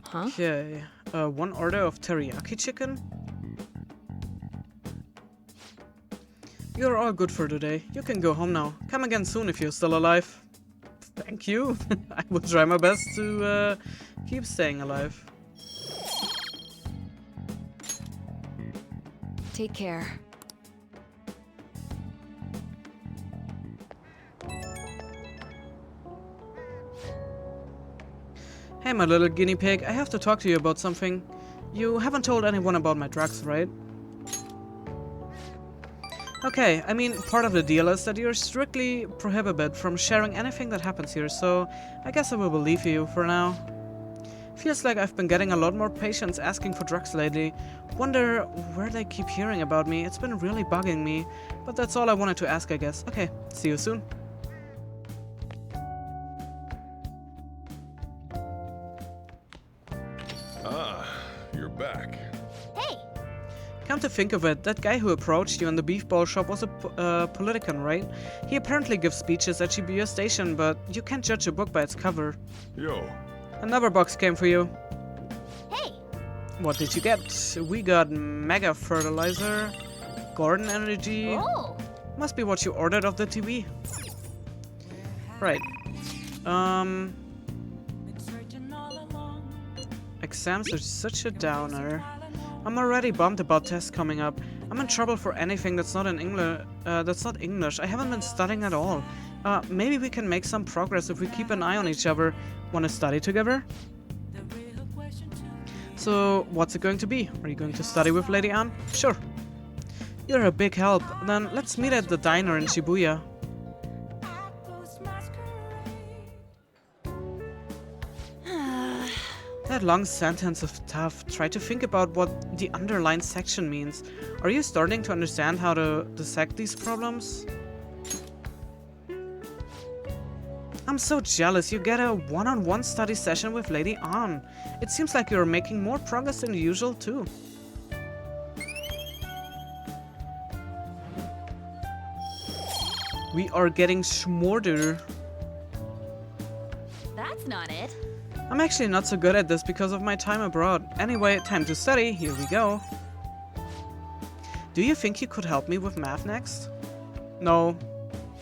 Huh? Okay. One order of teriyaki chicken. You're all good for today. You can go home now. Come again soon if you're still alive. Thank you. I will try my best to keep staying alive. Take care. Hey, my little guinea pig, I have to talk to you about something. You haven't told anyone about my drugs, right? Okay, I mean, part of the deal is that you're strictly prohibited from sharing anything that happens here, so I guess I will believe you for now. Feels like I've been getting a lot more patients asking for drugs lately. Wonder where they keep hearing about me. It's been really bugging me. But that's all I wanted to ask, I guess. Okay, see you soon. Ah, you're back. Hey! Come to think of it, that guy who approached you in the beef ball shop was a politician, right? He apparently gives speeches at Shibuya Station, but you can't judge a book by its cover. Yo. Another box came for you. Hey! What did you get? We got mega fertilizer, garden energy. Oh! Must be what you ordered off the TV. Right. Exams are such a downer. I'm already bummed about tests coming up. I'm in trouble for anything that's not in English. I haven't been studying at all. Maybe we can make some progress if we keep an eye on each other. Wanna study together? So, what's it going to be? Are you going to study with Lady Anne? Sure. You're a big help. Then let's meet at the diner in Shibuya. That long sentence is tough. Try to think about what the underlined section means. Are you starting to understand how to dissect these problems? I'm so jealous you get a one-on-one study session with Lady Anne. It seems like you're making more progress than usual too. We are getting schmorder. That's not it. I'm actually not so good at this because of my time abroad. Anyway, time to study. Here we go. Do you think you could help me with math next? No.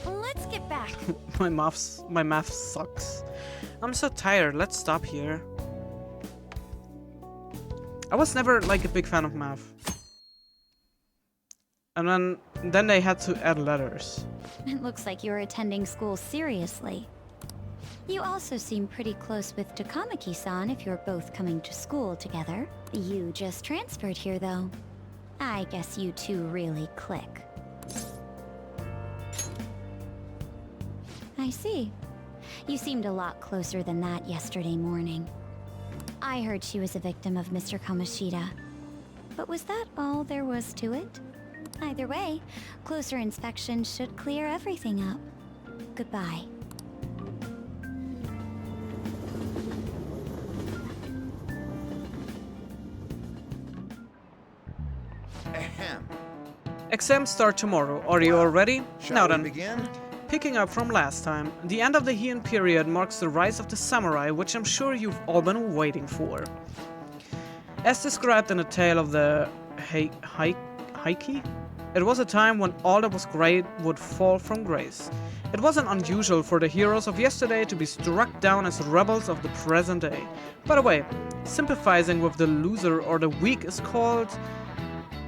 Let's get back. My math sucks. I'm so tired. Let's stop here. I was never like a big fan of math. And then they had to add letters. It looks like you're attending school seriously. You also seem pretty close with Takamaki-san if you're both coming to school together. You just transferred here, though. I guess you two really click. I see. You seemed a lot closer than that yesterday morning. I heard she was a victim of Mr. Kamoshida. But was that all there was to it? Either way, closer inspection should clear everything up. Goodbye. Ahem. Exams start tomorrow. Are you all ready? Now then. Begin? Picking up from last time, the end of the Heian period marks the rise of the samurai, which I'm sure you've all been waiting for. As described in the tale of the Heike? It was a time when all that was great would fall from grace. It wasn't unusual for the heroes of yesterday to be struck down as rebels of the present day. By the way, sympathizing with the loser or the weak is called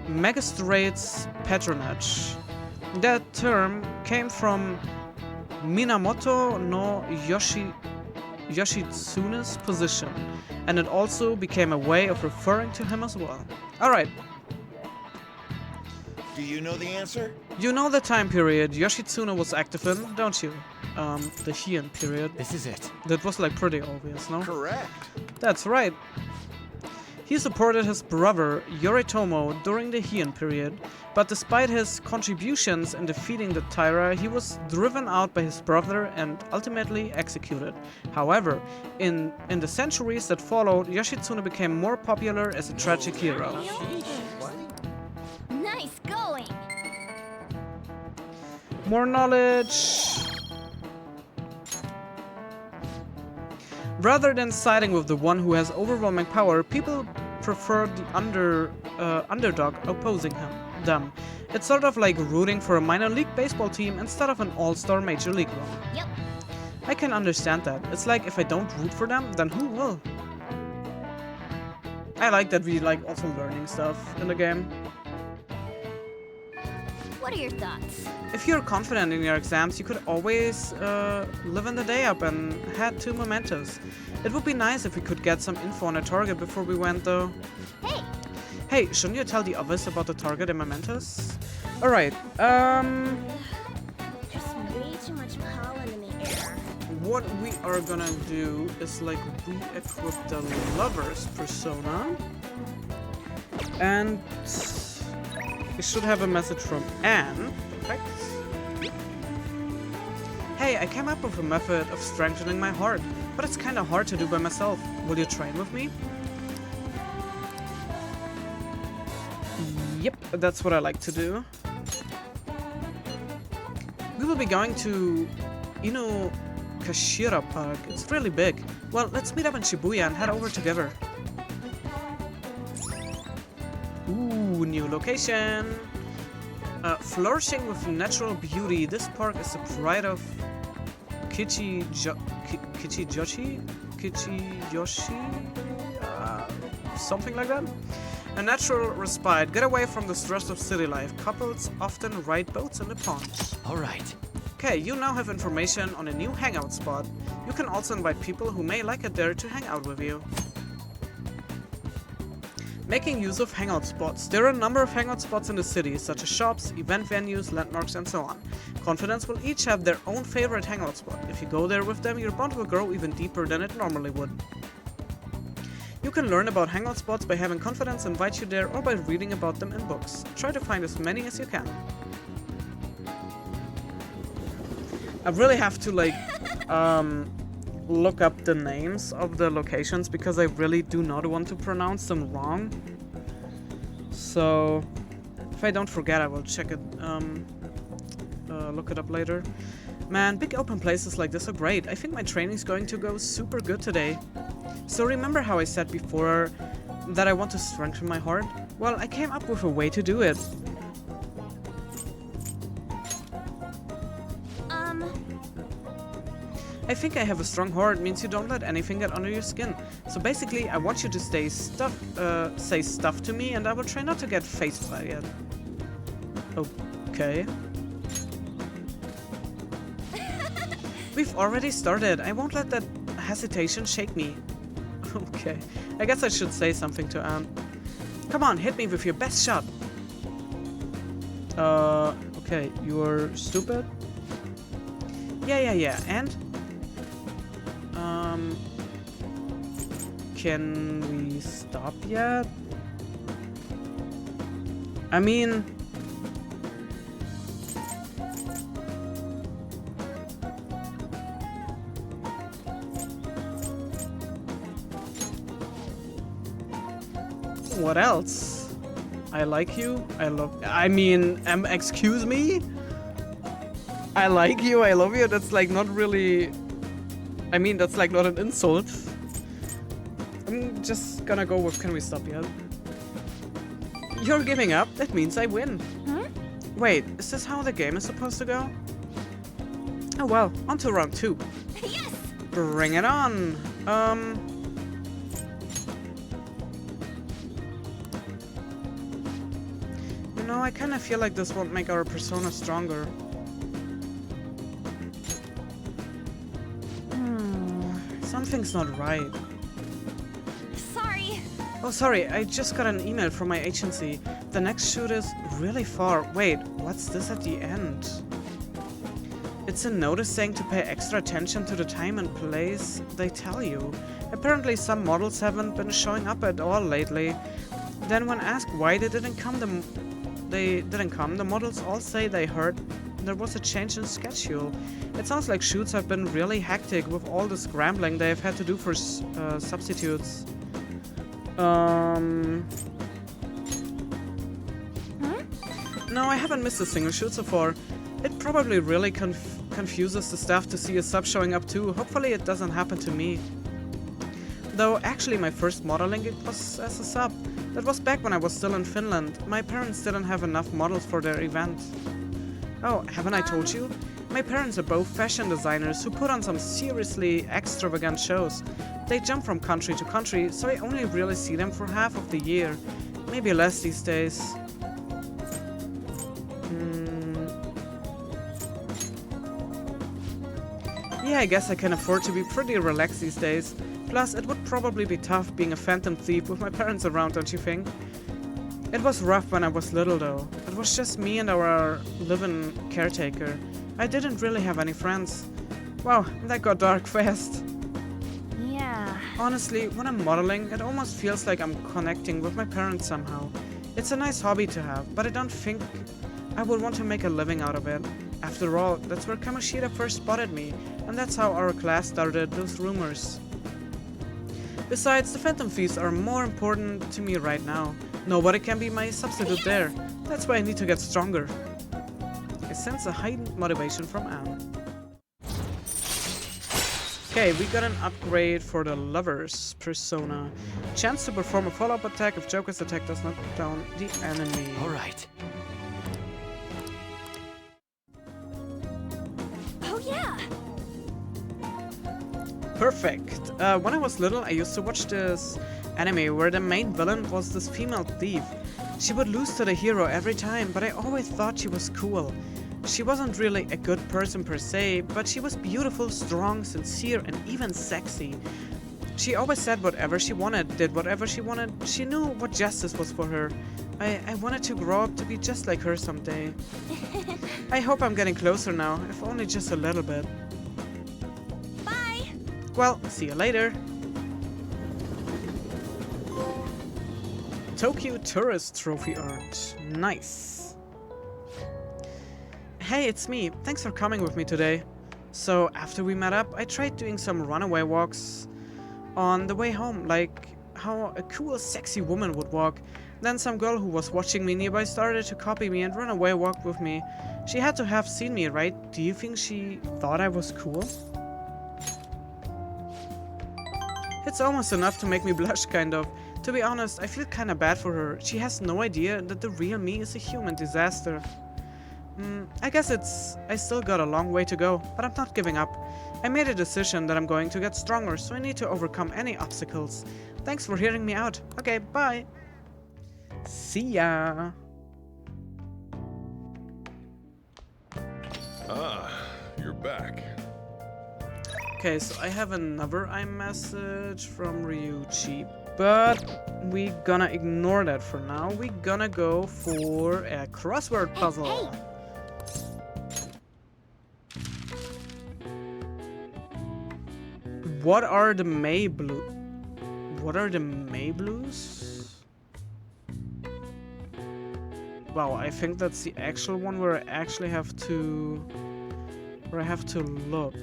magistrate's patronage. That term came from Minamoto no Yoshitsune's position, and it also became a way of referring to him as well. Alright. Do you know the answer? You know the time period Yoshitsune was active in, don't you? The Heian period. This is it. That was like pretty obvious, no? Correct. That's right. He supported his brother Yoritomo during the Heian period, but despite his contributions in defeating the Taira, he was driven out by his brother and ultimately executed. However, in the centuries that followed, Yoshitsune became more popular as a tragic hero. Nice going! More knowledge. Rather than siding with the one who has overwhelming power, people prefer the underdog opposing them. It's sort of like rooting for a minor league baseball team instead of an all-star major league one. Yep. I can understand that. It's like if I don't root for them, then who will? I like that we like also learning stuff in the game. What are your thoughts? If you're confident in your exams, you could always live in the day up and head to Mementos. It would be nice if we could get some info on a target before we went, though. Hey! Hey, shouldn't you tell the others about the target in Mementos? Alright, There's way too much pollen in the air. what we are gonna do is like re-equip the lover's persona. And we should have a message from Anne. Perfect. Hey, I came up with a method of strengthening my heart, but it's kinda hard to do by myself. Will you train with me? Yep, that's what I like to do. We will be going to Kashira Park. It's really big. Well, let's meet up in Shibuya and head over together. Ooh, new location. Flourishing with natural beauty. This park is the pride of Kichiyoshi? Something like that? A natural respite. Get away from the stress of city life. Couples often ride boats in the ponds. Alright. Okay, you now have information on a new hangout spot. You can also invite people who may like it there to hang out with you. Making use of hangout spots. There are a number of hangout spots in the city, such as shops, event venues, landmarks, and so on. Confidants will each have their own favorite hangout spot. If you go there with them, your bond will grow even deeper than it normally would. You can learn about hangout spots by having confidants invite you there or by reading about them in books. Try to find as many as you can. I really have to like look up the names of the locations because I really do not want to pronounce them wrong. So if I don't forget, I will check it, look it up later. Man, big open places like this are great. I think my training's going to go super good today. So remember how I said before that I want to strengthen my heart? Well, I came up with a way to do it. I think I have a strong heart means you don't let anything get under your skin. So basically, I want you to say stuff to me, and I will try not to get faced by it. Okay. We've already started. I won't let that hesitation shake me. Okay. I guess I should say something to Anne. Come on, hit me with your best shot. Okay, you're stupid? Yeah. And? Can we stop yet? I mean... What else? I like you. Excuse me? I like you, I love you. That's like not really... I mean, that's like not an insult. I'm just gonna go with can we stop yet? You're giving up? That means I win. Huh? Wait, is this how the game is supposed to go? Oh well, on to round 2. Yes! Bring it on! You know, I kinda feel like this won't make our persona stronger. Something's not right. Sorry. Oh, sorry, I just got an email from my agency. The next shoot is really far. Wait, what's this at the end? It's a notice saying to pay extra attention to the time and place they tell you. Apparently some models haven't been showing up at all lately. Then when asked why they didn't come, the models all say they heard there was a change in schedule. It sounds like shoots have been really hectic with all the scrambling they've had to do for substitutes. Huh? No, I haven't missed a single shoot so far. It probably really confuses the staff to see a sub showing up too. Hopefully it doesn't happen to me. Though actually my first modeling gig was as a sub. That was back when I was still in Finland. My parents didn't have enough models for their event. Oh, haven't I told you? My parents are both fashion designers who put on some seriously extravagant shows. They jump from country to country, so I only really see them for half of the year. Maybe less these days. Yeah, I guess I can afford to be pretty relaxed these days. Plus, it would probably be tough being a phantom thief with my parents around, don't you think? It was rough when I was little though. It was just me and our live-in caretaker. I didn't really have any friends. Wow, that got dark fast. Yeah. Honestly, when I'm modeling, it almost feels like I'm connecting with my parents somehow. It's a nice hobby to have, but I don't think I would want to make a living out of it. After all, that's where Kamoshida first spotted me, and that's how our class started those rumors. Besides, the Phantom Thieves are more important to me right now. Nobody can be my substitute there. That's why I need to get stronger. I sense a heightened motivation from Anne. Okay, we got an upgrade for the Lover's persona. Chance to perform a follow-up attack if Joker's attack does not down the enemy. Alright. Oh yeah! Perfect. When I was little, I used to watch this anime where the main villain was this female thief. She would lose to the hero every time, but I always thought she was cool. She wasn't really a good person per se, but she was beautiful, strong, sincere, and even sexy. She always said whatever she wanted, did whatever she wanted. She knew what justice was for her. I wanted to grow up to be just like her someday. I hope I'm getting closer now, if only just a little bit. Bye! Well, see you later. Tokyo Tourist Trophy earned. Nice. Hey, it's me. Thanks for coming with me today. So, after we met up, I tried doing some runaway walks on the way home, like how a cool, sexy woman would walk. Then some girl who was watching me nearby started to copy me and run away walk with me. She had to have seen me, right? Do you think she thought I was cool? It's almost enough to make me blush, kind of. To be honest, I feel kinda bad for her. She has no idea that the real me is a human disaster. I guess I still got a long way to go, but I'm not giving up. I made a decision that I'm going to get stronger, so I need to overcome any obstacles. Thanks for hearing me out. Okay, bye. See ya. Ah, you're back. Okay, so I have another iMessage from Ryuichi, but we gonna ignore that for now. We gonna go for a crossword puzzle. Hey. What are the May Blue? What are the May Blues? Wow, I think that's the actual one where I actually have to... where I have to look.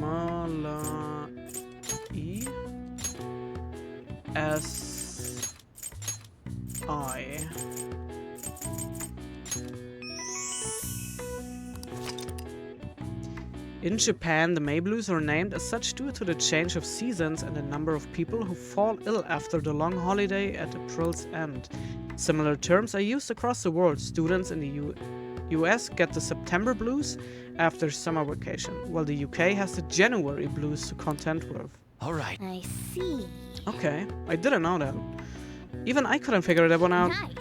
Mala E? S I. In Japan, the May Blues are named as such due to the change of seasons and the number of people who fall ill after the long holiday at April's end. Similar terms are used across the world. Students in the US get the September Blues after summer vacation, while the UK has the January Blues to contend with. All right. I see. Okay, I didn't know that. Even I couldn't figure that one out. Nice.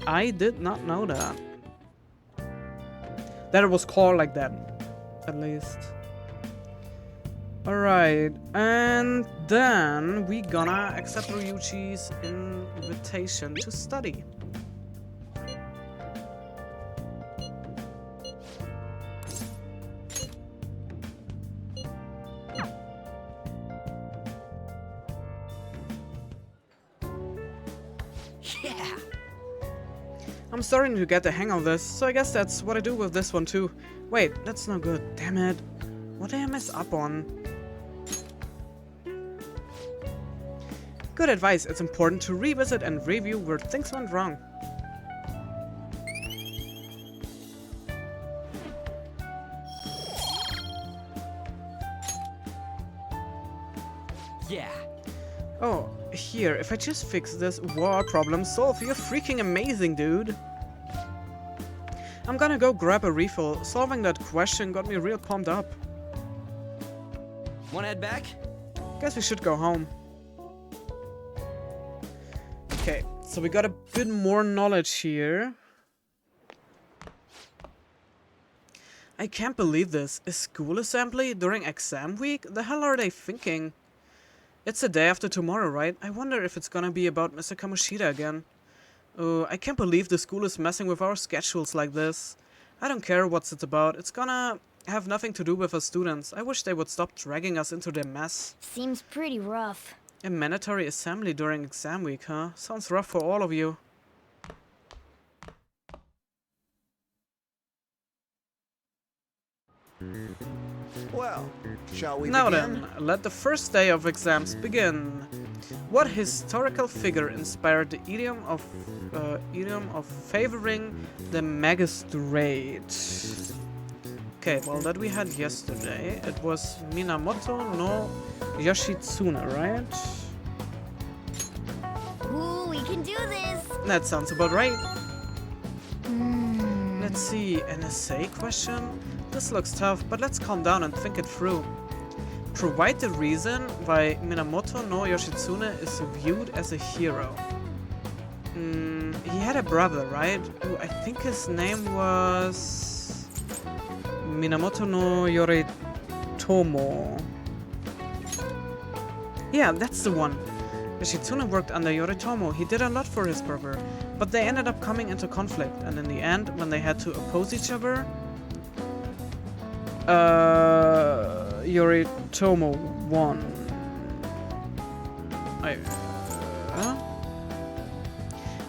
I did not know that. That it was called like that, at least. Alright, and then we gonna accept Ryuichi's invitation to study. Yeah! I'm starting to get the hang of this, so I guess that's what I do with this one too. Wait, that's no good, damn it. What did I mess up on? Good advice, it's important to revisit and review where things went wrong. Yeah. Oh, here, if I just fix this, war problem solved. You're freaking amazing, dude. I'm gonna go grab a refill. Solving that question got me real pumped up. Wanna head back? Guess we should go home. Okay, so we got a bit more knowledge here. I can't believe this. Is school assembly during exam week? The hell are they thinking? It's the day after tomorrow, right? I wonder if it's gonna be about Mr. Kamoshida again. Oh, I can't believe the school is messing with our schedules like this. I don't care what it's about. It's gonna have nothing to do with us students. I wish they would stop dragging us into their mess. Seems pretty rough. A mandatory assembly during exam week, huh? Sounds rough for all of you. Well, shall we Now begin? then, let the first day of exams begin. What historical figure inspired the idiom of favoring the magistrate? Okay, well that we had yesterday. It was Minamoto no Yoshitsune, right? Ooh, we can do this. That sounds about right. Let's see, an essay question? This looks tough, but let's calm down and think it through. Provide the reason why Minamoto no Yoshitsune is viewed as a hero. He had a brother, right? Ooh, I think his name was Minamoto no Yoritomo. Yeah, that's the one. Yoshitsune worked under Yoritomo. He did a lot for his brother, but they ended up coming into conflict, and in the end, when they had to oppose each other, Yoritomo won.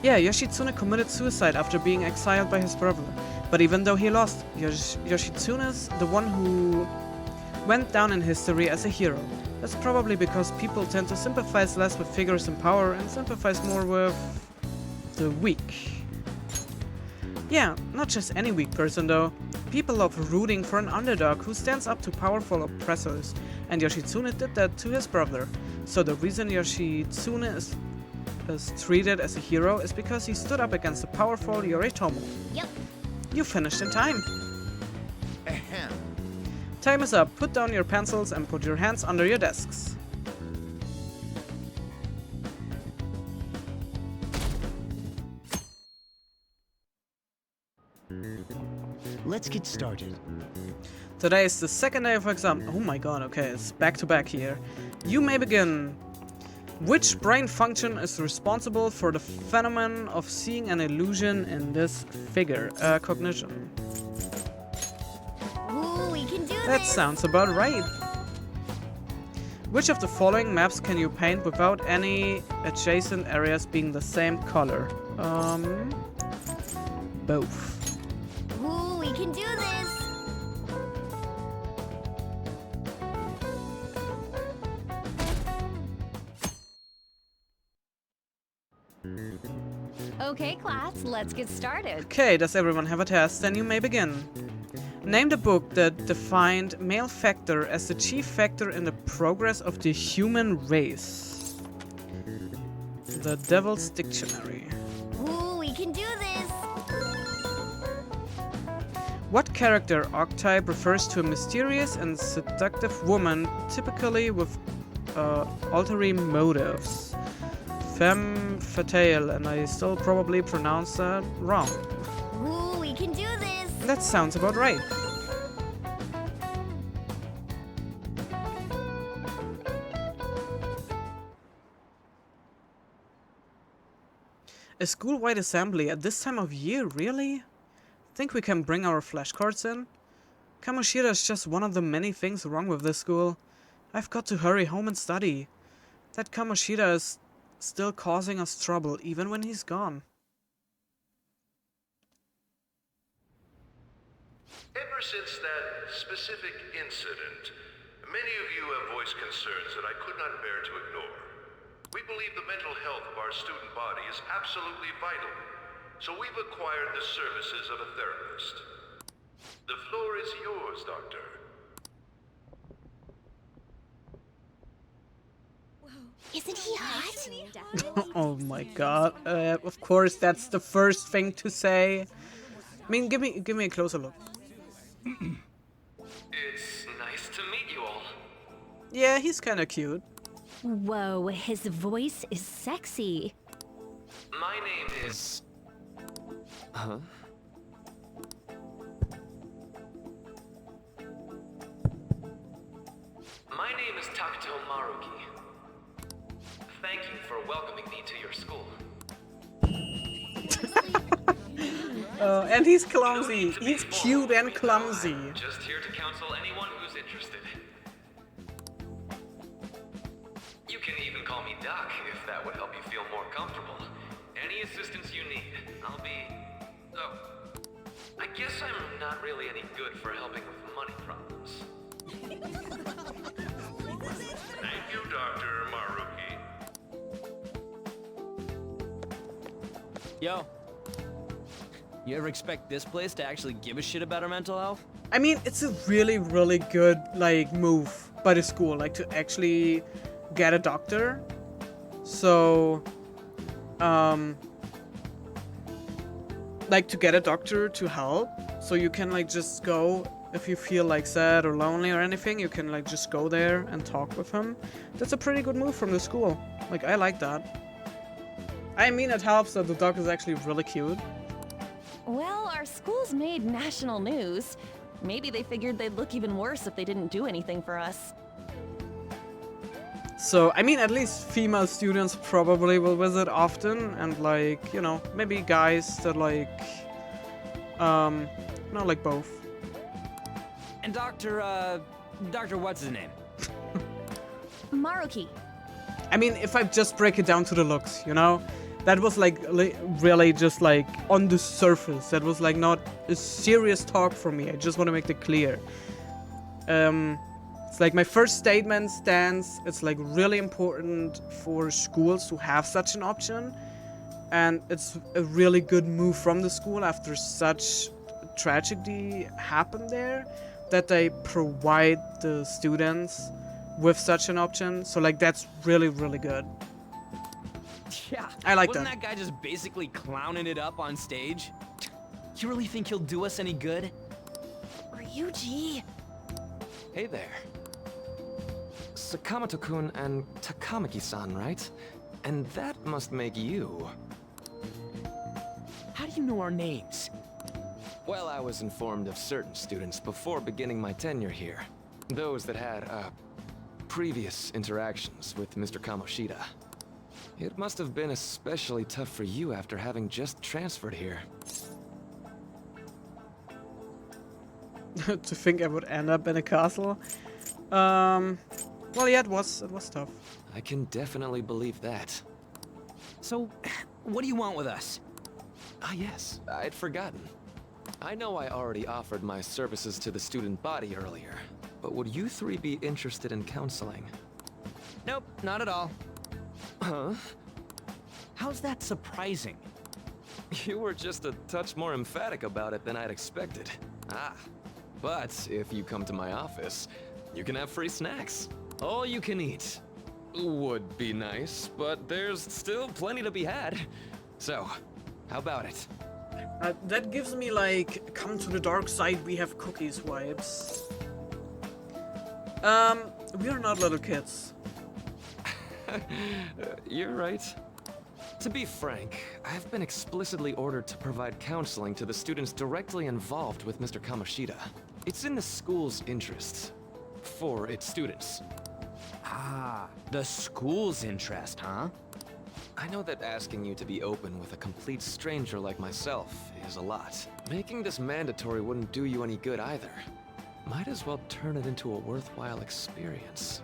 Yeah, Yoshitsune committed suicide after being exiled by his brother. But even though he lost, Yoshitsune is the one who went down in history as a hero. That's probably because people tend to sympathize less with figures in power and sympathize more with the weak. Yeah, not just any weak person though. People love rooting for an underdog who stands up to powerful oppressors, and Yoshitsune did that to his brother. So the reason Yoshitsune is treated as a hero is because he stood up against the powerful Yoritomo. Yep. You finished in time. Ahem. Time is up. Put down your pencils and put your hands under your desks. Let's get started. Today is the second day of exam. Oh my god, okay, it's back to back here. You may begin. Which brain function is responsible for the phenomenon of seeing an illusion in this figure? Cognition. Ooh, we can do That this. sounds about right. Which of the following maps can you paint without any adjacent areas being the same color? Both. Ooh, we can do this. Okay, class, let's get started. Okay, does everyone have a test? Then you may begin. Name the book that defined male factor as the chief factor in the progress of the human race. The Devil's Dictionary. Ooh, we can do this! What character archetype refers to a mysterious and seductive woman, typically with ulterior motives? Femme fatale, and I still probably pronounce that wrong. Ooh, we can do this! That sounds about right. A school-wide assembly at this time of year, really? Think we can bring our flashcards in? Kamoshida is just one of the many things wrong with this school. I've got to hurry home and study. That Kamoshida is still causing us trouble, even when he's gone. Ever since that specific incident, many of you have voiced concerns that I could not bear to ignore. We believe the mental health of our student body is absolutely vital, so we've acquired the services of a therapist. The floor is yours, Doctor. Isn't he hot? Oh my god. Of course, that's the first thing to say. I mean, give me a closer look. It's nice to meet you all. Yeah, he's kind of cute. Whoa, his voice is sexy. My name is... Huh? My name is Takuto Maruki. Thank you for welcoming me to your school. And he's clumsy. He's cute and clumsy. Just here to counsel anyone who's interested. You can even call me Doc if that would help you feel more comfortable. Any assistance you need, I'll be... Oh, I guess I'm not really any good for helping with money problems. Thank you, Dr. Maruki. Yo. You ever expect this place to actually give a shit about our mental health? I mean, it's a really, really good, like, move by the school, like, to actually get a doctor. So, like, to get a doctor to help, so you can, like, just go, if you feel, like, sad or lonely or anything, you can, like, just go there and talk with him. That's a pretty good move from the school. Like, I like that. I mean, it helps that the dog is actually really cute. Well, our school's made national news. Maybe they figured they'd look even worse if they didn't do anything for us. So, I mean, at least female students probably will visit often, and, like, you know, maybe guys that, like, not like both. And Dr. what's his name? Maruki. I mean, if I just break it down to the looks, you know? That was, like, really just, like, on the surface. That was, like, not a serious talk for me. I just want to make it clear. It's like my first statement stands. It's, like, really important for schools to have such an option. And it's a really good move from the school after such tragedy happened there, that they provide the students with such an option. So, like, that's really, really good. Yeah, I like wasn't that. That guy just basically clowning it up on stage? You really think he'll do us any good? Ryuji. Hey there. Sakamoto-kun and Takamaki-san, right? And that must make you. How do you know our names? Well, I was informed of certain students before beginning my tenure here. Those that had, previous interactions with Mr. Kamoshida. It must have been especially tough for you after having just transferred here. To think I would end up in a castle. Well, yeah, it was tough. I can definitely believe that. So, what do you want with us? Ah, yes, I'd forgotten. I know I already offered my services to the student body earlier, but would you three be interested in counseling? Nope, not at all. Huh? How's that surprising? You were just a touch more emphatic about it than I'd expected. Ah, but if you come to my office, you can have free snacks. All you can eat. Would be nice, but there's still plenty to be had. So, how about it? That gives me like, come to the dark side, we have cookies vibes. We are not little kids. You're right. To be frank, I've been explicitly ordered to provide counseling to the students directly involved with Mr. Kamoshida. It's in the school's interest. For its students. Ah, the school's interest, huh? I know that asking you to be open with a complete stranger like myself is a lot. Making this mandatory wouldn't do you any good either. Might as well turn it into a worthwhile experience.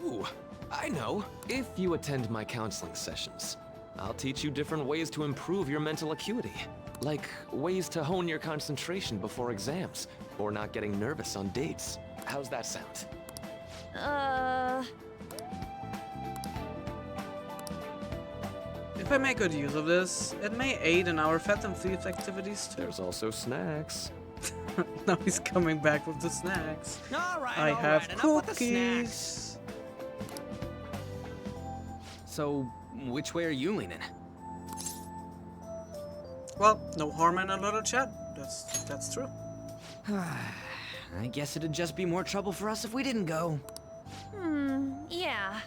Ooh, I know. If you attend my counseling sessions, I'll teach you different ways to improve your mental acuity. Like ways to hone your concentration before exams, or not getting nervous on dates. How's that sound? If I make good use of this, it may aid in our Phantom Thieves activities too. There's also snacks. Now he's coming back with the snacks. I have cookies. So, which way are you leaning? Well, no harm in a little chat. That's true. I guess it'd just be more trouble for us if we didn't go. Yeah.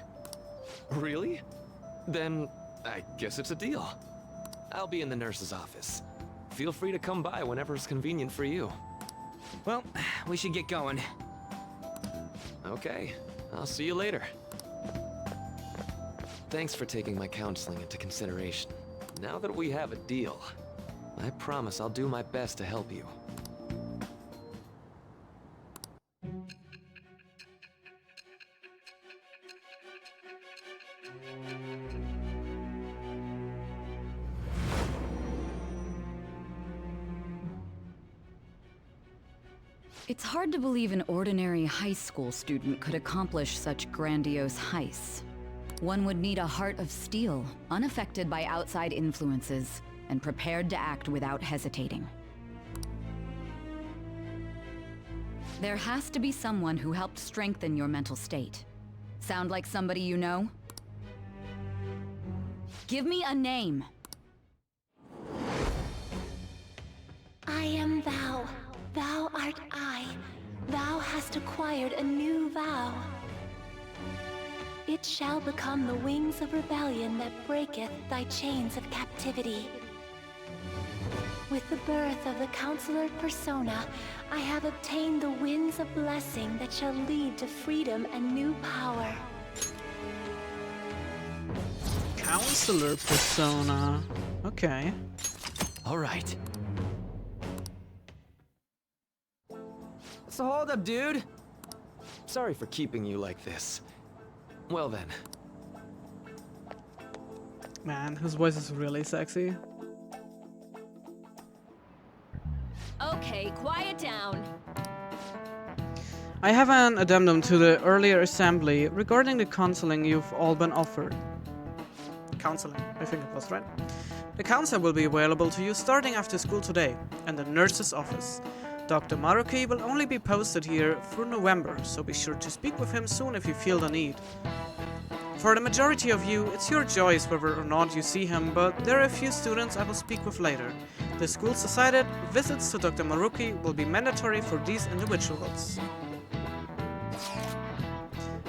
Really? Then I guess it's a deal. I'll be in the nurse's office. Feel free to come by whenever it's convenient for you. Well, we should get going. Okay, I'll see you later. Thanks for taking my counseling into consideration. Now that we have a deal, I promise I'll do my best to help you. It's hard to believe an ordinary high school student could accomplish such grandiose heists. One would need a heart of steel, unaffected by outside influences, and prepared to act without hesitating. There has to be someone who helped strengthen your mental state. Sound like somebody you know? Give me a name. I am thou. Thou art I. Thou hast acquired a new vow. It shall become the wings of rebellion that breaketh thy chains of captivity. With the birth of the Counselor Persona, I have obtained the winds of blessing that shall lead to freedom and new power. Counselor Persona. Okay. All right. So hold up, dude. Sorry for keeping you like this. Well then. Man, his voice is really sexy. Okay, quiet down. I have an addendum to the earlier assembly regarding the counseling you've all been offered. Counseling, I think it was right. The counselor will be available to you starting after school today, in the nurse's office. Dr. Maruki will only be posted here through November, so be sure to speak with him soon if you feel the need. For the majority of you, it's your choice whether or not you see him, but there are a few students I will speak with later. The school's decided visits to Dr. Maruki will be mandatory for these individuals.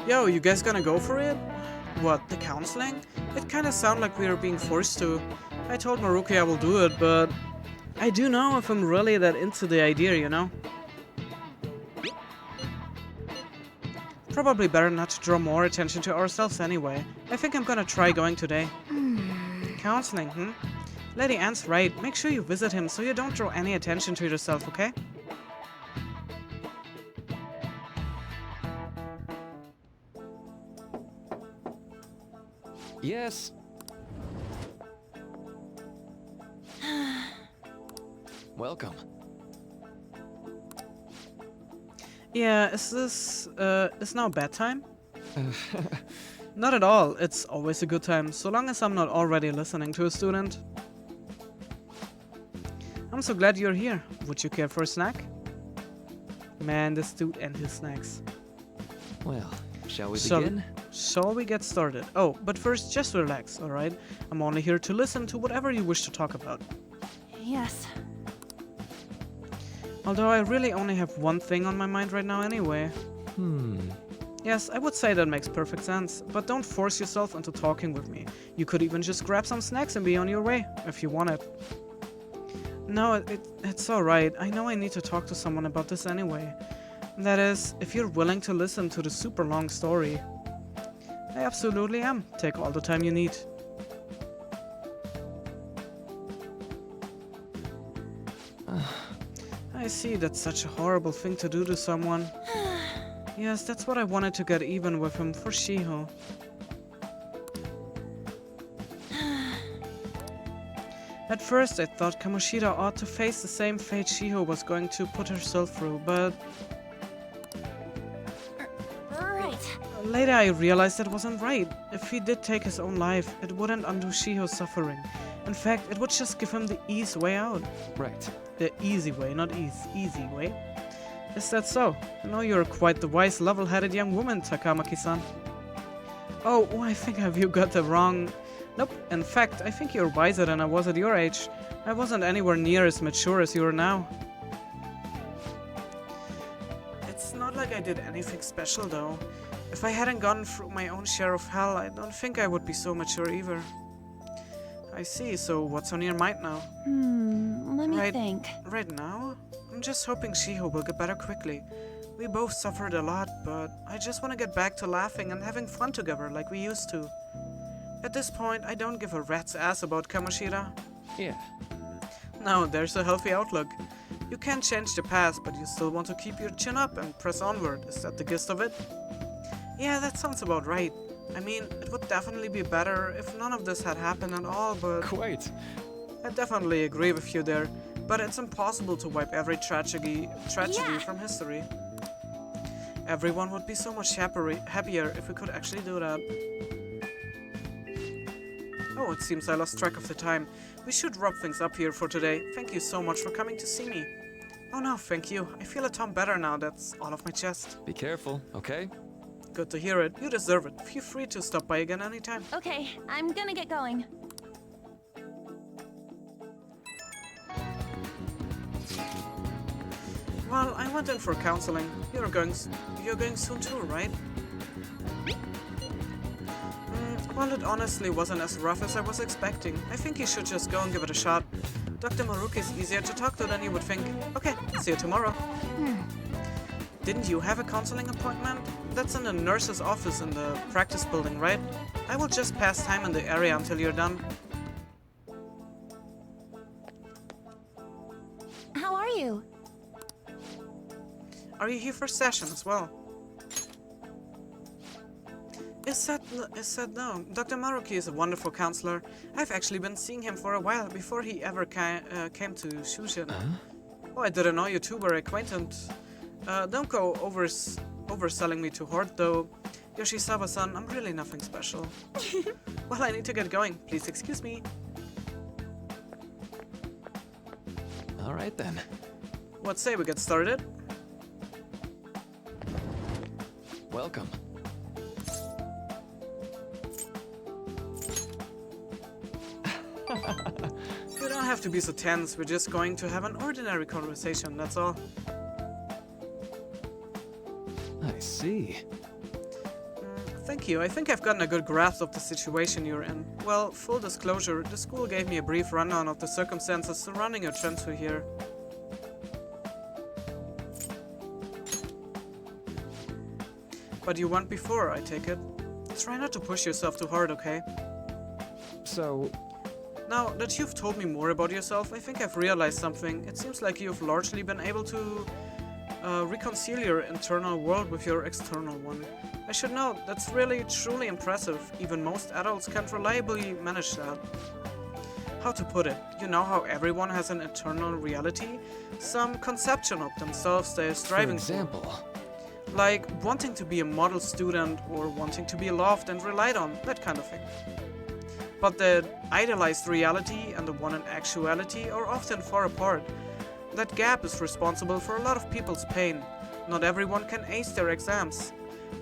Yo, you guys gonna go for it? What, the counseling? It kinda sounds like we are being forced to. I told Maruki I will do it, but I do know if I'm really that into the idea, you know? Probably better not to draw more attention to ourselves anyway. I think I'm gonna try going today. Counseling, Lady Anne's right. Make sure you visit him so you don't draw any attention to yourself, okay? Yes. Welcome. Yeah, is now bedtime? Not at all. It's always a good time, so long as I'm not already listening to a student. I'm so glad you're here. Would you care for a snack? Man, this dude and his snacks. Well, shall we begin? Shall we get started? Oh, but first, just relax, alright? I'm only here to listen to whatever you wish to talk about. Yes. Although I really only have one thing on my mind right now anyway. Yes, I would say that makes perfect sense, but don't force yourself into talking with me. You could even just grab some snacks and be on your way, if you wanted. No, it's alright. I know I need to talk to someone about this anyway. That is, if you're willing to listen to the super long story. I absolutely am. Take all the time you need. I see, that's such a horrible thing to do to someone. Yes, that's what I wanted to get even with him for Shiho. At first I thought Kamoshida ought to face the same fate Shiho was going to put herself through, but... Right. Later I realized that wasn't right. If he did take his own life, it wouldn't undo Shiho's suffering. In fact, it would just give him the easy way out. Right. The easy way, not easy way. Is that so? I know you're quite the wise, level-headed young woman, Takamaki-san. Oh, I think you got the wrong... Nope, in fact, I think you're wiser than I was at your age. I wasn't anywhere near as mature as you are now. It's not like I did anything special, though. If I hadn't gone through my own share of hell, I don't think I would be so mature either. I see, so what's on your mind now? Let me think. Right now? I'm just hoping Shiho will get better quickly. We both suffered a lot, but I just want to get back to laughing and having fun together like we used to. At this point, I don't give a rat's ass about Kamoshida. Yeah. No, there's a healthy outlook. You can't change the past, but you still want to keep your chin up and press onward. Is that the gist of it? Yeah, that sounds about right. I mean, it would definitely be better if none of this had happened at all, but... Quite. I definitely agree with you there, but it's impossible to wipe every tragedy from history. Everyone would be so much happier if we could actually do that. Oh, it seems I lost track of the time. We should wrap things up here for today. Thank you so much for coming to see me. Oh no, thank you. I feel a ton better now. That's all off my chest. Be careful, okay? Good to hear it. You deserve it. Feel free to stop by again anytime. Okay, I'm gonna get going. Well, I went in for counseling. You're going soon too, right? Well, it honestly wasn't as rough as I was expecting. I think you should just go and give it a shot. Dr. Maruki is easier to talk to than you would think. Okay, see you tomorrow. Didn't you have a counseling appointment? That's in the nurse's office in the practice building, right? I will just pass time in the area until you're done. How are you? Are you here for session as well? Is that no? Dr. Maruki is a wonderful counselor. I've actually been seeing him for a while before he ever came to Shushin. Oh, I didn't know you two were acquainted. Don't go overselling me too hard, though. Yoshizawa-san, I'm really nothing special. Well, I need to get going. Please excuse me. All right then. What say we get started? Welcome. You don't have to be so tense. We're just going to have an ordinary conversation, that's all. I see. Thank you. I think I've gotten a good grasp of the situation you're in. Well, full disclosure, the school gave me a brief rundown of the circumstances surrounding your transfer here. But you went before, I take it. Try not to push yourself too hard, okay? So... Now that you've told me more about yourself, I think I've realized something. It seems like you've largely been able to reconcile your internal world with your external one. I should note, that's really truly impressive. Even most adults can't reliably manage that. How to put it? You know how everyone has an internal reality? Some conception of themselves they're striving for. For example? Like wanting to be a model student or wanting to be loved and relied on, that kind of thing. but the idealized reality and the one in actuality are often far apart. That gap is responsible for a lot of people's pain. Not everyone can ace their exams,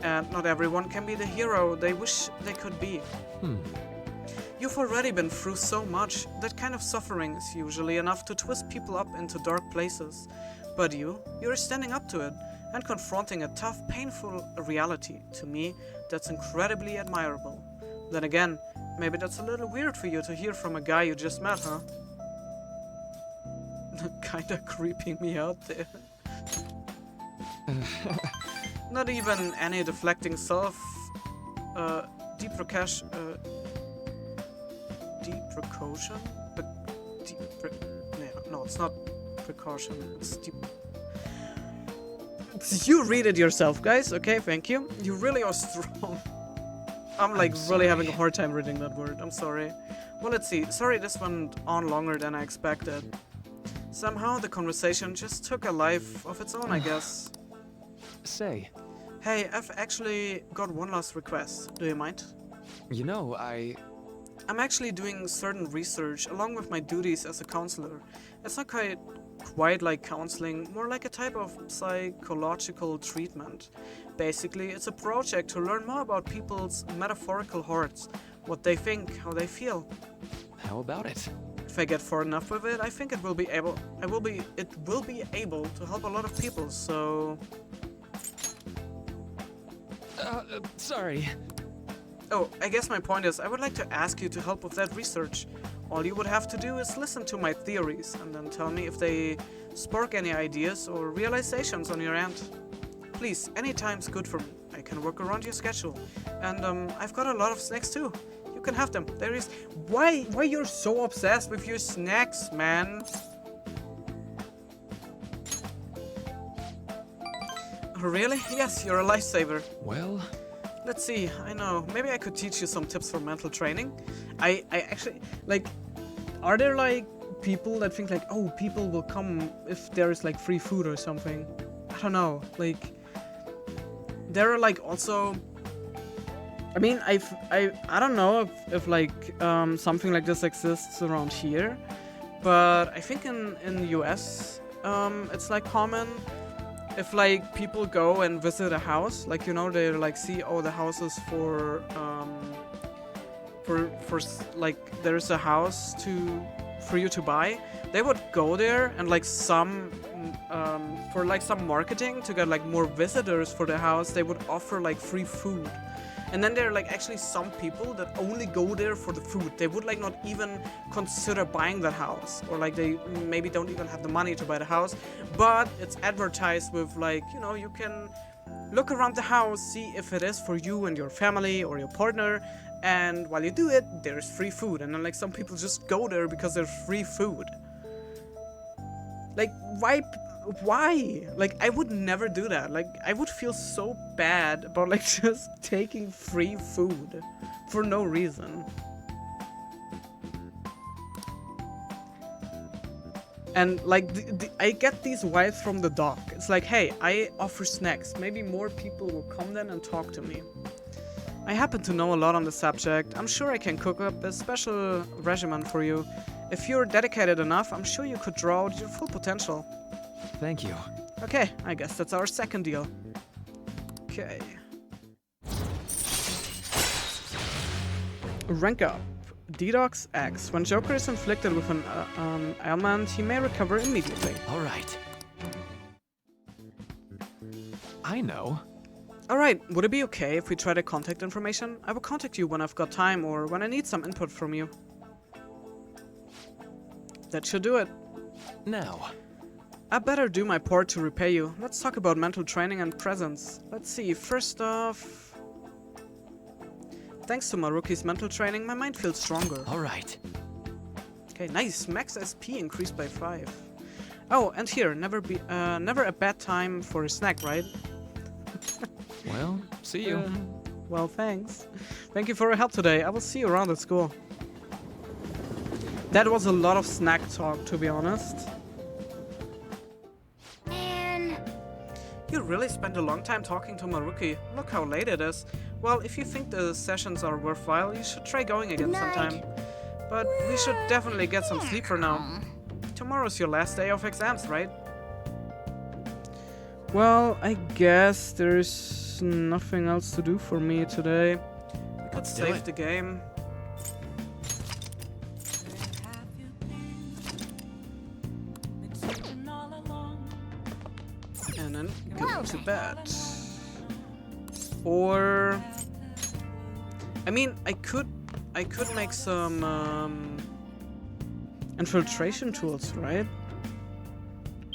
and not everyone can be the hero they wish they could be. You've already been through so much. That kind of suffering is usually enough to twist people up into dark places. But you're standing up to it and confronting a tough, painful reality. To me, that's incredibly admirable. Then again, maybe that's a little weird for you to hear from a guy you just met, huh? Kinda creeping me out there. Not even any deflecting deprecation? No, it's not precaution, it's You read it yourself, guys, okay, thank you. You really are strong. I'm like really having a hard time reading that word, I'm sorry. Well, let's see, sorry this went on longer than I expected. Somehow the conversation just took a life of its own, I guess. Say. Hey, I've actually got one last request. Do you mind? You know, I'm actually doing certain research along with my duties as a counselor. It's not quite like counseling, more like a type of psychological treatment. Basically, it's a project to learn more about people's metaphorical hearts, what they think, how they feel. How about it? If I get far enough with it, I think it will be able to help a lot of people, so... Sorry. Oh, I guess my point is, I would like to ask you to help with that research. All you would have to do is listen to my theories, and then tell me if they spark any ideas or realizations on your end. Please, any time's good for me. I can work around your schedule. And I've got a lot of snacks too. You can have them. There is... Why you're so obsessed with your snacks, man? Really? Yes, you're a lifesaver. Well... Let's see, I know. Maybe I could teach you some tips for mental training. I actually... Like, are there like people that think like, oh, people will come if there is like free food or something? I don't know. Like, there are like also... I mean, I don't know if like something like this exists around here, but I think in the US it's like common if like people go and visit a house, like, you know, they like see, oh, the house is for like there's a house for you to buy. They would go there and like for like some marketing to get like more visitors for the house, they would offer like free food. And then there are like actually some people that only go there for the food. They would like not even consider buying that house, or like they maybe don't even have the money to buy the house, but it's advertised with like, you know, you can look around the house, see if it is for you and your family or your partner, and while you do it, there's free food. And then like some people just go there because there's free food. Like, why? Like, I would never do that. Like, I would feel so bad about like just taking free food for no reason. And like, I get these vibes from the doc. It's like, hey, I offer snacks. Maybe more people will come then and talk to me. I happen to know a lot on the subject. I'm sure I can cook up a special regimen for you. If you're dedicated enough, I'm sure you could draw out your full potential. Thank you. Okay, I guess that's our second deal. Okay. Rank up. Dedox X. When Joker is inflicted with an ailment, he may recover immediately. Alright. I know. Alright, would it be okay if we try the contact information? I will contact you when I've got time or when I need some input from you. That should do it. Now. I better do my part to repay you. Let's talk about mental training and presence. Let's see, first off... Thanks to Maruki's mental training, my mind feels stronger. Alright. Okay, nice. Max SP increased by 5. Oh, and here, never a bad time for a snack, right? Well, see you. Well, thanks. Thank you for your help today. I will see you around at school. That was a lot of snack talk, to be honest. Man. You really spent a long time talking to Maruki. Look how late it is. Well, if you think the sessions are worthwhile, you should try going again Good night. sometime. But we should definitely get some sleep for now. Tomorrow's your last day of exams, right? Well, I guess there's nothing else to do for me today. We could save the game. And then go to bed. Or I mean, I could make some infiltration tools, right?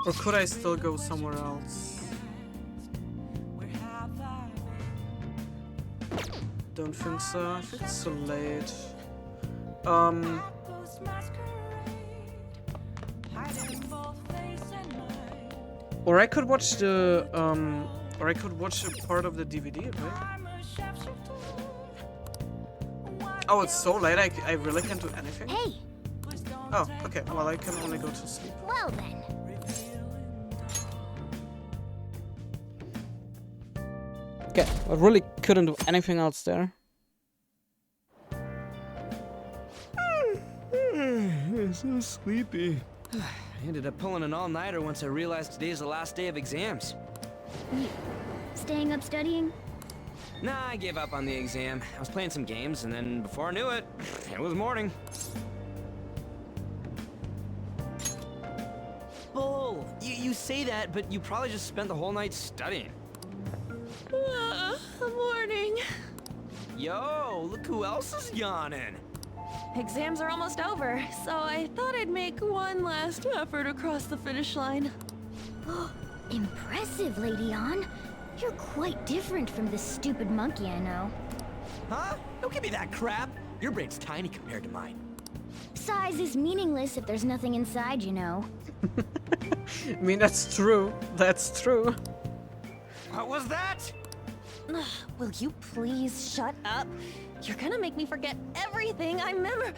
Or could I still go somewhere else? Don't think so. I think it's so late. Or I could watch the or I could watch a part of the DVD, right? Oh, it's so late. I really can't do anything. Hey. Oh, okay. Well, I can only go to sleep. Well then. Okay, I really couldn't do anything else there. I'm so sleepy. I ended up pulling an all-nighter once I realized today's the last day of exams. You staying up studying? Nah, I gave up on the exam. I was playing some games, and then before I knew it, it was morning. Bull! You say that, but you probably just spent the whole night studying. Morning. Yo, look who else is yawning. Exams are almost over, so I thought I'd make one last effort across the finish line. Impressive, Lady Ann. You're quite different from this stupid monkey I know. Huh? Don't give me that crap. Your brain's tiny compared to mine. Size is meaningless if there's nothing inside, you know. I mean, that's true. That's true. What was that? Will you please shut up? You're gonna make me forget everything I remember.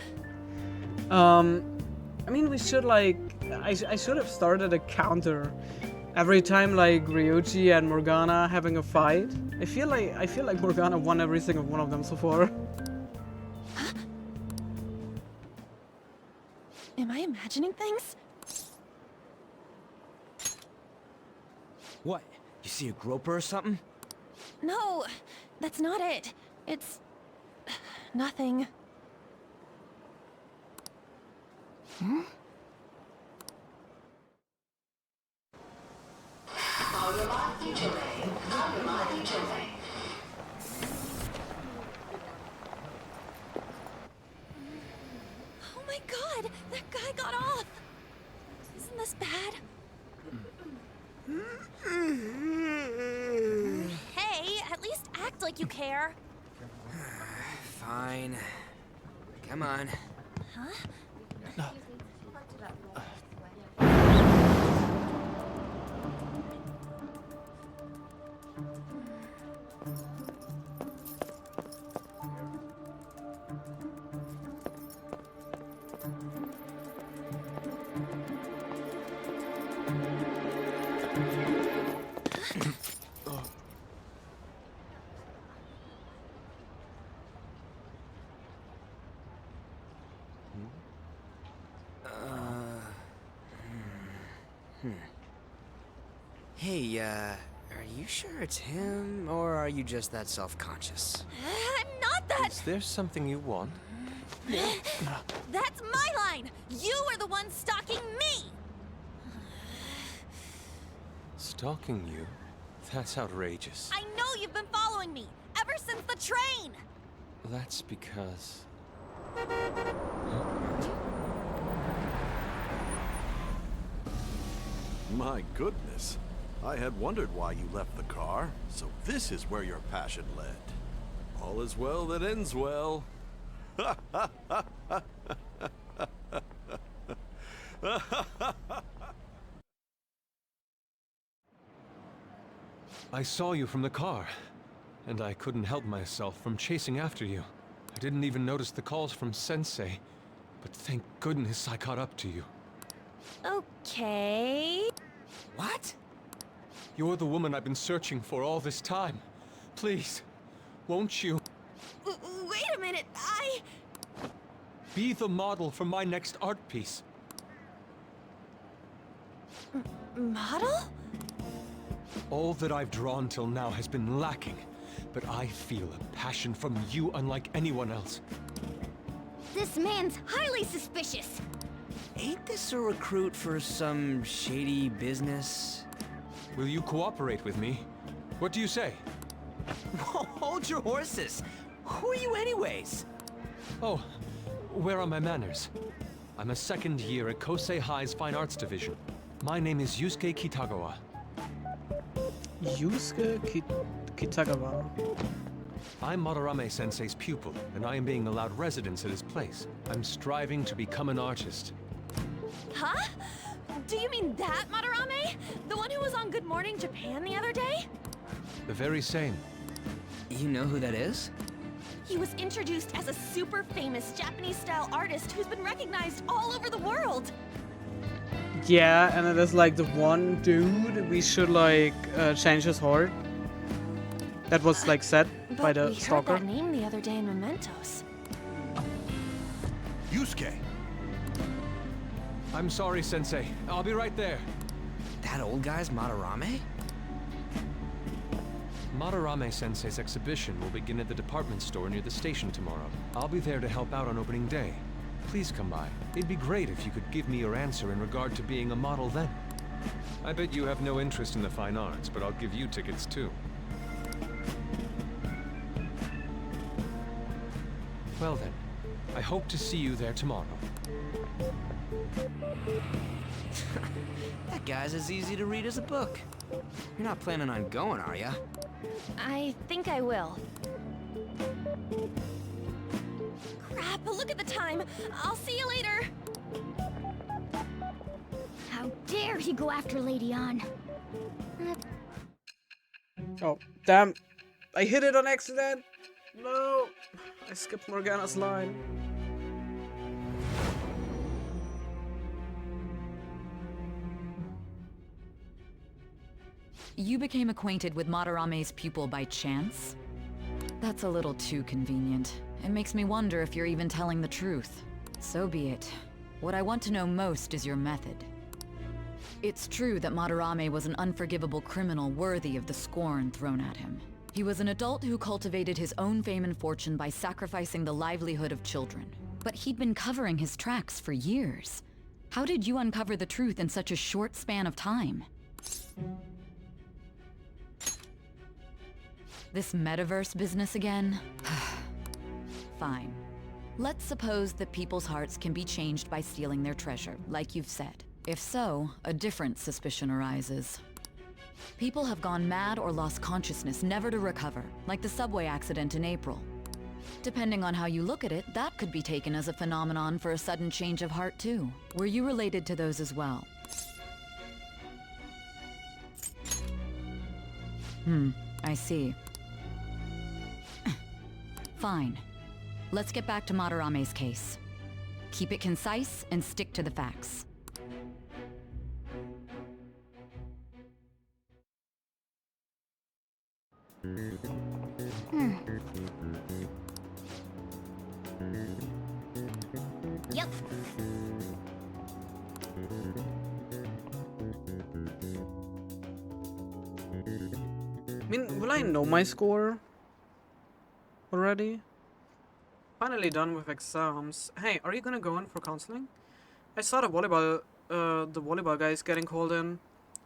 I mean, we should like, I should have started a counter every time like Ryuji and Morgana having a fight. I feel like Morgana won every single one of them so far. Huh? Am I imagining things? What? You see a groper or something? No, that's not it. It's nothing. Hmm? Oh my god, that guy got off. Isn't this bad? Hey, at least act like you care. Fine. Come on. Huh? Hey, are you sure it's him, or are you just that self-conscious? I'm not that. Is there something you want? That's my line. You are the one stalking me. Stalking you? That's outrageous. I know you've been following me ever since the train. That's because... My goodness. I had wondered why you left the car, so this is where your passion led. All is well that ends well. I saw you from the car, and I couldn't help myself from chasing after you. I didn't even notice the calls from Sensei, but thank goodness I caught up to you. Okay. What? You're the woman I've been searching for all this time. Please, Won't you? Wait a minute, Be the model for my next art piece. Model? All that I've drawn till now has been lacking, but I feel a passion from you unlike anyone else. This man's highly suspicious. Ain't this a recruit for some shady business? Will you cooperate with me? What do you say? Hold your horses! Who are you anyways? Oh, where are my manners? I'm a second year at Kosei High's Fine Arts Division. My name is Yusuke Kitagawa. Yusuke Kitagawa. I'm Madarame-sensei's pupil, and I am being allowed residence at his place. I'm striving to become an artist. Huh? Do you mean that Madarame? The one who was on Good Morning Japan the other day? The very same. You know who that is? He was introduced as a super famous Japanese-style artist who's been recognized all over the world. Yeah, and it is like the one dude we should like change his heart. That was like said by the stalker. We heard that name the other day in Mementos. Yusuke! I'm sorry, Sensei. I'll be right there. That old guy's Madarame? Madarame-sensei's exhibition will begin at the department store near the station tomorrow. I'll be there to help out on opening day. Please come by. It'd be great if you could give me your answer in regard to being a model then. I bet you have no interest in the fine arts, but I'll give you tickets too. Well then, I hope to see you there tomorrow. That guy's as easy to read as a book. You're not planning on going, are ya? I think I will. Crap, look at the time. I'll see you later. How dare he go after Lady Ann? Oh, damn. I hit it on accident. No. I skipped Morgana's line. You became acquainted with Madarame's pupil by chance? That's a little too convenient. It makes me wonder if you're even telling the truth. So be it. What I want to know most is your method. It's true that Madarame was an unforgivable criminal worthy of the scorn thrown at him. He was an adult who cultivated his own fame and fortune by sacrificing the livelihood of children. But he'd been covering his tracks for years. How did you uncover the truth in such a short span of time? This metaverse business again? Fine. Let's suppose that people's hearts can be changed by stealing their treasure, like you've said. If so, a different suspicion arises. People have gone mad or lost consciousness, never to recover, like the subway accident in April. Depending on how you look at it, that could be taken as a phenomenon for a sudden change of heart too. Were you related to those as well? I see. Fine. Let's get back to Madarame's case. Keep it concise and stick to the facts. Yep. I mean, will I know my score already? Finally done with exams. Hey, are you gonna go in for counseling? I saw the volleyball guy is getting called in.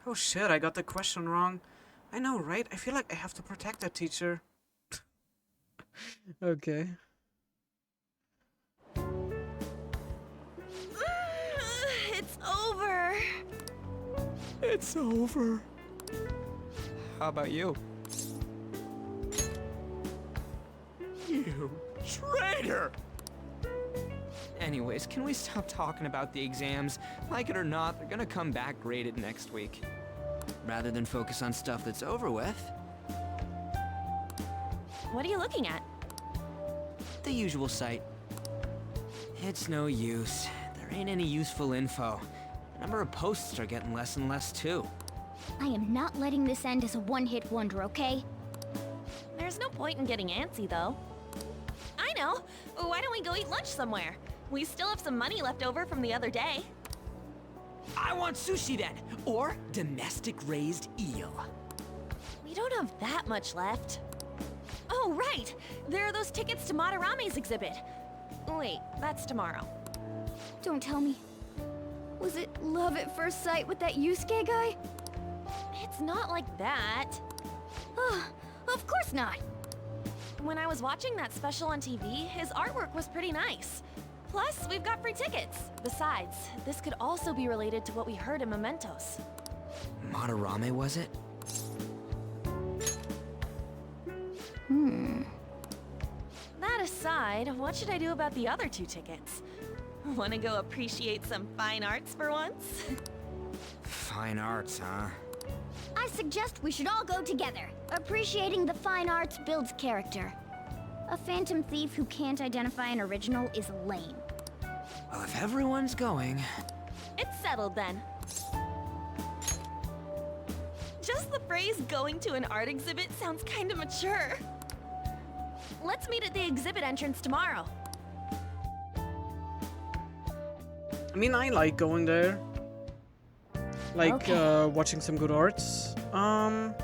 Oh shit, I got the question wrong. I know, right? I feel like I have to protect that teacher. Okay. It's over. It's over. How about you? You traitor! Anyways, can we stop talking about the exams? Like it or not, they're gonna come back graded next week. Rather than focus on stuff that's over with. What are you looking at? The usual site. It's no use. There ain't any useful info. The number of posts are getting less and less too. I am not letting this end as a one-hit wonder, okay? There's There's no point in getting antsy, though. I know! Why don't we go eat lunch somewhere? We still have some money left over from the other day. I want sushi then, or domestic-raised eel. We don't have that much left. Oh, right! There are those tickets to Madarame's exhibit. Wait, that's tomorrow. Don't tell me. Was it love at first sight with that Yusuke guy? It's not like that. Of course not. When I was watching that special on TV, his artwork was pretty nice. Plus, we've got free tickets. Besides, this could also be related to what we heard in Mementos. Madarame, was it? That aside, what should I do about the other 2 tickets? Want to go appreciate some fine arts for once? Fine arts, huh? I suggest we should all go together. Appreciating the fine arts builds character. A phantom thief who can't identify an original is lame. Well, if everyone's going... It's settled then. Just the phrase going to an art exhibit sounds kinda mature. Let's meet at the exhibit entrance tomorrow. I mean, I like going there. Like, watching some good arts. I'm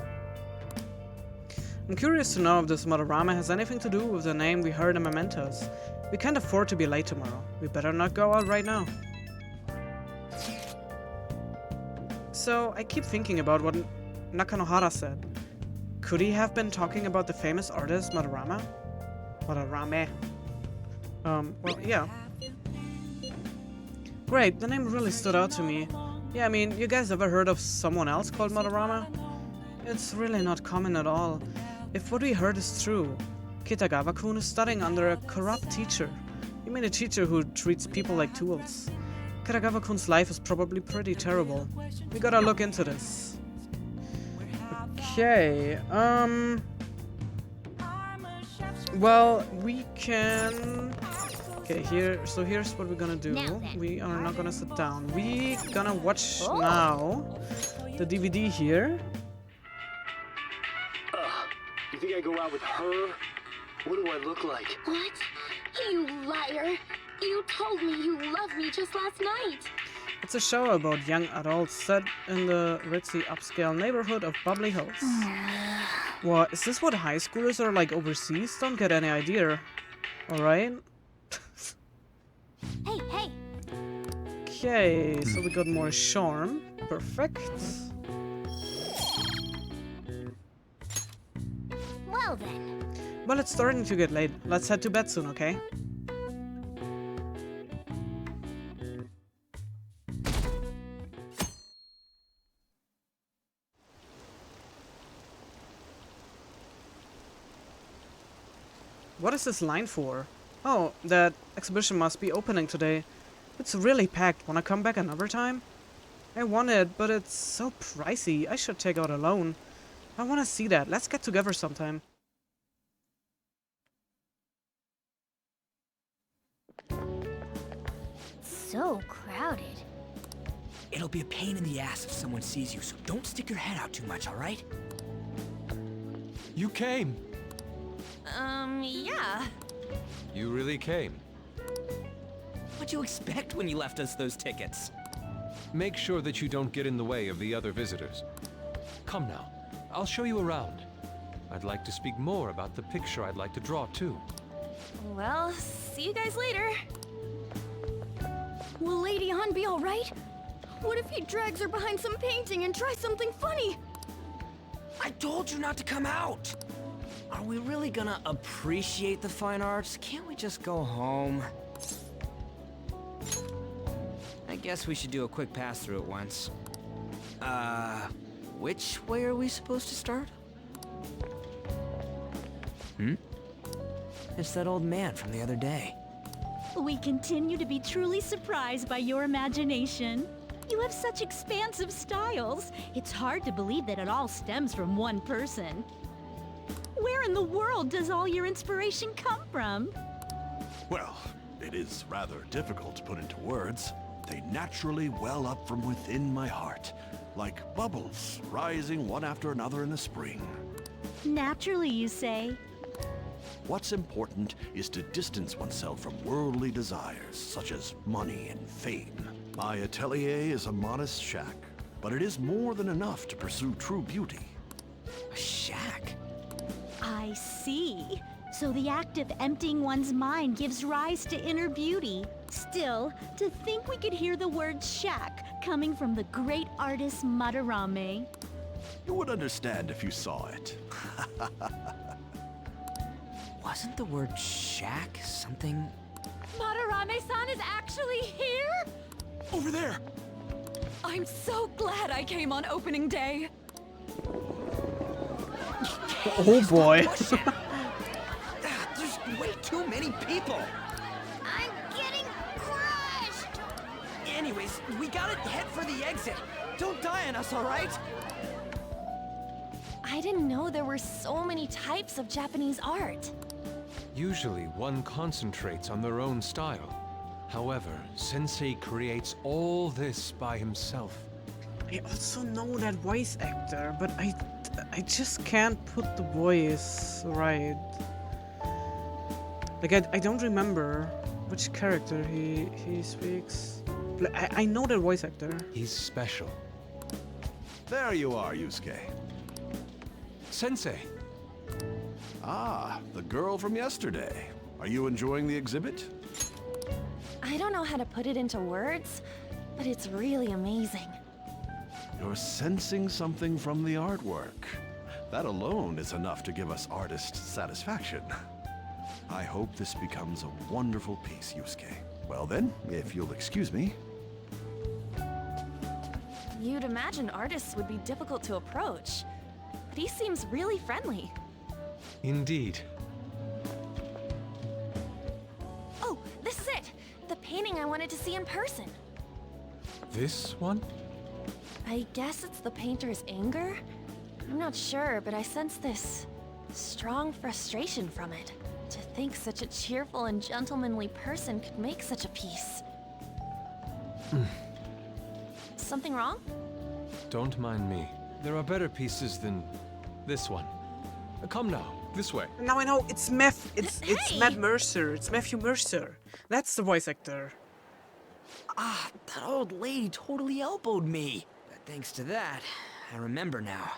curious to know if this Madarame has anything to do with the name we heard in Mementos. We can't afford to be late tomorrow. We better not go out right now. So, I keep thinking about what Nakanohara said. Could he have been talking about the famous artist Madarame? Madarame. Well, yeah. Great, the name really stood out to me. Yeah, I mean, you guys ever heard of someone else called Madarame? It's really not common at all. If what we heard is true, Kitagawa-kun is studying under a corrupt teacher. You mean a teacher who treats people like tools. Kitagawa-kun's life is probably pretty terrible. We gotta look into this. Okay, well, we can... Okay, so here's what we're gonna do. We are not gonna sit down. We gonna watch now the DVD here. You think I go out with her? What do I look like? What? You liar! You told me you loved me just last night! It's a show about young adults set in the ritzy upscale neighborhood of Bubbly Hills. What? Is this what high schoolers are like overseas? Don't get any idea. Alright? Hey! Okay, so we got more charm. Perfect. Well then. Well, it's starting to get late. Let's head to bed soon, okay? What is this line for? Oh, that exhibition must be opening today. It's really packed. Wanna come back another time? I want it, but it's so pricey. I should take out a loan. I wanna see that. Let's get together sometime. So crowded. It'll be a pain in the ass if someone sees you, so don't stick your head out too much, alright? You came. Yeah. You really came. What'd you expect when you left us those tickets? Make sure that you don't get in the way of the other visitors. Come now, I'll show you around. I'd like to speak more about the picture I'd like to draw too. Well, see you guys later. Will Lady Han be alright? What if he drags her behind some painting and tries something funny? I told you not to come out! Are we really gonna appreciate the fine arts? Can't we just go home? I guess we should do a quick pass-through at once. Which way are we supposed to start? It's that old man from the other day. We continue to be truly surprised by your imagination. You have such expansive styles. It's hard to believe that it all stems from one person. Where in the world does all your inspiration come from? Well, it is rather difficult to put into words. They naturally well up from within my heart, like bubbles rising one after another in the spring. Naturally, you say. What's important is to distance oneself from worldly desires, such as money and fame. My atelier is a modest shack, but it is more than enough to pursue true beauty. A shack? I see. So the act of emptying one's mind gives rise to inner beauty. Still, to think we could hear the word shack coming from the great artist Madarame. You would understand if you saw it. Wasn't the word shack something? Madarame-san is actually here? Over there! I'm so glad I came on opening day. Oh boy. There's way too many people. I'm getting crushed! Anyways, we gotta head for the exit. Don't die on us, alright? I didn't know there were so many types of Japanese art. Usually, one concentrates on their own style. However, Sensei creates all this by himself. I also know that voice actor, but I just can't put the voice right. Like, I don't remember which character he speaks. I know that voice actor. He's special. There you are, Yusuke. Sensei! Ah, the girl from yesterday. Are you enjoying the exhibit? I don't know how to put it into words, but it's really amazing. You're sensing something from the artwork. That alone is enough to give us artist satisfaction. I hope this becomes a wonderful piece, Yusuke. Well then, if you'll excuse me. You'd imagine artists would be difficult to approach, but he seems really friendly. Indeed. Oh, this is it! The painting I wanted to see in person. This one? I guess it's the painter's anger? I'm not sure, but I sense this strong frustration from it. To think such a cheerful and gentlemanly person could make such a piece. Something wrong? Don't mind me. There are better pieces than this one. Come now, this way. Now I know, it's Matt Mercer. It's Matthew Mercer. That's the voice actor. Ah, that old lady totally elbowed me. But thanks to that, I remember now.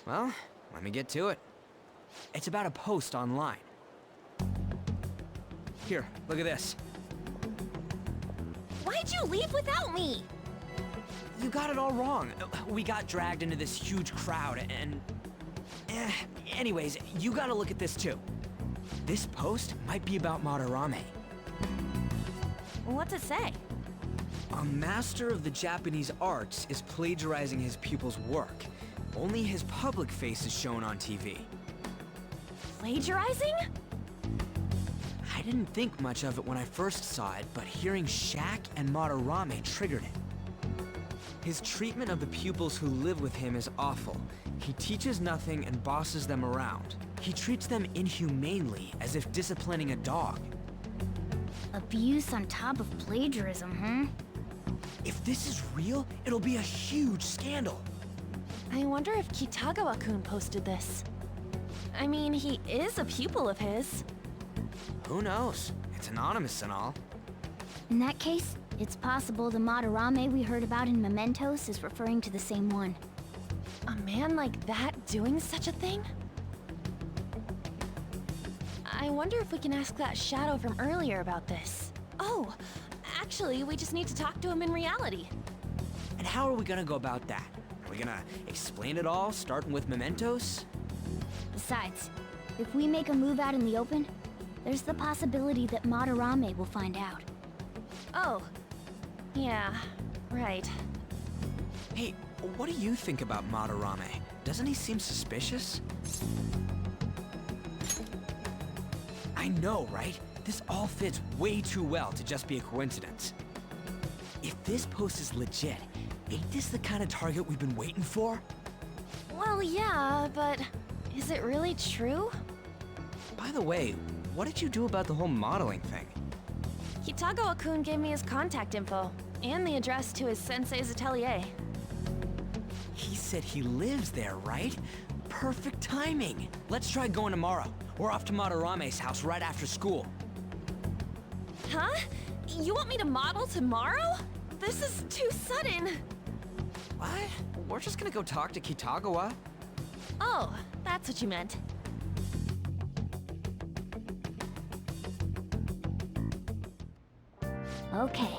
Well, let me get to it. It's about a post online. Here, look at this. Why'd you leave without me? You got it all wrong. We got dragged into this huge crowd and... anyways, you gotta look at this too. This post might be about Madarame. What's it say? A master of the Japanese arts is plagiarizing his pupil's work. Only his public face is shown on TV. Plagiarizing? I didn't think much of it when I first saw it, but hearing Shack and Madarame triggered it. His treatment of the pupils who live with him is awful. He teaches nothing and bosses them around. He treats them inhumanely, as if disciplining a dog. Abuse on top of plagiarism, huh? If this is real, it'll be a huge scandal. I wonder if Kitagawa-kun posted this. I mean, he is a pupil of his. Who knows? It's anonymous and all. In that case, it's possible the Madarame we heard about in Mementos is referring to the same one. A man like that doing such a thing? I wonder if we can ask that shadow from earlier about this. Oh, actually, we just need to talk to him in reality. And how are we gonna go about that? Are we gonna explain it all, starting with Mementos? Besides, if we make a move out in the open, there's the possibility that Madarame will find out. Oh, yeah, right. Hey, what do you think about Madarame? Doesn't he seem suspicious? I know, right? This all fits way too well to just be a coincidence. If this post is legit, ain't this the kind of target we've been waiting for? Well, yeah, but is it really true? By the way, what did you do about the whole modeling thing? Kitagawa-kun gave me his contact info, and the address to his sensei's atelier. He said he lives there, right? Perfect timing. Let's try going tomorrow. We're off to Madarame's house right after school. Huh? You want me to model tomorrow? This is too sudden. What? We're just gonna go talk to Kitagawa. Oh, that's what you meant. Okay.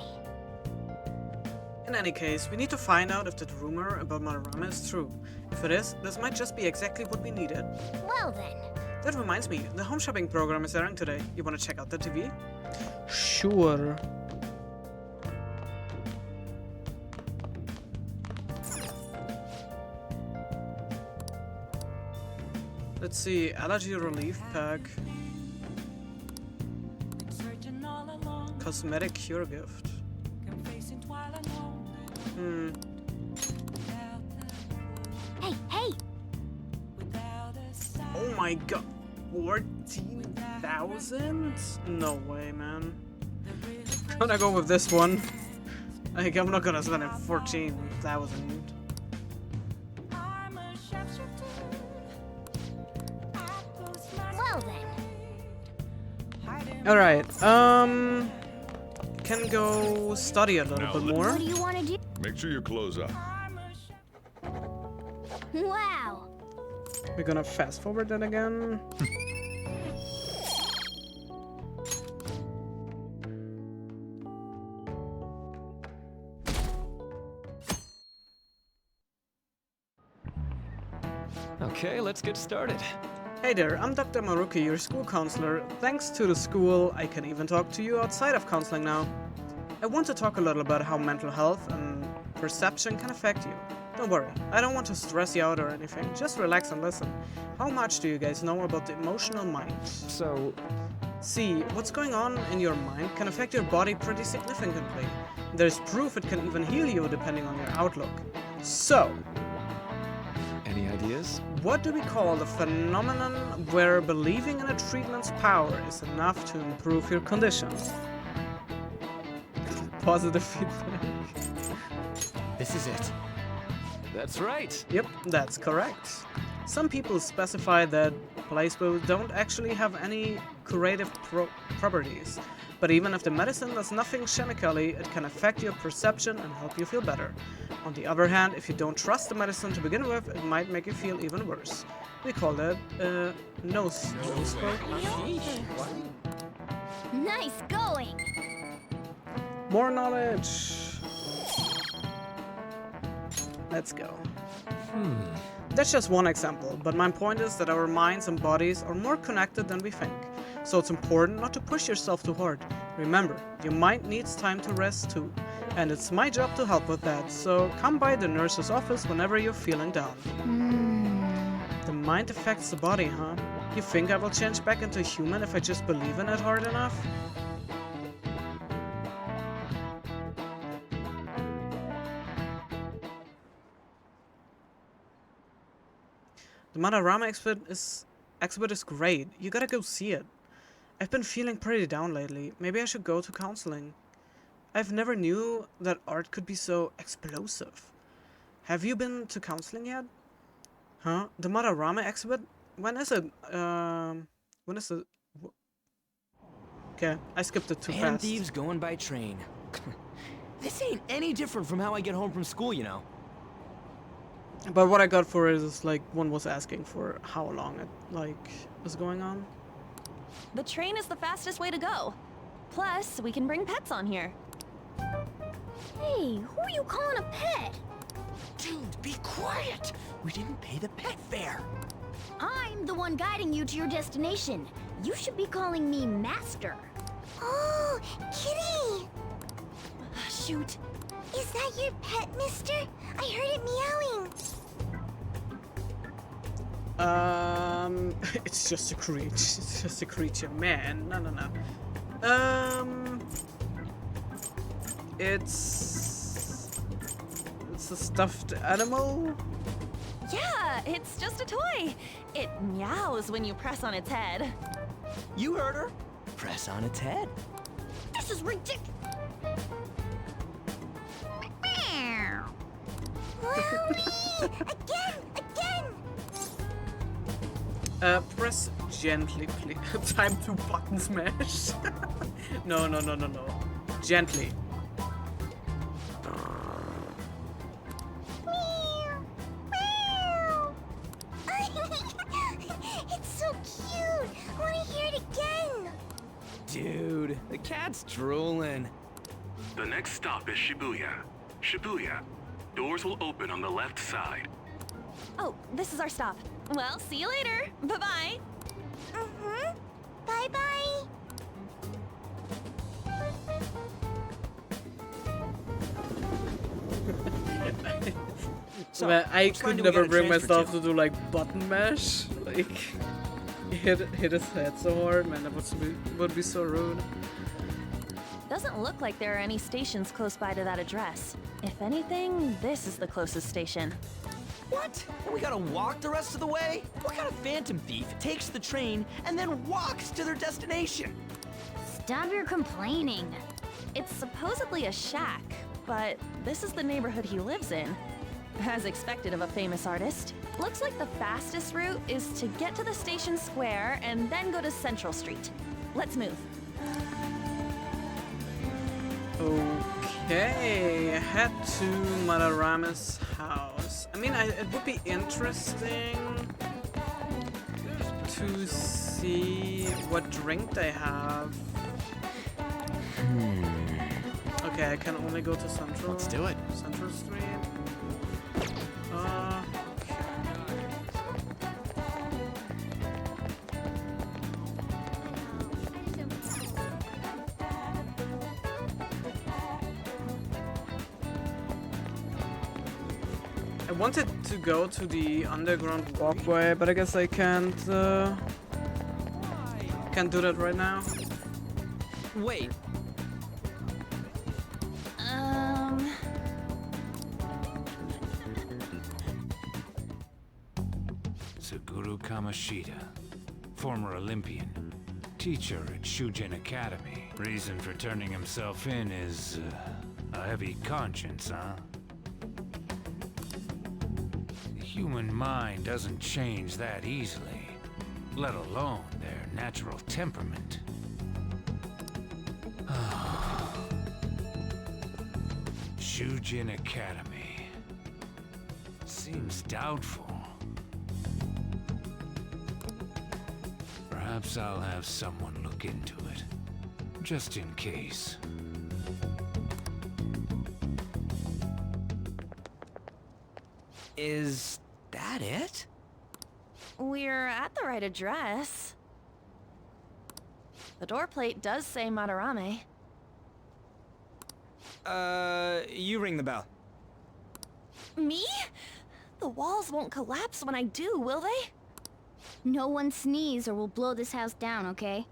In any case, we need to find out if that rumor about Madarame is true. If it is, this might just be exactly what we needed. Well then. That reminds me, the home shopping program is airing today. You wanna check out the TV? Sure. Let's see, allergy relief pack. Cosmetic cure gift. Hey, hey! Oh my god. 14,000? No way, man. I'm gonna go with this one. Like, I'm not gonna spend it 14,000. Well then. Alright, can go study a little bit more. What do you want to do? Make sure your clothes up. Wow. We're gonna fast forward that again. Okay, let's get started. Hey there, I'm Dr. Maruki, your school counselor. Thanks to the school, I can even talk to you outside of counseling now. I want to talk a little about how mental health and perception can affect you. Don't worry, I don't want to stress you out or anything. Just relax and listen. How much do you guys know about the emotional mind? See, what's going on in your mind can affect your body pretty significantly. There's proof it can even heal you depending on your outlook. So, any ideas? What do we call the phenomenon where believing in a treatment's power is enough to improve your condition? Positive feedback. This is it. That's right. Yep, that's correct. Some people specify that placebos don't actually have any curative properties, but even if the medicine does nothing chemically, it can affect your perception and help you feel better. On the other hand, if you don't trust the medicine to begin with, it might make you feel even worse. We call that nocebo. Nice going. More knowledge. Let's go. That's just one example, but my point is that our minds and bodies are more connected than we think. So it's important not to push yourself too hard. Remember, your mind needs time to rest too. And it's my job to help with that, so come by the nurse's office whenever you're feeling down. The mind affects the body, huh? You think I will change back into a human if I just believe in it hard enough? The Madarame exhibit is great. You gotta go see it. I've been feeling pretty down lately. Maybe I should go to counseling. I've never knew that art could be so explosive. Have you been to counseling yet? Huh? The Madarame exhibit? When is it? When is it? Okay, I skipped it too fast. Thieves going by train. This ain't any different from how I get home from school, you know. But what I got for it is like one was asking for how long it is going on. The train is the fastest way to go. Plus, we can bring pets on here. Hey, who are you calling a pet? Dude, be quiet! We didn't pay the pet fare. I'm the one guiding you to your destination. You should be calling me Master. Oh, Kitty! Shoot. Is that your pet, mister? I heard it meowing. It's just a creature. It's just a creature, man. No. It's a stuffed animal? Yeah, it's just a toy. It meows when you press on its head. You heard her. Press on its head. This is ridiculous. Press gently, please. Time to button smash. No. Gently. It's so cute. I want to hear it again. Dude, the cat's drooling. The next stop is Shibuya. Shibuya. Doors will open on the left side. Oh, this is our stop. Well, see you later. Bye-bye. Bye-bye. So, I could never bring myself to do like button mash. Like hit his head so hard, man. That would be so rude. Doesn't look like there are any stations close by to that address. If anything, this is the closest station. What? We gotta walk the rest of the way? What kind of phantom thief takes the train and then walks to their destination? Stop your complaining. It's supposedly a shack, but this is the neighborhood he lives in. As expected of a famous artist. Looks like the fastest route is to get to the station square and then go to Central Street. Let's move. Okay, head to Madarama's house. I mean, it would be interesting to see what drink they have. Okay, I can only go to Central. Let's do it. Central Street. I wanted to go to the underground walkway, but I guess I can't do that right now. Wait. Suguru Kamoshida, former Olympian, teacher at Shujin Academy. Reason for turning himself in is a heavy conscience, huh? The human mind doesn't change that easily, let alone their natural temperament. Shujin Academy. Seems doubtful. Perhaps I'll have someone look into it, just in case. Is that it? We're at the right address. The door plate does say Madarame. You ring the bell. Me? The walls won't collapse when I do, will they? No one sneeze or we'll blow this house down, okay?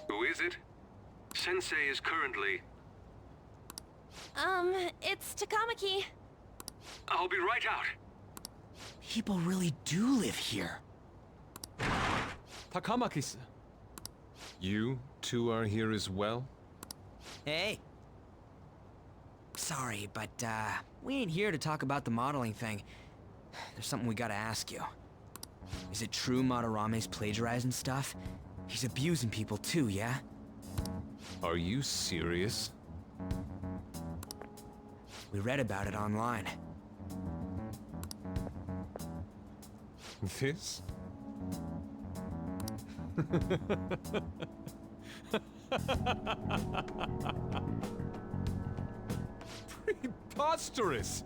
Who is it? Sensei is currently... It's Takamaki. I'll be right out. People really do live here. Takamaki-san. You two are here as well? Hey. Sorry, but, we ain't here to talk about the modeling thing. There's something we gotta ask you. Is it true Madarame's plagiarizing stuff? He's abusing people too, yeah? Are you serious? We read about it online. This? Preposterous!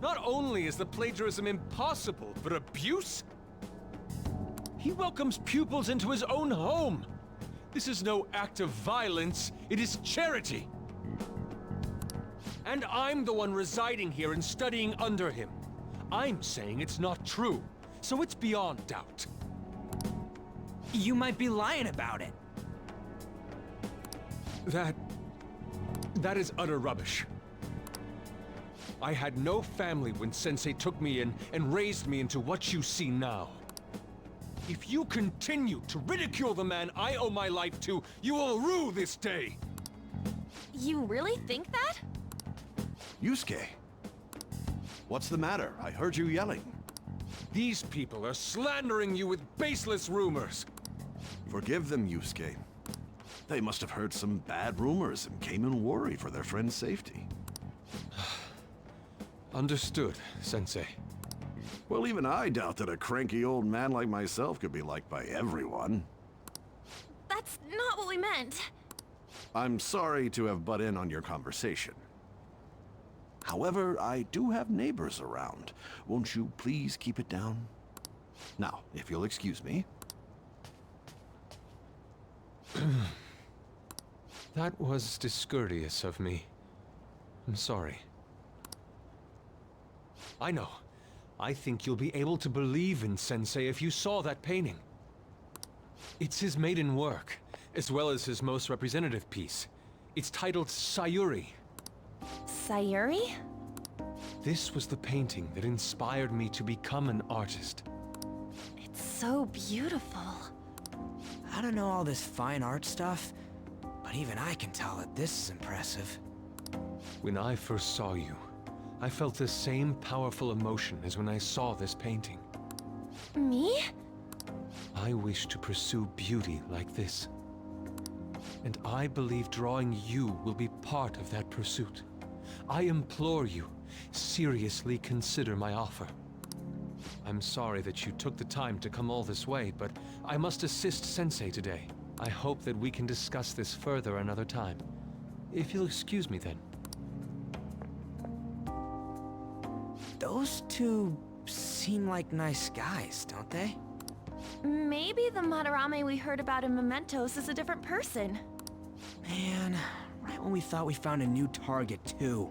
Not only is the plagiarism impossible, but abuse? He welcomes pupils into his own home! This is no act of violence, it is charity! And I'm the one residing here and studying under him. I'm saying it's not true, so it's beyond doubt. You might be lying about it. That is utter rubbish. I had no family when Sensei took me in and raised me into what you see now. If you continue to ridicule the man I owe my life to, you will rue this day. You really think that? Yusuke, what's the matter? I heard you yelling. These people are slandering you with baseless rumors. Forgive them, Yusuke. They must have heard some bad rumors and came in worried for their friend's safety. Understood, Sensei. Well, even I doubt that a cranky old man like myself could be liked by everyone. That's not what we meant. I'm sorry to have butt in on your conversation. However, I do have neighbors around. Won't you please keep it down? Now, if you'll excuse me. That was discourteous of me. I'm sorry. I know. I think you'll be able to believe in Sensei if you saw that painting. It's his maiden work, as well as his most representative piece. It's titled Sayuri. Sayuri? This was the painting that inspired me to become an artist. It's so beautiful. I don't know all this fine art stuff, but even I can tell that this is impressive. When I first saw you, I felt the same powerful emotion as when I saw this painting. Me? I wish to pursue beauty like this. And I believe drawing you will be part of that pursuit. I implore you, seriously consider my offer. I'm sorry that you took the time to come all this way, but I must assist Sensei today. I hope that we can discuss this further another time. If you'll excuse me then. Those two seem like nice guys, don't they? Maybe the Madarame we heard about in Mementos is a different person. Man, right when we thought we found a new target, too.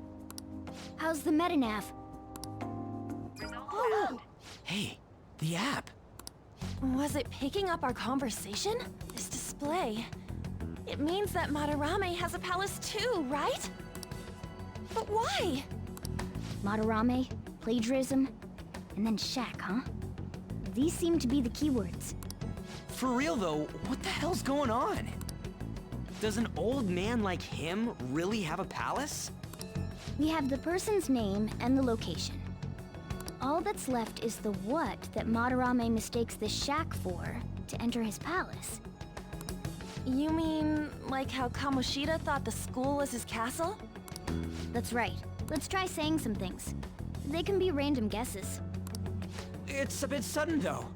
How's the metanav? Oh. Hey, the app. Was it picking up our conversation? This display. It means that Madarame has a palace too, right? But why? Madarame, plagiarism, and then Shaq, huh? These seem to be the keywords. For real though, what the hell's going on? Does an old man like him really have a palace? We have the person's name and the location. All that's left is the what that Madarame mistakes the shack for to enter his palace. You mean, like how Kamoshida thought the school was his castle? That's right. Let's try saying some things. They can be random guesses. It's a bit sudden though.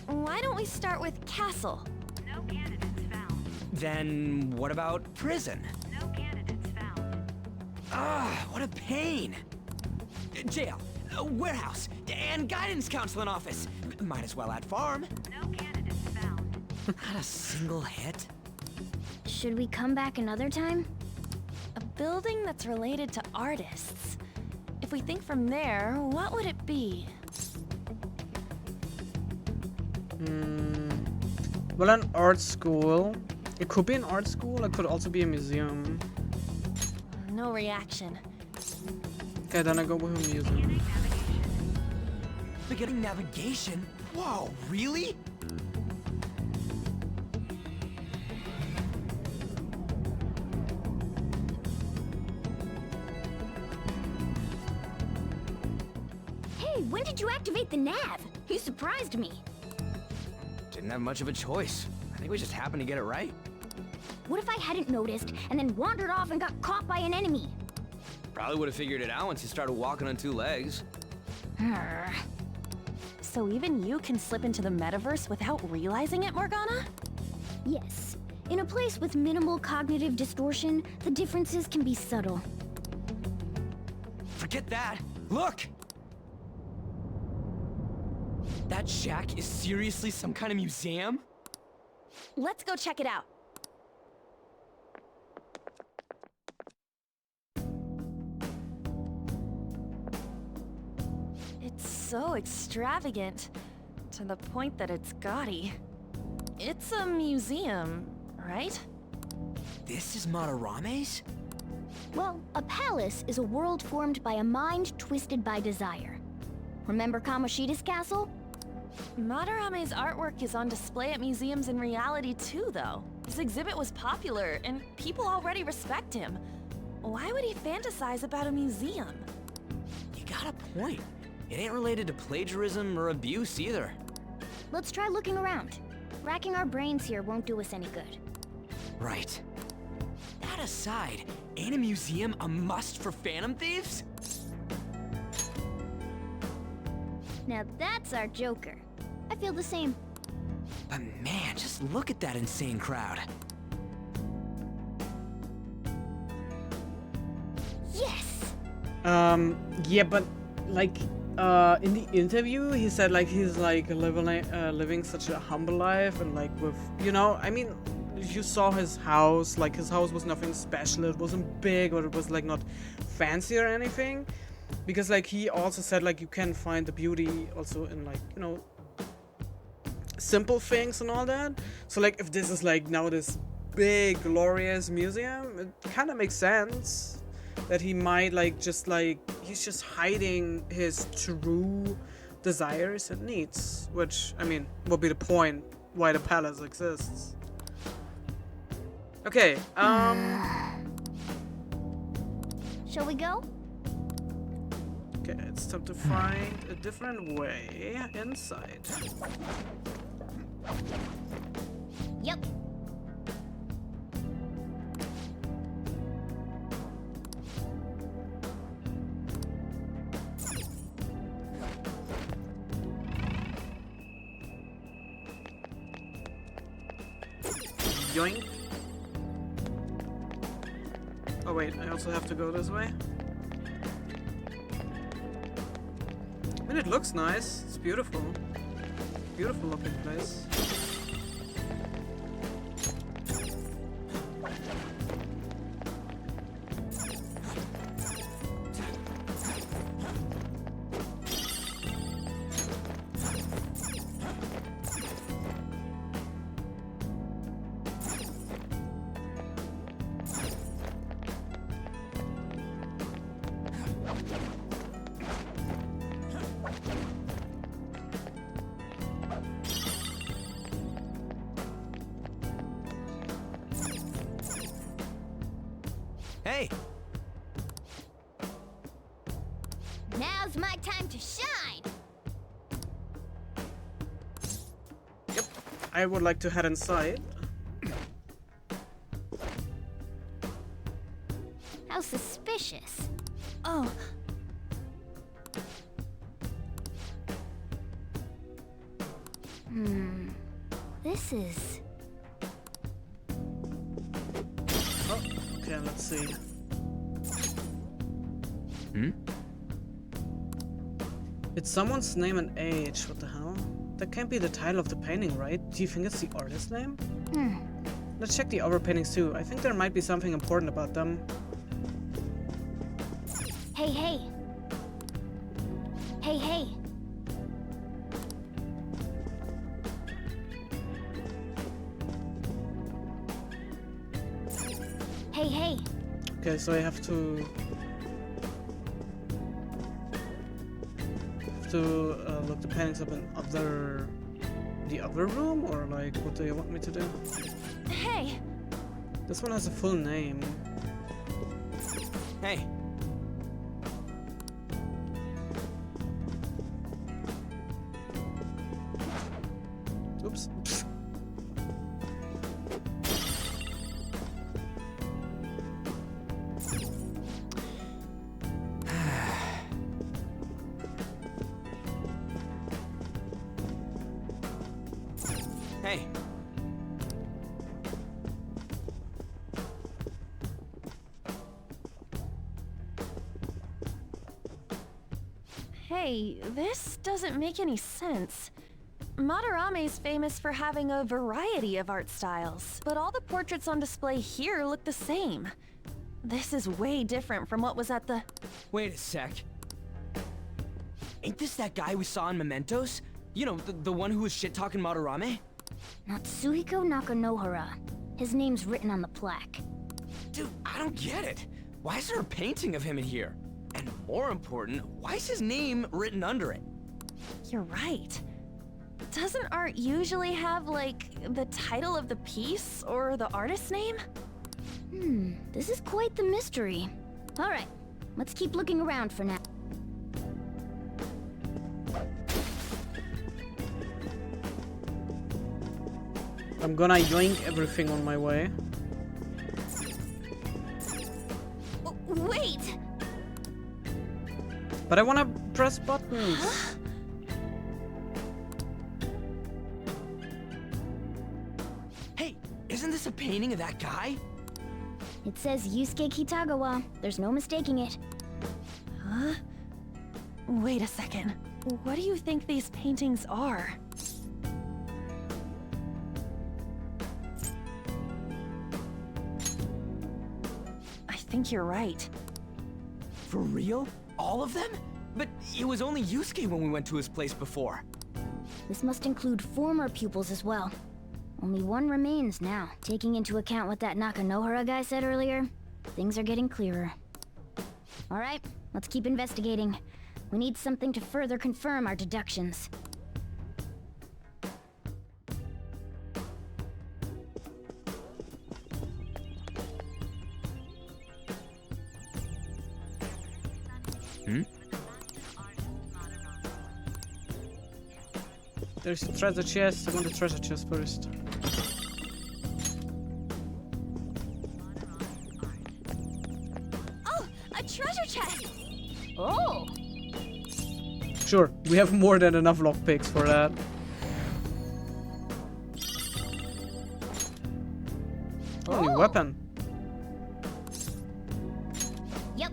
Why don't we start with castle? No candidates found. Then what about prison? No candidates found. Ah, what a pain. Jail, warehouse, and guidance counseling office. Might as well add farm. No candidates found. Not a single hit. Should we come back another time? A building that's related to artists. If we think from there, what would it be? Well, an art school. It could be an art school. It could also be a museum. No reaction. Okay, then I go with a museum. Beginning navigation? Whoa, really? Hey, when did you activate the nav? You surprised me. Didn't have much of a choice. I think we just happened to get it right. What if I hadn't noticed and then wandered off and got caught by an enemy? Probably would have figured it out once you started walking on two legs. So even you can slip into the metaverse without realizing it, Morgana? Yes. In a place with minimal cognitive distortion, the differences can be subtle. Forget that. Look! That shack is seriously some kind of museum? Let's go check it out. It's so extravagant, to the point that it's gaudy. It's a museum, right? This is Madarame's? Well, a palace is a world formed by a mind twisted by desire. Remember Kamoshida's castle? Madarame's artwork is on display at museums in reality too, though. This exhibit was popular, and people already respect him. Why would he fantasize about a museum? You got a point. It ain't related to plagiarism or abuse either. Let's try looking around. Racking our brains here won't do us any good. Right. That aside, ain't a museum a must for Phantom Thieves? Now that's our Joker. I feel the same. But man, just look at that insane crowd. Yes! Yeah, but like, in the interview, he said like he's like living such a humble life and like with, you know, I mean, you saw his house, like his house was nothing special, it wasn't big or it was like not fancy or anything. Because like he also said like you can find the beauty also in like, you know, simple things and all that. So like if this is like now this big glorious museum, it kind of makes sense that he might like just like he's just hiding his true desires and needs, which I mean would be the point why the palace exists. Okay, shall we go? Okay, it's time to find a different way inside. Yep. Yoink. Oh wait, I also have to go this way. I mean, it looks nice. It's beautiful. Beautiful looking place. Hey! Now's my time to shine! Yep, I would like to head inside. How suspicious. Oh. This is... Oh, okay, let's see. It's someone's name and age. What the hell? That can't be the title of the painting, right? Do you think it's the artist's name? Let's check the other paintings too. I think there might be something important about them. Hey, hey. Hey, hey. Hey, hey. Okay, so I have to look the paintings up in the other room, or like what do you want me to do? Hey. This one has a full name. Hey. Oops. Hey. Hey, this doesn't make any sense. Madarame's famous for having a variety of art styles, but all the portraits on display here look the same. This is way different from what was at the... Wait a sec. Ain't this that guy we saw in Mementos? You know, the one who was shit-talking Madarame? Natsuhiko Nakanohara. His name's written on the plaque. Dude, I don't get it. Why is there a painting of him in here? And more important, why is his name written under it? You're right. Doesn't art usually have, like, the title of the piece or the artist's name? This is quite the mystery. Alright, let's keep looking around for now. I'm gonna yoink everything on my way. Wait! But I wanna press buttons. Hey, isn't this a painting of that guy? It says Yusuke Kitagawa. There's no mistaking it. Huh? Wait a second. What do you think these paintings are? I think you're right. For real? All of them? But it was only Yusuke when we went to his place before. This must include former pupils as well. Only one remains now. Taking into account what that Nakanohara guy said earlier, things are getting clearer. Alright, let's keep investigating. We need something to further confirm our deductions. There's a treasure chest. I want the treasure chest first. Oh, a treasure chest! Oh! Sure, we have more than enough lockpicks for that. Oh, new weapon. Yep.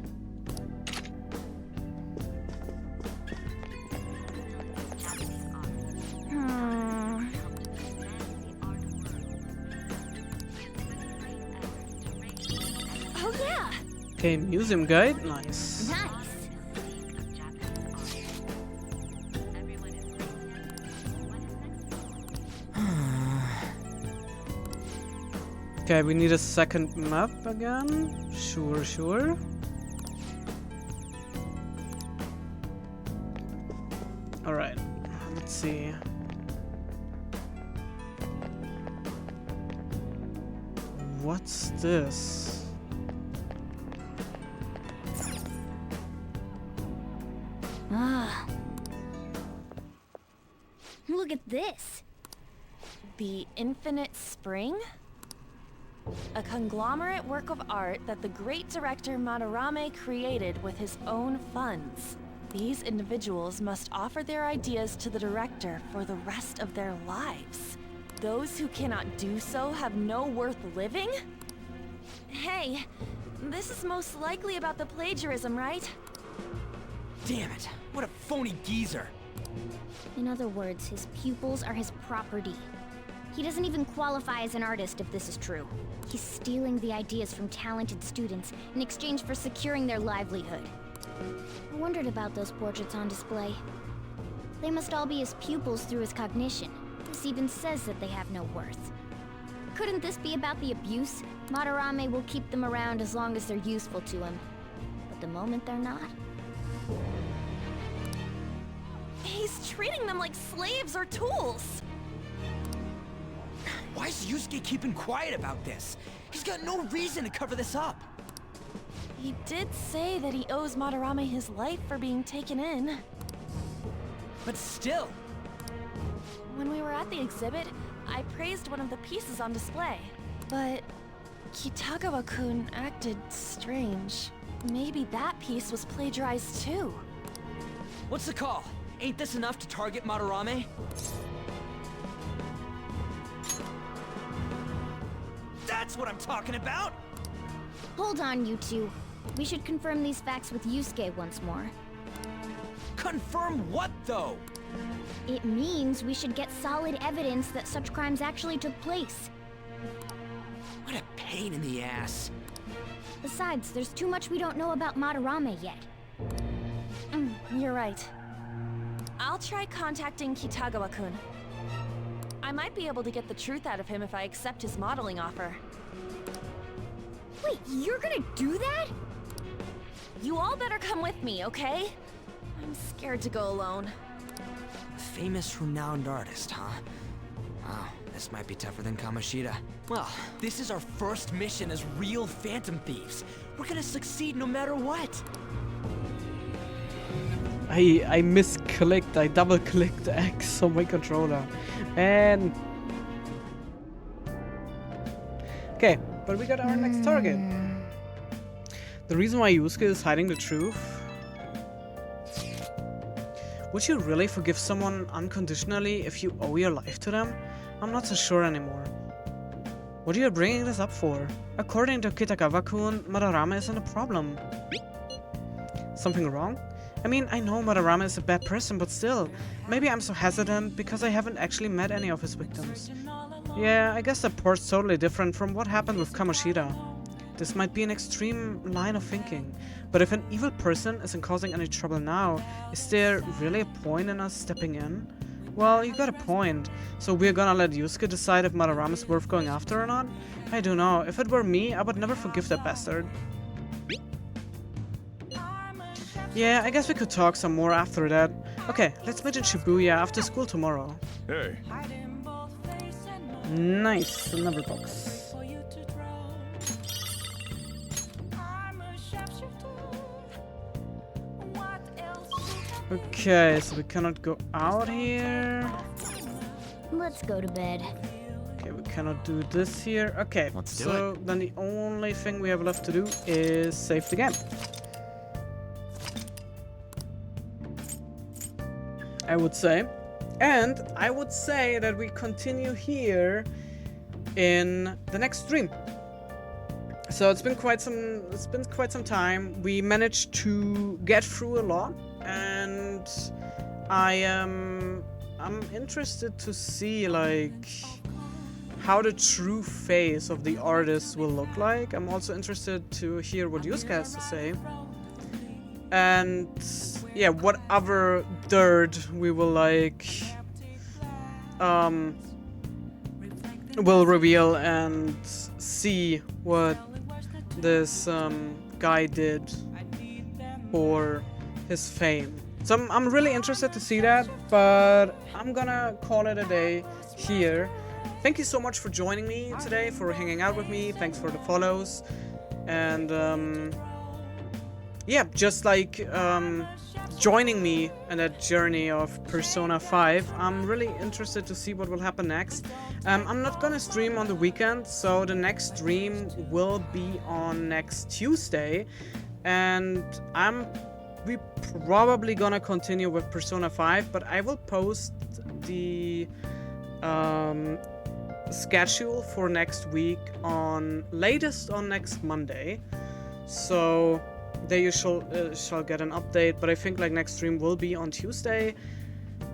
Oh yeah! Okay, museum guide. Nice. Nice. Okay, we need a second map again. Sure, sure. Alright, let's see. What's this? Look at this. The Infinite Spring? A conglomerate work of art that the great director Madarame created with his own funds. These individuals must offer their ideas to the director for the rest of their lives. Those who cannot do so have no worth living? Hey, this is most likely about the plagiarism, right? Damn it, what a phony geezer. In other words, his pupils are his property. He doesn't even qualify as an artist if this is true. He's stealing the ideas from talented students in exchange for securing their livelihood. I wondered about those portraits on display. They must all be his pupils through his cognition. This even says that they have no worth. Couldn't this be about the abuse? Madarame will keep them around as long as they're useful to him. But the moment they're not... He's treating them like slaves or tools! Why is Yusuke keeping quiet about this? He's got no reason to cover this up. He did say that he owes Madarame his life for being taken in. But still... When we were at the exhibit, I praised one of the pieces on display. But Kitagawa-kun acted strange. Maybe that piece was plagiarized too. What's the call? Ain't this enough to target Madarame? That's what I'm talking about! Hold on, you two. We should confirm these facts with Yusuke once more. Confirm what, though? It means we should get solid evidence that such crimes actually took place. What a pain in the ass. Besides, there's too much we don't know about Madarame yet. You're right. I'll try contacting Kitagawa-kun. I might be able to get the truth out of him if I accept his modeling offer. Wait, you're gonna do that? You all better come with me, okay? I'm scared to go alone. famous, renowned artist, huh? Wow, this might be tougher than Kamoshida. Well, this is our first mission as real Phantom Thieves. We're gonna succeed no matter what. I misclicked, I double clicked X on my controller. And okay, but we got our next target. The reason why Yusuke is hiding the truth. Would you really forgive someone unconditionally if you owe your life to them? I'm not so sure anymore. What are you bringing this up for? According to Kitagawa-kun, Madarame isn't a problem. Something wrong? I mean, I know Madarame is a bad person, but still, maybe I'm so hesitant because I haven't actually met any of his victims. Yeah, I guess that part's totally different from what happened with Kamoshida. This might be an extreme line of thinking, but if an evil person isn't causing any trouble now, is there really a point in us stepping in? Well, you got a point. So we're gonna let Yusuke decide if Madarame is worth going after or not? I don't know. If it were me, I would never forgive that bastard. Yeah, I guess we could talk some more after that. Okay, let's meet in Shibuya after school tomorrow. Hey. Nice, another box. Okay, so we cannot go out here. Let's go to bed. Okay, we cannot do this here. Okay, Let's do so then the only thing we have left to do is save the game. I would say. And I would say that we continue here in the next stream. So it's been quite some time. We managed to get through a lot, and I'm interested to see like how the true face of the artist will look like. I'm also interested to hear what Yusuke has to say. And yeah, what other dirt we will like will reveal and see what this guy did for his fame. So I'm really interested to see that, but I'm gonna call it a day here. Thank you so much for joining me today, for hanging out with me. Thanks for the follows. And yeah, just like joining me in that journey of Persona 5. I'm really interested to see what will happen next. I'm not gonna stream on the weekend, so the next stream will be on next Tuesday, and we probably gonna continue with Persona 5, but I will post the schedule for next week on latest on next Monday. So there you shall get an update, but I think like next stream will be on Tuesday.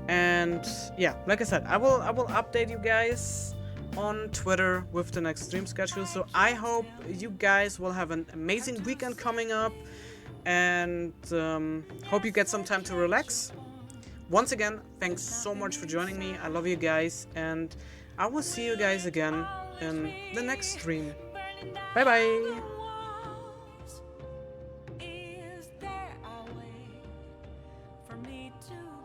And yeah, like I said, I will update you guys on Twitter with the next stream schedule. So I hope you guys will have an amazing weekend coming up, and hope you get some time to relax. Once again, thanks so much for joining me. I love you guys, and I will see you guys again in the next stream. Bye bye. Is there a way for me to